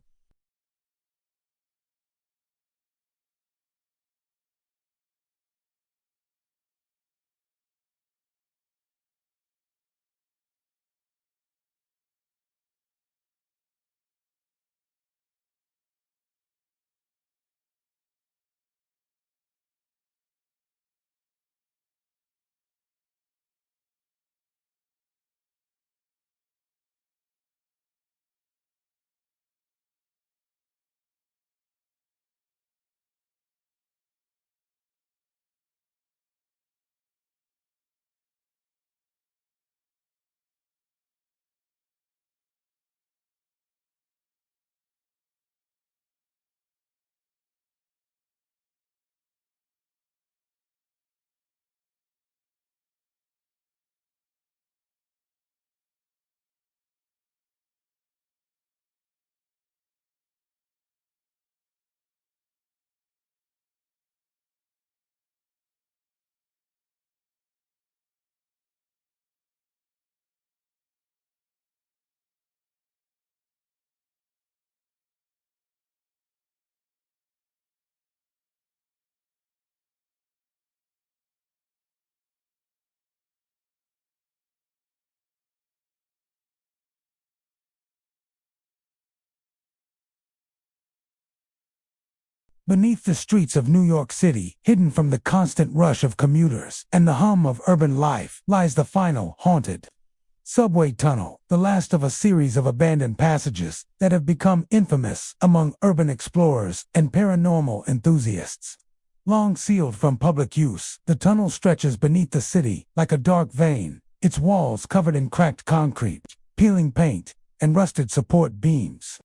Beneath the streets of New York City, hidden from the constant rush of commuters and the hum of urban life, lies the final, haunted subway tunnel, the last of a series of abandoned passages that have become infamous among urban explorers and paranormal enthusiasts. Long sealed from public use, the tunnel stretches beneath the city like a dark vein, its walls covered in cracked concrete, peeling paint, and rusted support beams.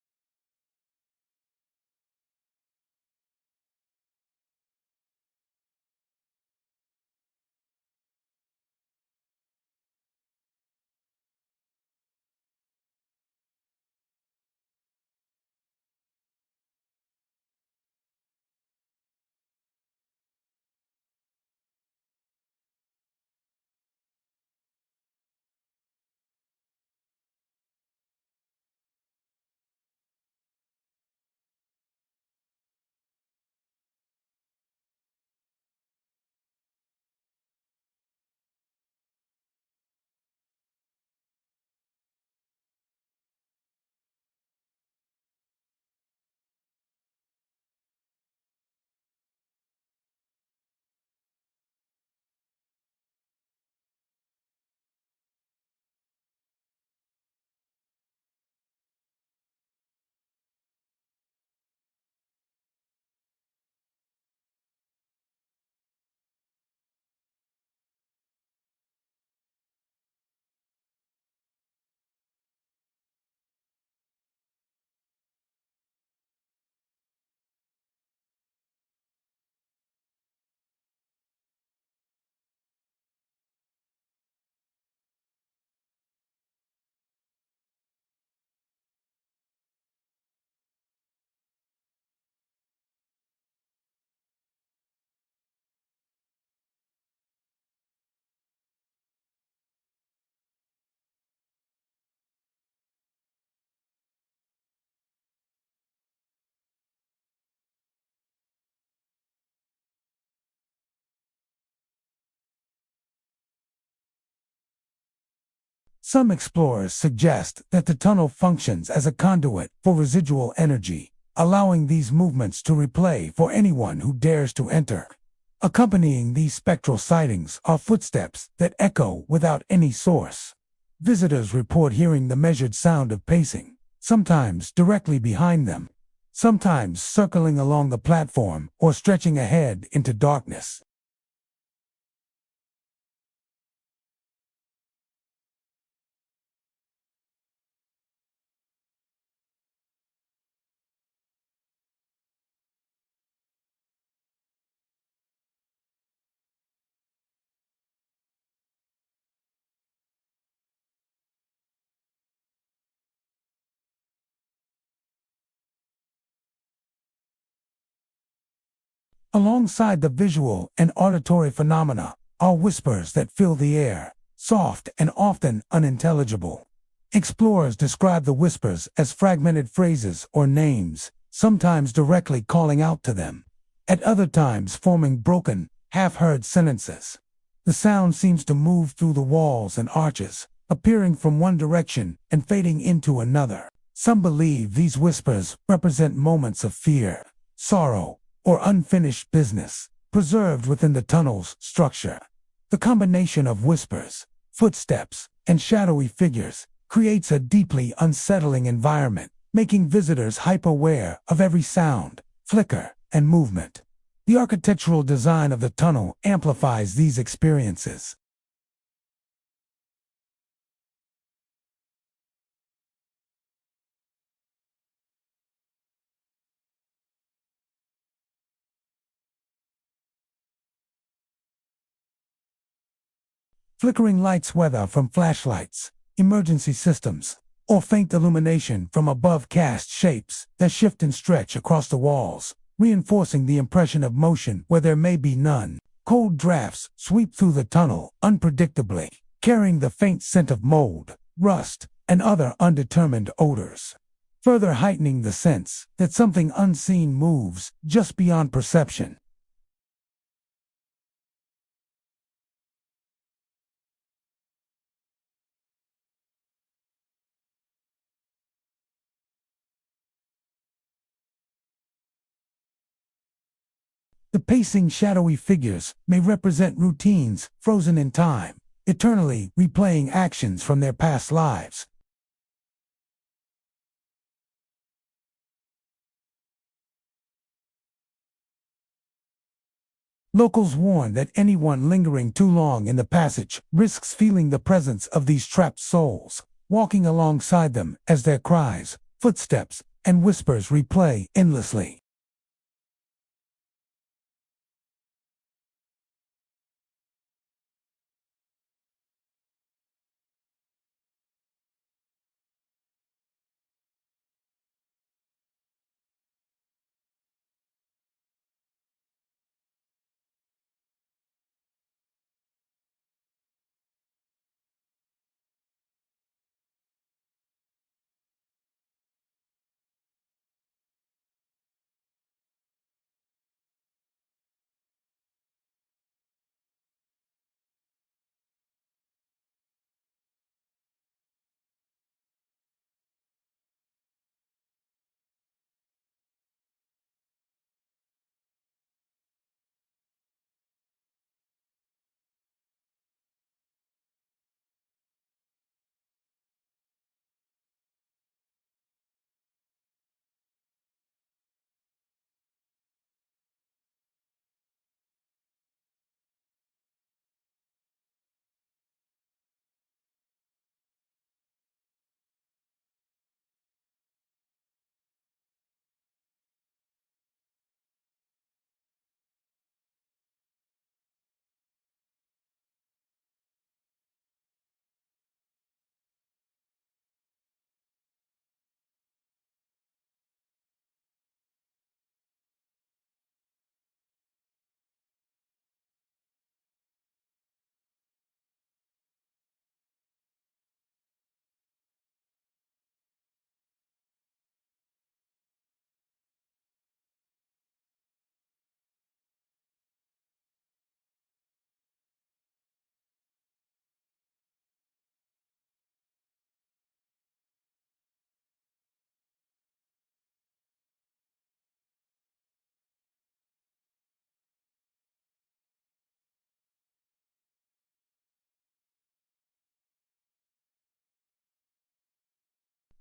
Some explorers suggest that the tunnel functions as a conduit for residual energy, allowing these movements to replay for anyone who dares to enter. Accompanying these spectral sightings are footsteps that echo without any source. Visitors report hearing the measured sound of pacing, sometimes directly behind them, sometimes circling along the platform or stretching ahead into darkness. Alongside the visual and auditory phenomena are whispers that fill the air, soft and often unintelligible. Explorers describe the whispers as fragmented phrases or names, sometimes directly calling out to them, at other times forming broken, half-heard sentences. The sound seems to move through the walls and arches, appearing from one direction and fading into another. Some believe these whispers represent moments of fear, sorrow, or unfinished business, preserved within the tunnel's structure. The combination of whispers, footsteps, and shadowy figures creates a deeply unsettling environment, making visitors hyper-aware of every sound, flicker, and movement. The architectural design of the tunnel amplifies these experiences. Flickering lights, whether from flashlights, emergency systems, or faint illumination from above, cast shapes that shift and stretch across the walls, reinforcing the impression of motion where there may be none. Cold drafts sweep through the tunnel unpredictably, carrying the faint scent of mold, rust, and other undetermined odors, further heightening the sense that something unseen moves just beyond perception. The pacing, shadowy figures may represent routines frozen in time, eternally replaying actions from their past lives. Locals warn that anyone lingering too long in the passage risks feeling the presence of these trapped souls, walking alongside them as their cries, footsteps, and whispers replay endlessly.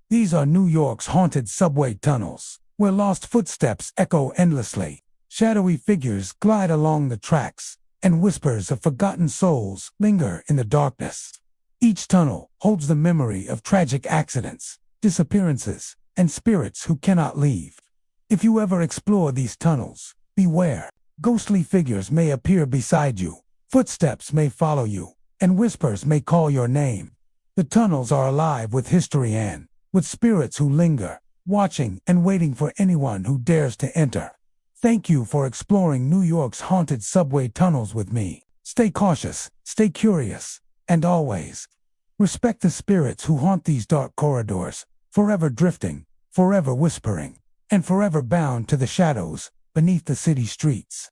These are New York's haunted subway tunnels, where lost footsteps echo endlessly. Shadowy figures glide along the tracks, and whispers of forgotten souls linger in the darkness. Each tunnel holds the memory of tragic accidents, disappearances, and spirits who cannot leave. If you ever explore these tunnels, beware. Ghostly figures may appear beside you, footsteps may follow you, and whispers may call your name. The tunnels are alive with history and with spirits who linger, watching and waiting for anyone who dares to enter. Thank you for exploring New York's haunted subway tunnels with me. Stay cautious, stay curious, and always respect the spirits who haunt these dark corridors, forever drifting, forever whispering, and forever bound to the shadows beneath the city streets.